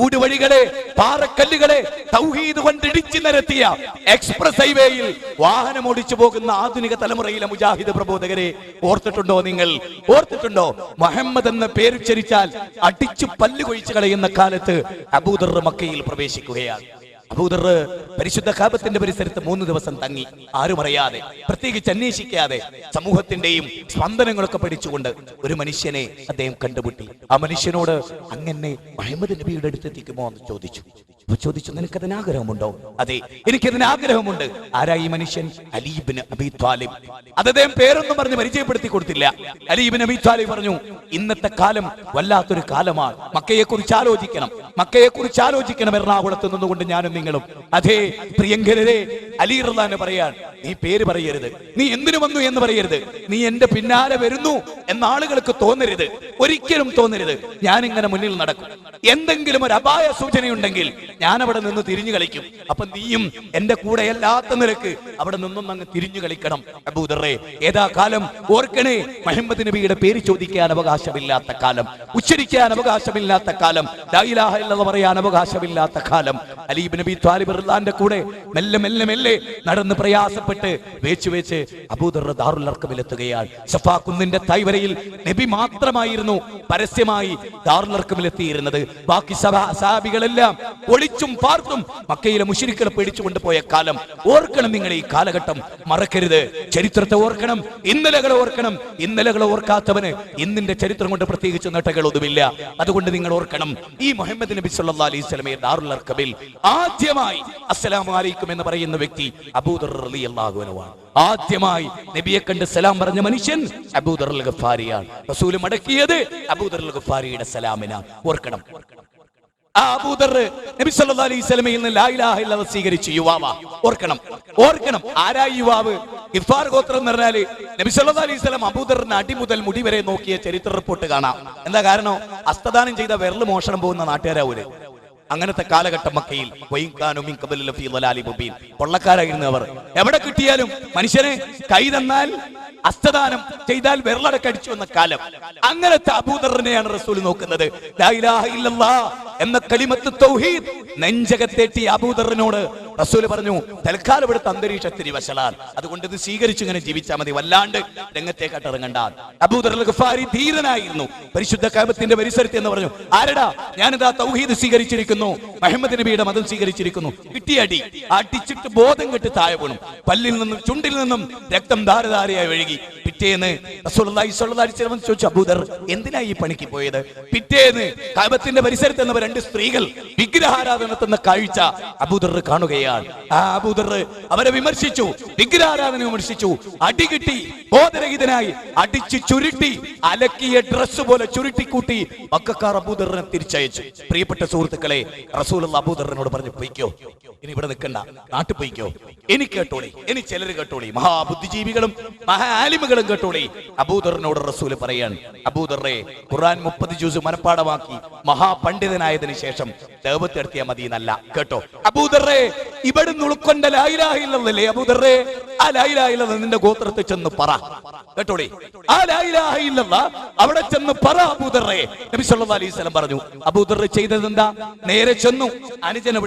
ഊടുവഴികളെ, പാറക്കല്ലുകളെ തൗഹീദ് കൊണ്ട് ഇടിച്ചു നിരത്തിയ എക്സ്പ്രസ് ഹൈവേയിൽ വാഹനം ഓടിച്ചു പോകുന്ന ആധുനിക തലമുറയിലെ മുജാഹിദ് പ്രബോധകരെ ഓർത്തിട്ടുണ്ടോ? നിങ്ങൾ ഓർത്തിട്ടുണ്ടോ? മുഹമ്മദ് എന്ന പേരുച്ചരിച്ചാൽ അടിച്ചു പല്ല് കൊഴിച്ചു കളയുന്ന കാലത്ത് അബൂദർ മക്കയിൽ പ്രവേശിക്കുകയാണ്. അബൂദർ പരിശുദ്ധ കാബത്തിന്റെ പരിസരത്ത് 3 ദിവസം തങ്ങി, ആരും അറിയാതെ, പ്രത്യേകിച്ച് അന്വേഷിക്കാതെ, സമൂഹത്തിന്റെയും സ്പന്ദനങ്ങളൊക്കെ പഠിച്ചുകൊണ്ട് ഒരു മനുഷ്യനെ അദ്ദേഹം കണ്ടുമുട്ടി. ആ മനുഷ്യനോട് അങ്ങനെ മുഹമ്മദ് നബിയുടെ അടുത്തെത്തിക്കുമോ എന്ന് ചോദിച്ചു. നിനക്കതിന് ആഗ്രഹമുണ്ടോ? അതെ, എനിക്കതിന് ആഗ്രഹമുണ്ട്. ആരാ ഈ മനുഷ്യൻ? അലി ഇബ്നു അബീ ത്വാലിബ്. അദ്ദേഹം പേരൊന്നും പറഞ്ഞ് പരിചയപ്പെടുത്തി കൊടുത്തില്ല. അലി ഇബ്നു അബീ ത്വാലിബ് പറഞ്ഞു, ഇന്നത്തെ കാലം വല്ലാത്തൊരു കാലമാണ്. മക്കയെ കുറിച്ച് ആലോചിക്കണം. എറണാകുളത്ത് നിന്നുകൊണ്ട് ഞാനും നിങ്ങളും. അതേ പ്രിയങ്കരരെ, അലി റളിയല്ലാഹു പറയാൻ, നീ പേര് പറയരുത്, നീ എന്തിനു വന്നു എന്ന് പറയരുത്, നീ എന്റെ പിന്നാലെ വരുന്നു എന്ന ആളുകൾക്ക് തോന്നരുത്, ഒരിക്കലും തോന്നരുത്. ഞാൻ ഇങ്ങനെ മുന്നിൽ നടക്കും, എന്തെങ്കിലും ഒരു അപായ സൂചനയുണ്ടെങ്കിൽ ഞാൻ അവിടെ നിന്ന് തിരിഞ്ഞു കളിക്കും. അപ്പൊ നീയും എന്റെ കൂടെ അല്ലാത്ത നിലക്ക് അവിടെ നിന്നും അങ്ങ് തിരിഞ്ഞു കളിക്കണം. അബൂദറേ, ഏതാ കാലം ഓർക്കണേ, മുഹമ്മദ് നബിയുടെ പേര് ചോദിക്കാൻ അവകാശമില്ലാത്ത കാലം, ഉച്ചരിക്കാൻ അവകാശമില്ലാത്ത കാലം, ലാ ഇലാഹ ഇല്ലല്ലാഹ് പറയാൻ അവകാശമില്ലാത്ത കാലം. അലി ഇബ്നു അബീ ത്വാലിബ് റളിയല്ലാഹുവിന്റെ കൂടെ മെല്ലെ നടന്ന് പ്രയാസപ്പെട്ട് വേച്ച് അബൂദർ ദാറുൽ അർഖമിലെത്തുകയാണ്. സഫാ കുന്നിന്റെ തായ്വരയിൽ നബി മാത്രമായിരുന്നു പരസ്യമായി ദാറുൽ അർഖമിലെത്തിയിരുന്നത്. ബാക്കി സഹാബികളെല്ലാം ഒളിച്ചും പാർത്തും മക്കയിലെ മുശ്രിക്കുകളെ പേടിച്ചുകൊണ്ട് പോയ കാലം ഓർക്കണം. നിങ്ങൾ ഈ കാലഘട്ടം മറക്കരുത്. ചരിത്രത്തെ ഓർക്കണം, ഇന്നലകളെ ഓർക്കണം. ഇന്നലകളെ ഓർക്കാത്തവന് ഇന്നിന്റെ ചരിത്രം കൊണ്ട് പ്രത്യേകിച്ച് നേട്ടങ്ങളൊന്നുമില്ല. അതുകൊണ്ട് നിങ്ങൾ ഓർക്കണം, ഈ മുഹമ്മദ് നബി സല്ലല്ലാഹു അലൈഹി വസല്ലമയെ ദാറുൽ അർഖമിൽ ആദ്യമായി അസ്സലാമു അലൈക്കും എന്ന് പറയുന്ന വ്യക്തി അബൂദർ റളിയല്ലാഹു അൻഹുവാണ്. ആദ്യമായി നബിയെ കണ്ട് സലാം പറഞ്ഞ മനുഷ്യൻ അബൂദർ അൽ ഗഫാരിയാണ്. റസൂൽ മടക്കിയത് അബൂദർ അൽ ഗഫാരിയുടെ സലാമിനാണ്. ഓർക്കണം, ആ അബൂദർ നബി സല്ലല്ലാഹു അലൈഹി വസല്ലമയിൽ നിന്ന് ലാ ഇലാഹ ഇല്ലല്ലാഹ് സ്വീകരിച്ച യുവാവാ. ഓർക്കണം ആരാ യുവാവ്? ഗിഫാർ ഗോത്രം എന്ന് പറഞ്ഞാല് നബി സല്ലല്ലാഹു അലൈഹി വസല്ലം അബൂദറിന്റെ അടി മുതൽ മുടി വരെ നോക്കിയ ചരിത്ര റിപ്പോർട്ട് കാണാം. എന്താ കാരണം? ഹസ്തദാനം ചെയ്ത വിരൽ മോഷണം പോകുന്ന നാട്ടുകാരാവൂര്. അങ്ങനത്തെ കാലഘട്ടം മക്കയിൽ കൊള്ളക്കാരായിരുന്നു അവർ. എവിടെ കിട്ടിയാലും മനുഷ്യനെ കൈ തന്നാൽ ഹസ്തദാനം ചെയ്താൽ വിരലടക്കടിച്ചു എന്ന കാലം. അങ്ങനത്തെ അബൂദറിനെയാണ് റസൂൽ നോക്കുന്നത്. ലാ ഇലാഹ ഇല്ലല്ലാഹ് എന്ന കലിമത്ത് തൗഹീദ് നെഞ്ചകത്തേറ്റി അബൂദറിനോട് റസൂൽ പറഞ്ഞു, തൽക്കാലം ഇവിടുത്തെ അന്തരീക്ഷത്തിന് വശലാൻ, അതുകൊണ്ട് ഇത് സ്വീകരിച്ചു ഇങ്ങനെ ജീവിച്ചാൽ മതി, വല്ലാണ്ട് രംഗത്തേക്കാട്ട് ഇറങ്ങണ്ട. അബൂദർ അൽ ഗഫാരി ധീരനായിരുന്നു. പരിശുദ്ധ കഅബത്തിന്റെ പരിസരത്ത് എന്ന് പറഞ്ഞു, ആരടാ? ഞാനിതാ തൗഹീദ് സ്വീകരിച്ചിരിക്കുന്നു, മുഹമ്മദ് നബിയുടെ മതം സ്വീകരിച്ചിരിക്കുന്നു. കിട്ടിയടി, അടിച്ചിട്ട് ബോധം കെട്ട് താഴെ വീണു. പല്ലിൽ നിന്നും ചുണ്ടിൽ നിന്നും രക്തം ധാരധാരയായി ഒഴുകി. പിറ്റേന്ന് റസൂലുള്ളാഹി സ്വല്ലല്ലാഹു അലൈഹി വസല്ലം ചോദിച്ചു, അബൂദർ എന്തിനാ ഈ പണിക്ക് പോയത്? പിറ്റേന്ന് കഅബത്തിന്റെ പരിസരത്ത് നിന്ന് 2 സ്ത്രീകൾ വിഗ്രഹാരാധന നടത്തുന്ന കാഴ്ച അബൂദർ കാണുകയാണ്. ആ അബൂദർ അവരെ വിമർശിച്ചു, വിഗ്രഹാരാധന വിമർശിച്ചു. അടികിട്ടി, ബോധരഹിതനായി അടിച്ചു ചുരുട്ടി, അലക്കിയ ഡ്രസ് പോലെ ചുരുട്ടിക്കൂട്ടി മക്കക്കാർ അബൂദറിനെ തിരിച്ചയച്ചു. പ്രിയപ്പെട്ട സുഹൃത്തുക്കളെ, റസൂലുള്ള അബൂദറിനോട് പറഞ്ഞു, പൊയ്ക്കോ, ഇനി ഇവിടെ നിൽക്കണ്ട, നാട്ടിൽ പൊയ്ക്കോ. ഇനി കേട്ടോളി, ഇനി ചിലർ കേട്ടോളി, മഹാബുദ്ധിജീവികളും മഹാലിമുകളും കേട്ടോളി. അബൂദറിനോട് റസൂൽ പറയാൻ, അബൂദറെ, ഖുർആൻ 30 ജുസ് മനപ്പാടമാക്കി മഹാപണ്ഡിതനായതിനു ശേഷം ദഅവത്ത് നടത്തിയാൽ മതി എന്നല്ല, കേട്ടോ. അബൂദറെ, ഇവിടുന്ന് ഉൾക്കൊണ്ട ലാ ഇലാഹ ഇല്ലല്ലാഹ് അബൂദറെ, ആ ലാ ഇലാഹ ഇല്ലല്ലാഹ് നിന്റെ ഗോത്രത്തിൽ ചെന്ന് പറ, കേട്ടോളി. ആ ലാ ഇലാഹ ഇല്ലല്ലാഹ് അവിടെ ചെന്ന് പറ അബൂദറെ. നബി സല്ലല്ലാഹു അലൈഹി വസല്ലം പറഞ്ഞു. അബൂദർ ചെയ്തതെന്താ? നേരെ ചെന്നു അനുജനെ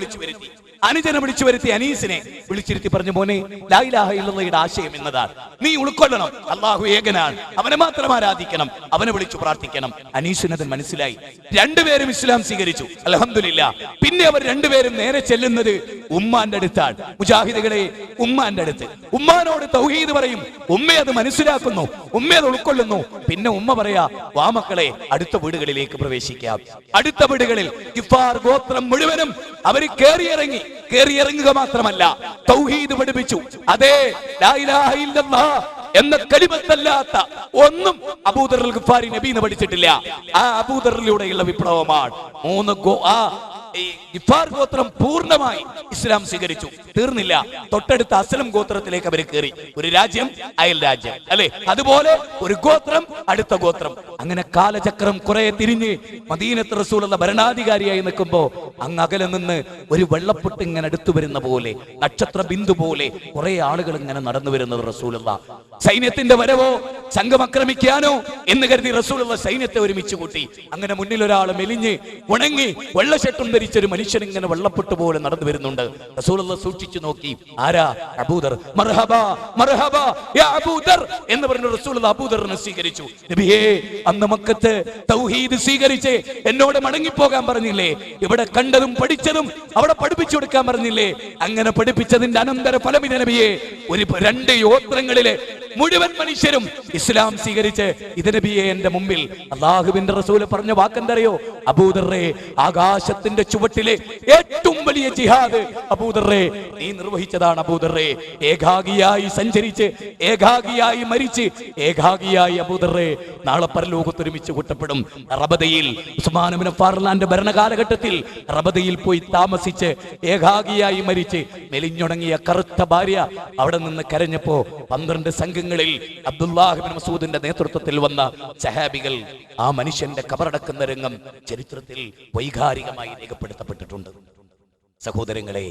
വിളിച്ചു വരുത്തി അനീസിനെ വിളിച്ചിരുത്തി പറഞ്ഞു, മോനെ, ലാ ഇലാഹ ഇല്ലല്ലാഹയുടെ ആശയം എന്നതാണ്, നീ ഉൾക്കൊള്ളണം. അല്ലാഹു ഏകനാണ്, അവനെ മാത്രം ആരാധിക്കണം, അവനെ വിളിച്ചു പ്രാർത്ഥിക്കണം. അനീസിനത് മനസ്സിലായി. 2 പേരും ഇസ്ലാം സ്വീകരിച്ചു, അൽഹംദുലില്ലാ. പിന്നെ അവർ 2 പേരും നേരെ ചെല്ലുന്നത് ഉമ്മാന്റെ അടുത്താണ്. മുജാഹിദുകളെ, ഉമ്മാന്റെ അടുത്ത്. ഉമ്മാനോട് തൗഹീദ് പറയും, ഉമ്മ അത് മനസ്സിലാക്കുന്നു, ഉമ്മ അത് ഉൾക്കൊള്ളുന്നു. പിന്നെ ഉമ്മ പറയാ, വാ മക്കളെ, അടുത്ത വീടുകളിലേക്ക് പ്രവേശിക്കാം. അടുത്ത വീടുകളിൽ ഗിഫാർ ഗോത്രം മുഴുവനും അവർ കേറിയിറങ്ങുക മാത്രമല്ല, തൗഹീദ് പഠിപ്പിച്ചു. അതേ, ലാ ഇലാഹ ഇല്ലല്ലാഹ് എന്ന കലിമത്തല്ലാത്ത ഒന്നും അബൂദർ അൽ ഗഫാരി നബിന്ന് പഠിച്ചിട്ടില്ല. ആ അബൂദറിലൂടെയുള്ള വിപ്ലവമാണ്. ഈ ഗിഫാർ ഗോത്രം പൂർണ്ണമായി ഇസ്ലാം സ്വീകരിച്ചു. തീർന്നില്ല, തൊട്ടടുത്ത അസ്ലം ഗോത്രത്തിലേക്ക് അവർ കയറി. ഒരു രാജ്യം അയൽ രാജ്യം അല്ലെ, അതുപോലെ ഒരു ഗോത്രം അടുത്ത ഗോത്രം. അങ്ങനെ കാലചക്രം കുറെ തിരിഞ്ഞ് മദീനത്ത് റസൂലുള്ള ഭരണാധികാരിയായി നിൽക്കുമ്പോ അങ്ങ് അകലെ നിന്ന് ഒരു വെള്ളപ്പൊട്ട് ഇങ്ങനെ അടുത്തു വരുന്ന പോലെ, നക്ഷത്ര ബിന്ദു പോലെ കുറെ ആളുകൾ ഇങ്ങനെ നടന്നു വരുന്നത് റസൂലുള്ള. സൈന്യത്തിന്റെ വരവോ സംഘം ആക്രമിക്കാനോ എന്ന് കരുതി റസൂലുള്ള സൈന്യത്തെ ഒരുമിച്ച് കൂട്ടി. അങ്ങനെ മുന്നിൽ ഒരാൾ മെലിഞ്ഞ് ഉണങ്ങി വെള്ളഷെട്ടും ധരിച്ച ഒരു മനുഷ്യൻ ഇങ്ങനെ വെള്ളപ്പൊട്ട് പോലെ നടന്നു വരുന്നുണ്ട്. റസൂലുള്ള സൂക്ഷിച്ചു നോക്കി, ആരാ? അബൂദർ. മർഹബാ മർഹബാ യാ അബൂദർ എന്ന് പറഞ്ഞു റസൂലുള്ള അബൂദറിനെ സ്വീകരിച്ചു. നബിയേ, അന്ന് മക്കത്ത് തൗഹീദ് സ്വീകരിച്ച് എന്നോട് മടങ്ങിപ്പോകാൻ പറഞ്ഞില്ലേ? ഇവിടെ കണ്ടതും പഠിച്ചതും അവിടെ പഠിപ്പിച്ചു കൊടുക്കാൻ പറഞ്ഞില്ലേ? അങ്ങനെ പഠിപ്പിച്ചതിന്റെ അനന്തര ഫലമില്ല നബിയെ. ഒരു 2 യോത്രങ്ങളിലെ മുഴുവൻ മനുഷ്യരും ഇസ്ലാം സ്വീകരിച്ച് ഇത് നബിയെ എന്റെ മുമ്പിൽ. അല്ലാഹുവിന്റെ റസൂല് പറഞ്ഞ വാക്കെന്തറിയോ? അബൂദർറേ, ആകാശത്തിന്റെ ചുവട്ടിലെ ഏറ്റവും വലിയ ജിഹാദ് അബൂദർറേ നീ നിർവഹിച്ചതാണ്. അബൂദർറേ, ഏകാഗിയായി സഞ്ചരിച്ച് ഏകാഗിയായി മരിച്ച് ഏകാഗിയായി അബൂദർറേ നാളെ പരലോകത്ത് ഒരുമിച്ച് കൂട്ടപ്പെടും. റബദയിൽ ഉസ്മാൻ ഇബ്നു അഫ്ഫാന്റെ ഭരണകാലഘട്ടത്തിൽ റബദയിൽ പോയി താമസിച്ച് ഏകാഗിയായി മരിച്ച് മെലിഞ്ഞുണങ്ങിയ കറുത്ത ഭാര്യ അവിടെ നിന്ന് കരഞ്ഞപ്പോ 12 സംഘങ്ങളിൽ അബ്ദുല്ലാഹ് ഇബ്നു മസ്ഊദിന്റെ നേതൃത്വത്തിൽ വന്ന സഹാബികൾ ആ മനുഷ്യന്റെ കബറടക്കുന്ന രംഗം ചരിത്രത്തിൽ വൈകാരികമായി രേഖപ്പെടുത്തപ്പെട്ടിട്ടുണ്ട്. സഹോദരങ്ങളെ,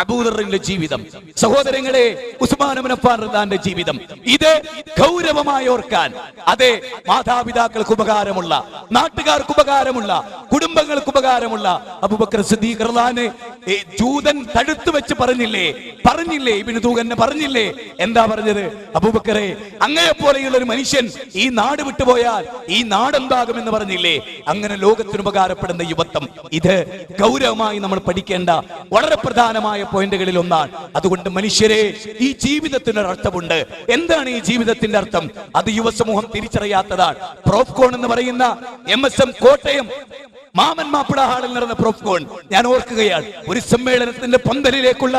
അബൂദറിന്റെ ജീവിതം, സഹോദരങ്ങളെ, ഉസ്മാൻ ഇബ്നു അഫ്ഫാന്റെ ജീവിതം, ഇത് ഗൗരവമായി ഓർക്കാൻ. അതെ, മാതാപിതാക്കൾക്ക് ഉപകാരമുള്ള, നാട്ടുകാർക്ക് ഉപകാരമുള്ള, കുടുംബങ്ങൾക്ക് ഉപകാരമുള്ള അബൂബക്കർ സിദ്ദീഖ് റളിയല്ലാഹു അൻഹു ജൂതൻ തടുത്തു വെച്ച് പറഞ്ഞില്ലേ ഇബ്നു തൂഗന്നെ പറഞ്ഞില്ലേ? എന്താ പറഞ്ഞത്? അബൂബക്കറെ, അങ്ങയെ പോലെയുള്ള ഒരു മനുഷ്യൻ ഈ നാട് വിട്ടുപോയാൽ ഈ നാടെന്താകുമെന്ന് പറഞ്ഞില്ലേ? അങ്ങനെ ലോകത്തിന് ഉപകാരപ്പെടുന്ന യുവത്വം, ഇത് ഗൗരവമായി നമ്മൾ പഠിക്കേണ്ട വളരെ പ്രധാനമായ പോയിന്റുകളിൽ ഒന്നാണ്. അതുകൊണ്ട് മനുഷ്യരെ, ഈ ജീവിതത്തിനൊരു അർത്ഥമുണ്ട്. എന്താണ് ഈ ജീവിതത്തിന്റെ അർത്ഥം? അത് യുവസമൂഹം തിരിച്ചറിയാത്തതാണ്. പ്രോഫ്കോൺ എന്ന് പറയുന്ന MSM കോട്ടയം മാമൻ മാപ്പിള ഹാളിൽ നടന്ന പ്രോഫ്കോൺ ഞാൻ ഓർക്കുകയാണ്. ഒരു സമ്മേളനത്തിന്റെ പന്തലിലേക്കുള്ള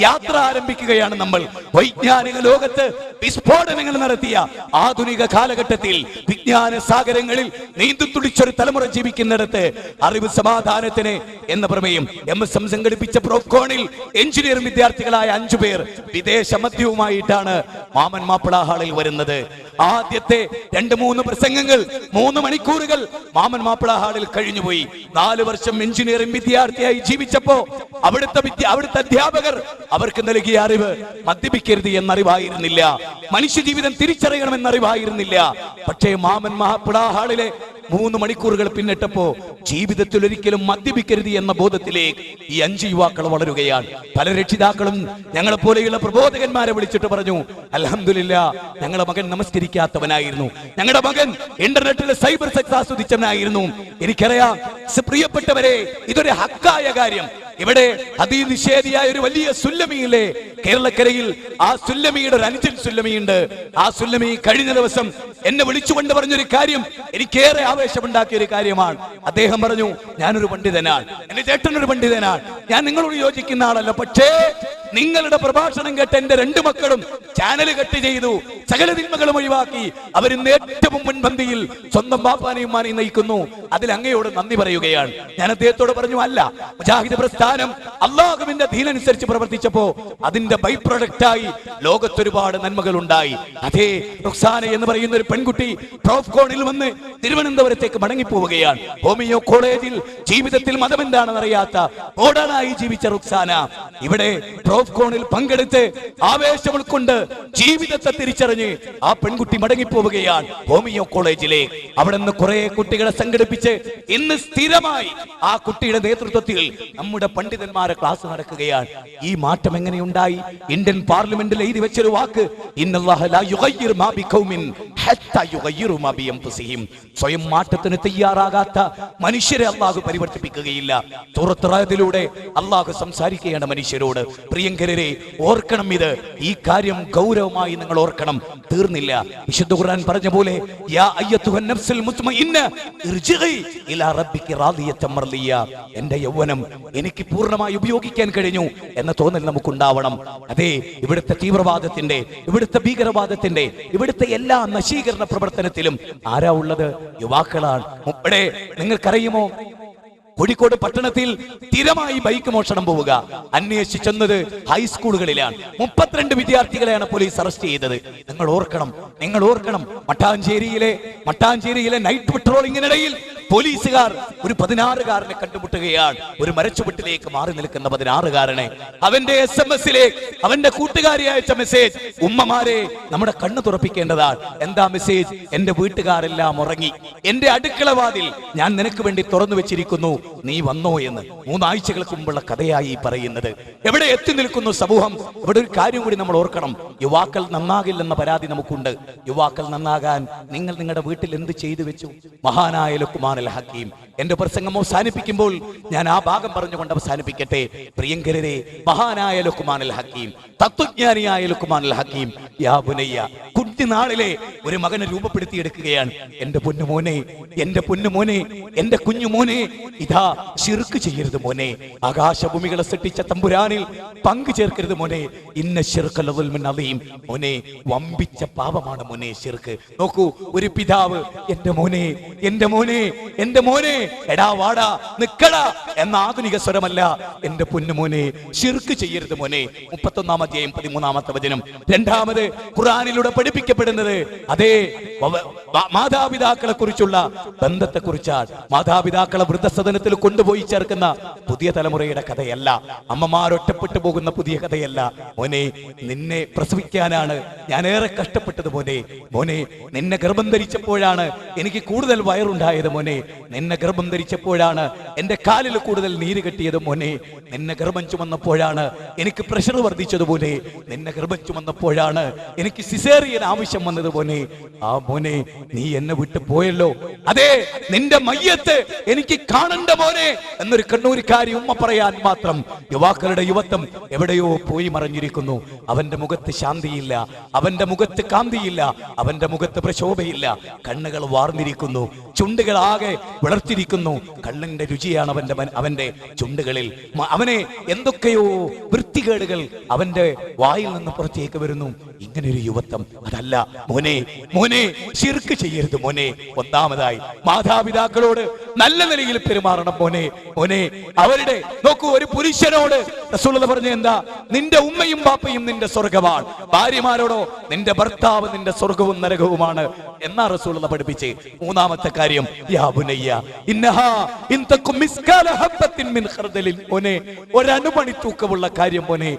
യാത്ര ആരംഭിക്കുകയാണ് നമ്മൾ. വൈജ്ഞാനിക ലോകത്ത് വിസ്ഫോടനങ്ങൾ നടത്തിയ ആധുനിക കാലഘട്ടത്തിൽ വിജ്ഞാന സാഗരങ്ങളിൽ നീന്തി തുടിച്ചൊരു തലമുറ ജീവിക്കുന്നിടത്ത് അറിവ് സമാധാനത്തിന് എന്ന പ്രമേയം MSM സംഘടിപ്പിച്ച പ്രോഫ്കോണിൽ എഞ്ചിനീയറിംഗ് വിദ്യാർത്ഥികളായ 5 പേർ വിദേശ മദ്യവുമായിട്ടാണ് മാമൻ മാപ്പിള ഹാളിൽ വരുന്നത്. ആദ്യത്തെ 2-3 പ്രസംഗങ്ങൾ 3 മണിക്കൂറുകൾ മാമൻ മാപ്പിള ഹാളിൽ കഴിഞ്ഞുപോയി. 4 വർഷം എഞ്ചിനീയറിംഗ് വിദ്യാർത്ഥിയായി ജീവിച്ചപ്പോ അവിടുത്തെ അധ്യാപകർ അവർക്ക് നൽകിയ അറിവ് മദ്യപിക്കരുത് എന്നറിവായിരുന്നില്ല, മനുഷ്യജീവിതം തിരിച്ചറിയണമെന്നറിവായിരുന്നില്ല. പക്ഷേ മാമൻ മാപ്പിള ഹാളിലെ 3 മണിക്കൂറുകൾ പിന്നിട്ടപ്പോ ജീവിതത്തിൽ ഒരിക്കലും മദ്യപിക്കരുത് എന്ന ബോധത്തിലേക്ക് ഈ 5 യുവാക്കൾ വളരുകയാണ്. പല രക്ഷിതാക്കളും ഞങ്ങളെ പോലെയുള്ള പ്രബോധകന്മാരെ വിളിച്ചിട്ട് പറഞ്ഞു, അൽഹംദുലില്ലാ, ഞങ്ങളുടെ മകൻ നമസ്കരിക്കാത്തവനായിരുന്നു, ഞങ്ങളുടെ മകൻ ഇന്റർനെറ്റിലെ സൈബർ സെക്സ് ആസ്വദിച്ചവനായിരുന്നു. എനിക്കറിയാം പ്രിയപ്പെട്ടവരെ, ഇതൊരു ഹക്കായ കാര്യം. ഇവിടെ അതിനിഷേധിയായ ഒരു വലിയ സുല്ലമിയില്ലേ കേരളക്കരയിൽ? ആ സുല്ലമിയുടെ ഒരു അനുജൻ സുല്ലമിയുണ്ട്. ആ സുല്ലമി കഴിഞ്ഞ ദിവസം എന്നെ വിളിച്ചുകൊണ്ട് പറഞ്ഞൊരു കാര്യം എനിക്കേറെ ആവേശമുണ്ടാക്കിയ ഒരു കാര്യമാണ്. അദ്ദേഹം പറഞ്ഞു, ഞാനൊരു പണ്ഡിതനാണ്, എന്റെ ചേട്ടനൊരു പണ്ഡിതനാണ്, ഞാൻ നിങ്ങളോട് യോജിക്കുന്ന ആളല്ല, പക്ഷേ നിങ്ങളുടെ പ്രഭാഷണം കേട്ട് എന്റെ 2 മക്കളും ചാനൽ കട്ട് ചെയ്തു, സകല തിന്മകളും ഒഴിവാക്കി അവരിന്ന് ഏറ്റവും മുൻപന്തിയിൽ സ്വന്തം ബാപ്പാനെയും ഉമ്മാനെയും നയിക്കുന്നു. അതിൽ അങ്ങയോട് നന്ദി പറയുകയാണ്. ഞാൻ അദ്ദേഹത്തോട് പറഞ്ഞു, അല്ല, മുജാഹിദ് പ്രസ്ഥാനം അല്ലാഹുവിന്റെ ദീനനുസരിച്ച് പ്രവർത്തിച്ചപ്പോ അതിന്റെ ബൈ പ്രൊഡക്റ്റായി ലോകത്തൊരുപാട് നന്മകൾ ഉണ്ടായി. അതേ, റുക്സാന എന്ന് പറയുന്ന ഒരു പെൺകുട്ടി പ്രോഫ്കോണിൽ വന്ന് തിരുവനന്തപുരത്തേക്ക് മടങ്ങിപ്പോവുകയാണ്. ഹോമിയോ കോളേജിൽ ജീവിതത്തിൽ മതം എന്താണെന്ന് അറിയാത്ത മോഡേണായി ജീവിച്ച റുക്സാന ഇവിടെ പ്രോഫ്കോണിൽ പങ്കെടുത്ത് ആവേശം ഉൾക്കൊണ്ട് ജീവിതത്തെ തിരിച്ചറിഞ്ഞ് ആ പെൺകുട്ടി മടങ്ങിപ്പോവുകയാണ് ഹോമിയോ കോളേജിലേക്ക്. അവിടെ നിന്ന് കുറെ കുട്ടികളെ സംഘടിപ്പിച്ച് ഇന്ന് സ്ഥിരമായി ആ കുട്ടിയുടെ നേതൃത്വത്തിൽ നമ്മുടെ പണ്ഡിതന്മാരെ ക്ലാസ് നടക്കുകയാണ്. ഈ മാറ്റം എങ്ങനെയുണ്ടായി? ഇന്ത്യൻ പാർലമെന്റിൽ എഴുതി വെച്ചൊരു വാക്ക്, ഇന്നല്ലാഹ ലാ യുഗയ്യിറു മാ ബിഖൗമിൻ ഹത്താ യുഗയ്യിറു മാ ബിഅൻഫുസിഹിം. സ്വയം മാറ്റത്തിന് തയ്യാറാകാത്ത മനുഷ്യരെ അല്ലാഹു പരിവർത്തിപ്പിക്കുകയില്ല. സൂറത്ത് റഅദിലൂടെ അല്ലാഹു സംസാരിക്കുകയാണ് മനുഷ്യരോട്. പ്രിയങ്കരരെ, ഓർക്കണം, ഇത് ഈ കാര്യം ഗൗരവമായി നിങ്ങൾ ഓർക്കണം. തീർന്നില്ല. വിശുദ്ധ ഖുർആൻ പറഞ്ഞ പോലെ, യാ അയ്യത്തുഹൻ നഫ്സുൽ മുത്മഇന്ന ഇർജിഇ ഇലാ റബ്ബികി റാദിയതൻ മർദിയ. എന്റെ യൗവനം എനിക്ക് പൂർണ്ണമായി ഉപയോഗിക്കാൻ കഴിഞ്ഞു എന്ന തോന്നൽ നമുക്കുണ്ടാവണം. അതെ, ഇവിടുത്തെ തീവ്രവാദത്തിന്റെ, ഇവിടുത്തെ ഭീകരവാദത്തിന്റെ, ഇവിടുത്തെ എല്ലാ നശീകരണ പ്രവർത്തനത്തിലും ആരാ ഉള്ളത്? യുവാക്കളാണ്. മുമ്പേ നിങ്ങൾക്കറിയുമോ, കോഴിക്കോട് പട്ടണത്തിൽ സ്ഥിരമായി ബൈക്ക് മോഷണം പോവുക. അന്വേഷിച്ചെന്നത് ഹൈസ്കൂളുകളിലാണ്. 32 വിദ്യാർത്ഥികളെയാണ് പോലീസ് അറസ്റ്റ് ചെയ്തത്. നിങ്ങൾ ഓർക്കണം മട്ടാഞ്ചേരിയിലെ നൈറ്റ് പെട്രോളിങ്ങിനിടയിൽ പോലീസുകാർ ഒരു 16-കാരനെ കണ്ടുമുട്ടുകയാണ്. ഒരു മരച്ചുവട്ടിലേക്ക് മാറി നിൽക്കുന്ന 16-കാരനെ അവന്റെ SMS-ലേക്ക് അവന്റെ കൂട്ടുകാരി അയച്ച മെസ്സേജ്, ഉമ്മമാരെ നമ്മുടെ കണ്ണ് തുറപ്പിക്കേണ്ടതാണ്. എന്താ മെസ്സേജ്? എന്റെ വീട്ടുകാരെല്ലാം ഉറങ്ങി, എന്റെ അടുക്കളവാതിൽ ഞാൻ നിനക്ക് വേണ്ടി തുറന്നു വെച്ചിരിക്കുന്നു, നീ വന്നോ എന്ന്. 3 ആഴ്ചകൾക്ക് മുമ്പുള്ള കഥയായി പറയുന്നത്. എവിടെ എത്തി നിൽക്കുന്നു സമൂഹം? ഇവിടെ ഒരു കാര്യം കൂടി നമ്മൾ ഓർക്കണം. യുവാക്കൾ നന്നാകില്ലെന്ന പരാതി നമുക്കുണ്ട്. യുവാക്കൾ നന്നാകാൻ നിങ്ങൾ നിങ്ങളുടെ വീട്ടിൽ എന്ത് ചെയ്തു വെച്ചു? മഹാനായ ലുഖ്മാൻ അൽ ഹക്കീം. എന്റെ പ്രസംഗം അവസാനിപ്പിക്കുമ്പോൾ ഞാൻ ആ ഭാഗം പറഞ്ഞുകൊണ്ട് അവസാനിപ്പിക്കട്ടെ. പ്രിയങ്കരരെ, മഹാനായ ലുഖ്മാൻ അൽ ഹക്കീം, തത്വജ്ഞാനിയായ ലുഖ്മാൻ അൽ ഹക്കീം, യാ ബുനയ്യ, കുഞ്ഞുനാളിലെ ഒരു മകനെ രൂപപ്പെടുത്തിയെടുക്കുകയാണ്. എന്റെ പൊന്നുമോനെ, എന്റെ പൊന്നുമോനെ, എന്റെ കുഞ്ഞുമോനെ, ഇതാ ശിർക്ക് ചെയ്യരുത് മോനെ. ആകാശഭൂമികളെ സൃഷ്ടിച്ച തമ്പുരാനിൽ പങ്കു ചേർക്കരുത് മോനെ. ഇന്ന ശിർക ലദുൽമുൻ അദീം. മോനെ, വമ്പിച്ച പാപമാണ് മോനെ ശിർക്ക്. നോക്കൂ, ഒരു പിതാവ് എന്റെ മോനെ, എന്റെ മോനെ, എന്റെ മോനെ, എടാ വാടാ നിക്കടാ എന്ന ആധുനിക സ്വരമല്ല. എന്റെ പൊന്നുമോനെ, ശിർക്ക് ചെയ്യരുത് മോനെ. 31-ാം അധ്യായം 13-ാമത്തെ വചനം. രണ്ടാമത് ഖുർആനിലൂടെ പഠിപ്പിക്കപ്പെടുന്നത് അതേ മാതാപിതാക്കളെ കുറിച്ചുള്ള ബന്ധത്തെ കുറിച്ചാണ്. മാതാപിതാക്കളെ വൃദ്ധസദനത്തിൽ കൊണ്ടുപോയി ചേർക്കുന്ന പുതിയ തലമുറയുടെ കഥയല്ല. അമ്മമാരൊറ്റപ്പെട്ടു പോകുന്ന പുതിയ കഥയല്ല. മോനെ, നിന്നെ പ്രസവിക്കാനാണ് ഞാൻ ഏറെ കഷ്ടപ്പെട്ടത് മോനെ. മോനെ, നിന്നെ ഗർഭം ധരിച്ചപ്പോഴാണ് എനിക്ക് കൂടുതൽ വയറുണ്ടായത് മോനെ. നിന്നെ ഗർഭം ധരിച്ചപ്പോഴാണ് എന്റെ കാലിൽ കൂടുതൽ നീര് കെട്ടിയത് മോനെ. നിന്നെ ഗർഭം ചുമന്നപ്പോഴാണ് എനിക്ക് പ്രഷർ വർദ്ധിച്ചതുപോലെ. നിന്നെ ഗർഭം ചുമന്നപ്പോഴാണ് എനിക്ക് സിസേറിയൻ ആവശ്യം വന്നത് മോനെ. ആ മോനെ, നീ എന്നെ വിട്ടു പോയല്ലോ. അതെ, നിന്റെ മയ്യത്ത് എനിക്ക് കാണണ്ട മോനെ എന്നൊരു കണ്ണൂരിക്കാരി ഉമ്മ പറയാൻ മാത്രം യുവാക്കളുടെ യുവത്വം എവിടെയോ പോയി മറഞ്ഞിരിക്കുന്നു. അവന്റെ മുഖത്ത് ശാന്തിയില്ല, അവന്റെ മുഖത്ത് കാന്തിയില്ല, അവന്റെ മുഖത്ത് പ്രശോഭയില്ല. കണ്ണുകൾ വാർന്നിരിക്കുന്നു, ചുണ്ടുകൾ ആകെ വിളർത്തിരിക്കുന്നു. കണ്ണിന്റെ രുചിയാണ് അവന്റെ ചുണ്ടുകളിൽ. അവനെ എന്തൊക്കെയോ വൃത്തികേടുകൾ അവന്റെ വായിൽ നിന്ന് പുറത്തേക്ക് വരുന്നു. ഇങ്ങനൊരു യുവത്വം അതല്ല മോനെ. മോനെ, ശിർക്ക് ചെയ്യരുത് മോനെ. ഒന്നാമതായി മാതാപിതാക്കളോട് നല്ല നിലയിൽ പെരുമാറണം മോനെ. മോനെ, അവരുടെ നോക്കൂ, ഒരു പുരുഷനോട് റസൂലുള്ളാഹി പറഞ്ഞ എന്താ? നിന്റെ ഉമ്മയും ബാപ്പയും നിന്റെ സ്വർഗമാണ്. ഭാര്യമാരോടോ നിന്റെ ഭർത്താവ് നിന്റെ സ്വർഗവും നരകവുമാണ് എന്നാ റസൂലുള്ളാഹി പഠിപ്പിച്ച്. മൂന്നാമത്തെ കാര്യം, യാ ബുനയ്യ ഇന്നഹാ ഇൻ തകും മിസ്കാല ഹബ്ബത്തിൻ മിൻ ഖർദലിൻ. മോനെ, ഒരണുമണി തൂക്കമുള്ള കാര്യം മോനെ.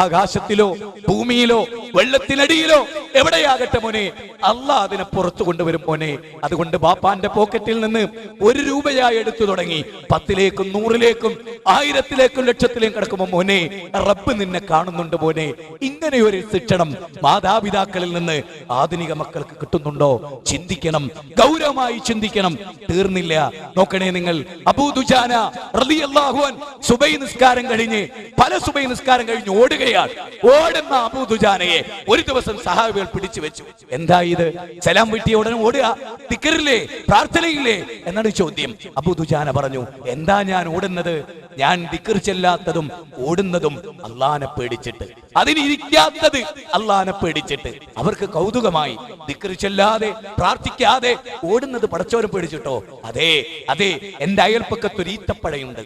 ആകാശത്തിലോ ഭൂമിയിലോ വെള്ളത്തിനടിയിലോ എവിടെയാകട്ടെ മോനെ, അല്ലാഹ് അതിനെ പുറത്തു കൊണ്ടുവരും മോനെ. അതുകൊണ്ട് ബാപ്പാന്റെ പോക്കറ്റിൽ നിന്ന് 1 രൂപയായി എടുത്തു തുടങ്ങി 10ലേക്കും 100ലേക്കും 1000ത്തിലേക്കും ലക്ഷത്തിലേക്കും കിടക്കുമ്പോ മോനെ, റബ്ബ് നിന്നെ കാണുന്നുണ്ട് മോനെ. ഇങ്ങനെ ഒരു ശിക്ഷണം മാതാപിതാക്കളിൽ നിന്ന് ആധുനിക മക്കൾക്ക് കിട്ടുന്നുണ്ടോ? ചിന്തിക്കണം, ഗൗരവമായി ചിന്തിക്കണം. തീർന്നില്ല, നോക്കണേ നിങ്ങൾ. അബൂ ദുജാന റളിയല്ലാഹു അൻഹു സുബൈ നിസ്കാരം കഴിഞ്ഞ് പല സുബൈ നിസ്കാരം കഴിഞ്ഞ് ഓടുകയാണ്. ഓടുന്ന അബൂ ദുജാനയെ ഒരു ദിവസം സഹാബികൾ പിടിച്ചു വെച്ചു. എന്താ ഇത്? സലാം വീട്ടിയ ഉടനെ ഓടുക, ദിക്റില്ലേ, പ്രാർത്ഥനയില്ലേ എന്നാണ് ചോദ്യം. അബൂ ദുജാന പറഞ്ഞു, എന്താ ഞാൻ ഓടുന്നത്? ഞാൻ ദിക്ർ ചെല്ലാത്തതും ഓടുന്നതും അള്ളാനെ പേടിച്ചിട്ട്, അതിനിരിക്കാത്തത് അള്ളാനെ പേടിച്ചിട്ട്. അവർക്ക് കൗതുകമായി. ദിക്ർ ചെല്ലാതെ പ്രാർത്ഥിക്കാതെ ഓടുന്നത് പടച്ചോനെ പേടിച്ചിട്ടോ? അതെ അതെ, എന്റെ അയൽപ്പക്കത്ത് ഒരു ഈത്തപ്പഴയുണ്ട്.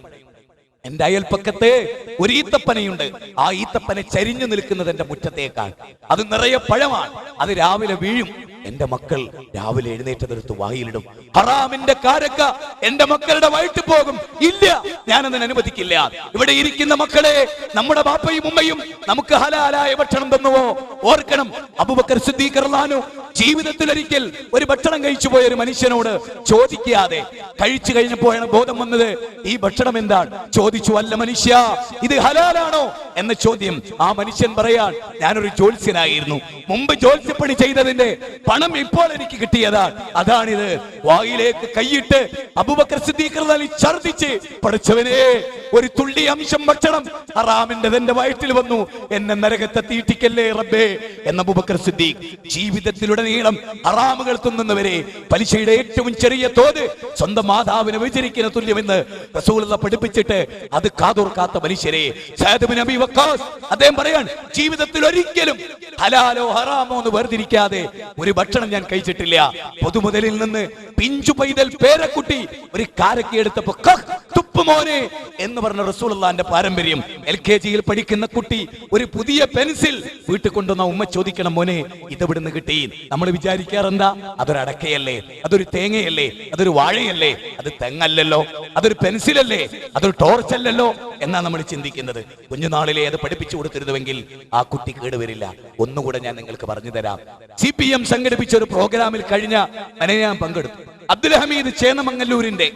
എന്റെ അയൽപ്പക്കത്ത് ഒരു ഈത്തപ്പനയുണ്ട്. ആ ഈത്തപ്പന ചരിഞ്ഞു നിൽക്കുന്നത് എന്റെ മുറ്റത്തേക്കാണ്. അത് നിറയെ പഴമാണ്. അത് രാവിലെ വീഴും. എന്റെ മക്കൾ രാവിലെ എഴുന്നേറ്റതെടുത്ത് വായിലിടും. ഹറാമിന്റെ കാരക്ക എന്റെ മക്കളുടെ വയറ്റിൽ പോകും. ഇല്ല, ഞാനതിന് അനുവദിക്കില്ല. ഇവിടെ ഇരിക്കുന്ന മക്കളെ, നമ്മുടെ ബാപ്പയും ഉമ്മയും നമുക്ക് ഹലാലായ ഭക്ഷണം തന്നുവോ? ഓർക്കണം, അബൂബക്കർ സിദ്ദീഖ് റളിയല്ലാഹു ജീവിതത്തിൽ ഒരിക്കൽ ഒരു ഭക്ഷണം കഴിച്ചു പോയ ഒരു മനുഷ്യനോട് ചോദിക്കാതെ കഴിച്ചു കഴിഞ്ഞപ്പോഴാണ് ബോധം വന്നത്. ഈ ഭക്ഷണം എന്താണ്? ചോദിച്ചു, അല്ല മനുഷ്യ, ഇത് ഹലാലാണോ എന്ന ചോദ്യം. ആ മനുഷ്യൻ പറയാൻ, ഞാനൊരു ജ്യോത്സ്യനായിരുന്നു, മുമ്പ് ജ്യോത്സ്യപ്പണി ചെയ്തതിന്റെ പണം ഇപ്പോൾ എനിക്ക് കിട്ടിയതാണ്, അതാണിത്. വായിലേക്ക് കൈയിട്ട് അബൂബക്കർ സിദ്ദീഖ് റളിയല്ലാഹു ഛർദിച്ച്, പഠിച്ചവനെ, ഒരു തുള്ളി അംശം ഭക്ഷണം ഹറാമിന്റെ എന്റെ വയറ്റിൽ വന്നു, എന്നെ നരകത്തെ തീറ്റിക്കല്ലേ റബ്ബേ എന്ന അബൂബക്കർ സിദ്ദീഖ്. ജീവിതത്തിലുടനീളം ഹറാമുകൾ തിന്നുന്നവരെ പലിശയുടെ ഏറ്റവും ചെറിയ തോത് സ്വന്തം മാതാവിനെ വിചരിക്കുന്ന തുല്യമെന്ന് റസൂലുള്ളാഹി പഠിപ്പിച്ചിട്ട് അത് കാതോർക്കാത്ത മനുഷ്യരെ സഅദ് ഇബ്നു അബീ വഖാസ് അദ്ദേഹം പറയാൻ, ജീവിതത്തിൽ ഒരിക്കലും ഹലാലോ ഹറാമോ എന്ന് വേർതിരിക്കാതെ ഒരു ഭക്ഷണം ഞാൻ കഴിച്ചിട്ടില്ല. പൊതുമുതലിൽ നിന്ന് പിഞ്ചു പൈതൽ പേരക്കുട്ടി ഒരു കാരക്ക എടുത്തപ്പോ തുപ്പ് മോനെ എന്ന് പറഞ്ഞ റസൂലുള്ളാഹിന്റെ പാരമ്പര്യം. LKG പഠിക്കുന്ന കുട്ടി ഒരു പുതിയ പെൻസിൽ വീട്ടിൽ കൊണ്ടുവന്ന ഉമ്മ ചോദിക്കണം, മോനെ ഇതെവിടുന്ന് കിട്ടി? നമ്മൾ വിചാരിക്കാറെന്താ, അതൊരു അടക്കയല്ലേ, അതൊരു തേങ്ങയല്ലേ, അതൊരു വാഴയല്ലേ, അത് തെങ്ങല്ലല്ലോ, അതൊരു പെൻസിലല്ലേ, അതൊരു ടോർച്ചല്ലല്ലോ എന്നാ നമ്മൾ ചിന്തിക്കുന്നത്. കുഞ്ഞുനാളിലെ അത് പഠിപ്പിച്ചു കൊടുത്തിരുന്നുവെങ്കിൽ ആ കുട്ടി കേടുവരില്ല. ഒന്നുകൂടെ ഞാൻ നിങ്ങൾക്ക് പറഞ്ഞു തരാം. CPM സംഘടിപ്പിച്ച ഒരു പ്രോഗ്രാമിൽ കഴിഞ്ഞ ഞാൻ പങ്കെടുത്തു. അബ്ദുൽ ഹമീദ് ചേന്നമംഗല്ലൂരിന്റെ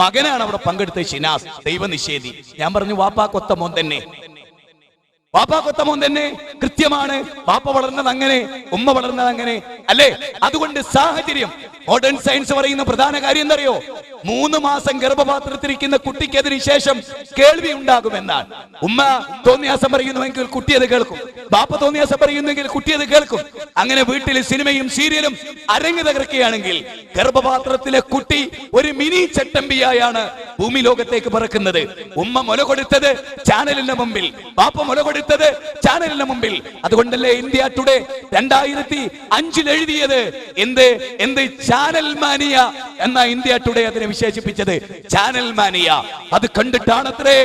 മകനാണ് അവിടെ പങ്കെടുത്ത ഷിനാസ്, ദൈവനിഷേധി. ഞാൻ പറഞ്ഞു, വാപ്പാക്കൊത്ത മോൻ തന്നെ, വാപ്പാക്കൊത്ത മോൻ തന്നെ, കൃത്യമാണ്. വാപ്പ വളർന്നത് അങ്ങനെ, ഉമ്മ വളർന്നത് അങ്ങനെ അല്ലേ? അതുകൊണ്ട് സാഹചര്യം, മോഡേൺ സയൻസ് പറയുന്ന പ്രധാന കാര്യം എന്തറിയോ? 3 മാസം ഗർഭപാത്രത്തിരിക്കുന്ന കുട്ടിക്ക് അതിനുശേഷം കേൾവി ഉണ്ടാകുമെന്നാണ്. ഉമ്മ തോന്നിയാസം പറയുന്നുവെങ്കിൽ കുട്ടി അത് കേൾക്കും, ബാപ്പ തോന്നിയാസം പറയുന്നെങ്കിൽ കുട്ടി അത് കേൾക്കും. അങ്ങനെ വീട്ടിൽ സിനിമയും സീരിയലും അരങ്ങ് തകർക്കുകയാണെങ്കിൽ ഗർഭപാത്രത്തിലെ കുട്ടി ഒരു മിനി ചട്ടമ്പിയായാണ് ഭൂമി ലോകത്തേക്ക് പറക്കുന്നത്. ഉമ്മ മുല കൊടുത്തത് ചാനലിന്റെ മുമ്പിൽ, ബാപ്പ മുല കൊടുത്തത് ചാനലിന്റെ മുമ്പിൽ. അതുകൊണ്ടല്ലേ ഇന്ത്യ ടുഡേ 2005 എഴുതിയത് എന്ത് ചാനൽ മാനിയ എന്ന ഇന്ത്യ ടുഡേ അതിനെ വിശേഷിപ്പിച്ചത് ചാനൽ മാനിയ. അത് കണ്ടിട്ടാണത്രേ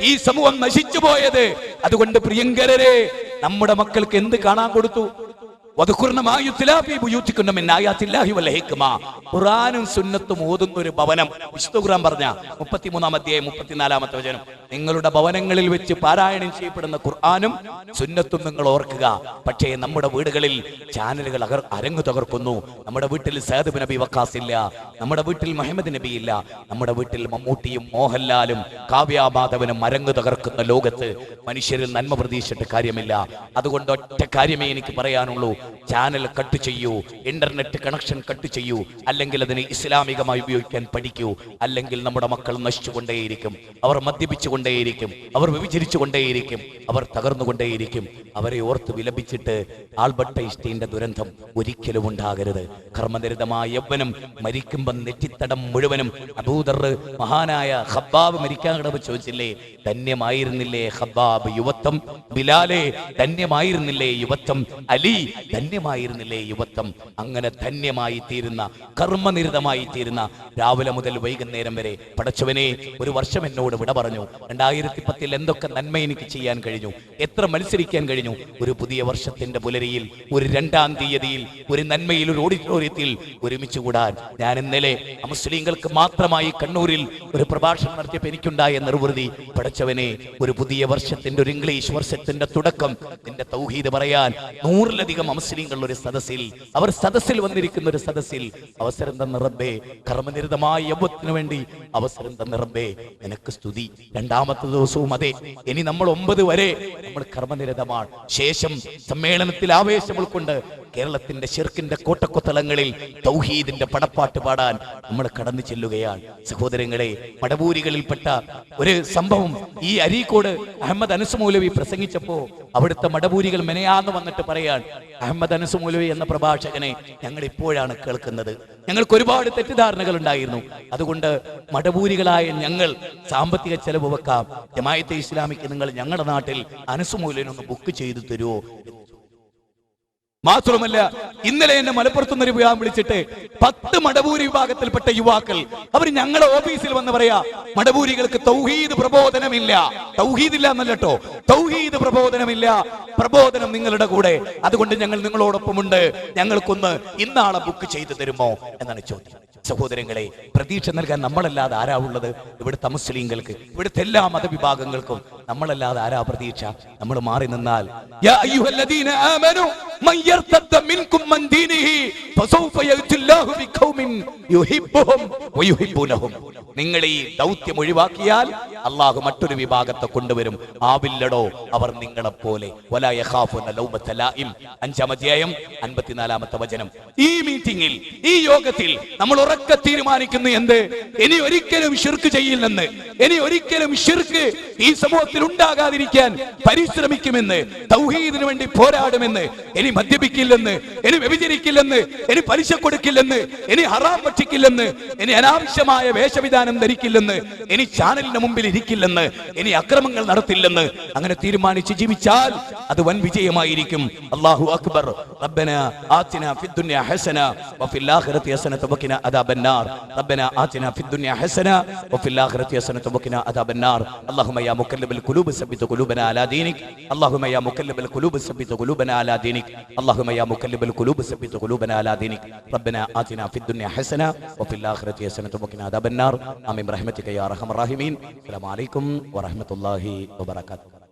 ഈ സമൂഹം നശിച്ചു പോയത്. അതുകൊണ്ട് പ്രിയങ്കരരെ, നമ്മുടെ മക്കൾക്ക് എന്ത് കാണാൻ കൊടുത്തു? ഖുർആനും സുന്നത്തും ഓതുന്ന ഒരു ഭവനം, വിശുദ്ധ ഖുർആൻ പറഞ്ഞ 33-ാം അധ്യായം 34-ാമത്തെ വചനം, നിങ്ങളുടെ ഭവനങ്ങളിൽ വെച്ച് പാരായണം ചെയ്യപ്പെടുന്ന ഖുർആനും സുന്നത്തും നിങ്ങൾ ഓർക്കുക. പക്ഷേ നമ്മുടെ വീടുകളിൽ ചാനലുകൾ അരങ്ങു തകർക്കുന്നു. നമ്മുടെ വീട്ടിൽ സഅദ് നബി വക്കാസ് ഇല്ല, നമ്മുടെ വീട്ടിൽ മുഹമ്മദ് നബി ഇല്ല, നമ്മുടെ വീട്ടിൽ മമ്മൂട്ടിയും മോഹൻലാലും കാവ്യാമാധവനും അരങ്ങു തകർക്കുന്ന ലോകത്ത് മനുഷ്യരിൽ നന്മ പ്രതീക്ഷിച്ചിട്ട് കാര്യമില്ല. അതുകൊണ്ട് ഒറ്റ കാര്യമേ എനിക്ക് പറയാനുള്ളൂ, ചാനൽ കട്ട് ചെയ്യൂ, ഇന്റർനെറ്റ് കണക്ഷൻ കട്ട് ചെയ്യൂ, അല്ലെങ്കിൽ അതിനെ ഇസ്ലാമികമായി ഉപയോഗിക്കാൻ പഠിക്കൂ. അല്ലെങ്കിൽ നമ്മുടെ മക്കൾ നശിച്ചുകൊണ്ടേയിരിക്കും, അവർ മദ്യപിച്ചുകൊണ്ടേയിരിക്കും, അവർ വ്യഭിചരിച്ചുകൊണ്ടേയിരിക്കും, അവർ തകർന്നുകൊണ്ടേയിരിക്കും. അവരെ ഓർത്ത് വിലപിച്ചിട്ട് ആൽബർട്ട് ഐൻസ്റ്റീന്റെ ദുരന്തം ഒരിക്കലും ഉണ്ടാകരുത്. കർമ്മനിരതമായ യൗവനം മരിക്കുമ്പോൾ നെറ്റിത്തടം മുഴുവനും അബൂദർ മഹാനായ ഖബ്ബാബ് മരിക്കാൻ കിടന്ന് ചോദിച്ചില്ലേ, ധന്യമായിരുന്നില്ലേ ഖബ്ബാബ് യുവത്വം? ബിലാലെ ധന്യമായിരുന്നില്ലേ യുവത്വം? അലി ധന്യമായിരുന്നില്ലേ യുവത്വം? അങ്ങനെ ധന്യമായി തീരുന്ന, കർമ്മനിരതമായി തീരുന്ന രാവിലെ മുതൽ വൈകുന്നേരം വരെ പടച്ചവനെ, ഒരു വർഷം എന്നോട് വിട പറഞ്ഞു. 2010 എന്തൊക്കെ നന്മ എനിക്ക് ചെയ്യാൻ കഴിഞ്ഞു, എത്ര മത്സരിക്കാൻ കഴിഞ്ഞു. ഒരു പുതിയ വർഷത്തിന്റെ പുലരിയിൽ, ഒരു 2-ാം തീയതിയിൽ, ഒരു നന്മയിൽ, ഒരു ഓഡിറ്റോറിയത്തിൽ ഒരുമിച്ച് കൂടാൻ ഞാൻ ഇന്നലെ മുസ്ലിങ്ങൾക്ക് മാത്രമായി കണ്ണൂരിൽ ഒരു പ്രഭാഷണം നടത്തിയപ്പോൾ എനിക്കുണ്ടായ നിർവൃതി, പടച്ചവനെ, ഒരു പുതിയ വർഷത്തിന്റെ, ഒരു ഇംഗ്ലീഷ് വർഷത്തിന്റെ തുടക്കം നിന്റെ തൗഹീദ് പറയാൻ 100-ലധികം മുസ്ലിങ്ങൾ ഒരു സദസ്സിൽ, അവർ സദസ്സിൽ വന്നിരിക്കുന്ന ഒരു സദസ്സിൽ അവസരം തന്ന റബ്ബേ, കർമ്മനിരതമായ യൗവനത്തിനു വേണ്ടി അവസരം തന്ന റബ്ബേ, നിനക്ക് സ്തുതി. 2-ാമത്തെ ദിവസവും അതെ, ഇനി നമ്മൾ 9 വരെ നമ്മൾ കർമ്മനിരതമാണ്. ശേഷം സമ്മേളനത്തിൽ ആവേശം ഉൾക്കൊണ്ട് കേരളത്തിന്റെ ശിർക്കിന്റെ കോട്ടക്കൊത്തളങ്ങളിൽ തൗഹീദിന്റെ പടപ്പാട്ട് പാടാൻ നമ്മൾ കടന്നു ചെല്ലുകയാണ്. സഹോദരങ്ങളെ, മടവൂരികളിൽപ്പെട്ട ഒരു സംഭവം, ഈ അരീക്കോട് അഹമ്മദ് അനസ് മൗലവി പ്രസംഗിച്ചപ്പോ അവിടുത്തെ മടവൂരികൾ മെനയാന്ന് വന്നിട്ട് പറയാൻ, അഹമ്മദ് അനസ് മൗലവി എന്ന പ്രഭാഷകനെ ഞങ്ങൾ ഇപ്പോഴാണ് കേൾക്കുന്നത്, ഞങ്ങൾക്ക് ഒരുപാട് തെറ്റിദ്ധാരണകൾ ഉണ്ടായിരുന്നു. അതുകൊണ്ട് മടവൂരികളായ ഞങ്ങൾ സാമ്പത്തിക ചെലവ് വെക്കാം, ജമാഅത്തെ ഇസ്ലാമിക്ക് നിങ്ങൾ ഞങ്ങളുടെ നാട്ടിൽ അനസ് മൗലവിനൊന്ന് ബുക്ക് ചെയ്തു തരുമോ? മാത്രമല്ല, ഇന്നലെ എന്നെ മലപ്പുറത്തുനിന്നൊരു വിവാഹം വിളിച്ചിട്ട് 10 മടവൂരി വിഭാഗത്തിൽപ്പെട്ട യുവാക്കൾ അവർ ഞങ്ങളുടെ ഓഫീസിൽ വന്ന് പറയാ, മടവൂരികൾക്ക് തൗഹീദ് പ്രബോധനമില്ല. തൗഹീദ് ഇല്ല എന്നല്ലോ, തൗഹീദ് പ്രബോധനമില്ല. പ്രബോധനം നിങ്ങളുടെ കൂടെ, അതുകൊണ്ട് ഞങ്ങൾ നിങ്ങളോടൊപ്പമുണ്ട്, ഞങ്ങൾക്കൊന്ന് ഇന്നാളെ ബുക്ക് ചെയ്തു തരുമോ എന്നാണ് ചോദ്യം. സഹോദരങ്ങളെ, പ്രതീക്ഷ നൽകാൻ നമ്മളല്ലാതെ ആരാ ഉള്ളത്? ഇവിടുത്തെ മുസ്ലിങ്ങൾക്ക്, ഇവിടുത്തെ എല്ലാ മതവിഭാഗങ്ങൾക്കും നമ്മളല്ലാതെ ആരാ പ്രതീക്ഷ? നമ്മൾ മാറി നിന്നാൽ, യാ അയ്യുഹല്ലദീന ആമനു മൻ യർതദ്ദ മിൻകും മൻ ദീനിഹി ഫസൗഫ യഅ്തില്ലാഹു ബിഖൗമിൻ യുഹിബ്ബുഹും വയുഹിബ്ബൂനഹും. നിങ്ങൾ ഈ ദൗത്യം ഒഴിവാക്കിയാൽ അല്ലാഹു മറ്റൊരു വിഭാഗത്തെ കൊണ്ടുവരും. ആവില്ലടോ അവർ നിങ്ങളെപ്പോലെ. വലാ യഖാഫുന ലൗമത ലായിം, 5-ാം അധ്യായം 54-ാമത്തെ വചനം. ഈ മീറ്റിംഗിൽ, ഈ യോഗത്തിൽ നമ്മൾ ഉറക്കെ തീരുമാനിക്കുന്നു എന്ത്? ഇനി ഒരിക്കലും ശിർക്ക് ചെയ്യില്ലെന്ന്, ഇനി ഒരിക്കലും ശിർക്ക് ഈ സമൂഹത്തിൽ ഉണ്ടാകാതിരിക്കാൻ പരിശ്രമിക്കുമെന്ന്, തൗഹീദിന് വേണ്ടി പോരാടുമെന്ന്, ഇനി മദ്യപിക്കില്ലെന്ന്, ഇനി വ്യഭിചരിക്കില്ലെന്ന്, ഇനി പലിശ കൊടുക്കില്ലെന്ന്, ഇനി ഹറാം ഭക്ഷിക്കില്ലെന്ന്, ഇനി അനാവശ്യമായ വേഷവിധാനം ധരിക്കില്ലെന്ന്, ഇനി ചാനലിന് മുമ്പിൽ ഇരിക്കില്ലെന്ന്, ഇനി അക്രമങ്ങൾ നടത്തില്ലെന്ന് അങ്ങനെ തീരുമാനിച്ച് ജീവിച്ചാൽ അത് വൻ വിജയമായിരിക്കും. അല്ലാഹു അക്ബർ. റബ്ബനാ ആതിനാ ഫിദ്ദുനിയ ഹസന വഫിൽ ആഖിറതി ഹസനത വഖിനാ അദാബന്നാർ. റബ്ബനാ ആതിനാ ഫിദ്ദുനിയ ഹസന വഫിൽ ആഖിറതി ഹസനത വഖിനാ അദാബന്നാർ. അല്ലാഹുമ്മ യാ മുകല്ലിബൽ ഖുലൂബ് സബ്ബിത് ഖുലൂബനാ അലാ ദീനിക്. അല്ലാഹുമ്മ യാ മുകല്ലിബൽ ഖുലൂബ് സബ്ബിത് ഖുലൂബനാ അലാ ദീനിക്. അല്ലാഹുമ്മ യാ മുകല്ലിബൽ ഖുലൂബ് സബ്ബിത് ഖുലൂബനാ അലാ ദീനിക്. റബ്ബനാ ആതിനാ ഫിദ്ദുനിയ ഹസന വഫിൽ ആഖിറതി ഹസനത വഖിനാ അദാബന്നാർ. ആമീൻ ബിറഹ്മതിക യാ അർഹമർ റഹീമീൻ. അസ്സലാമു അലൈക്കും വറഹ്മത്തുള്ളാഹി വബറകാതുഹു.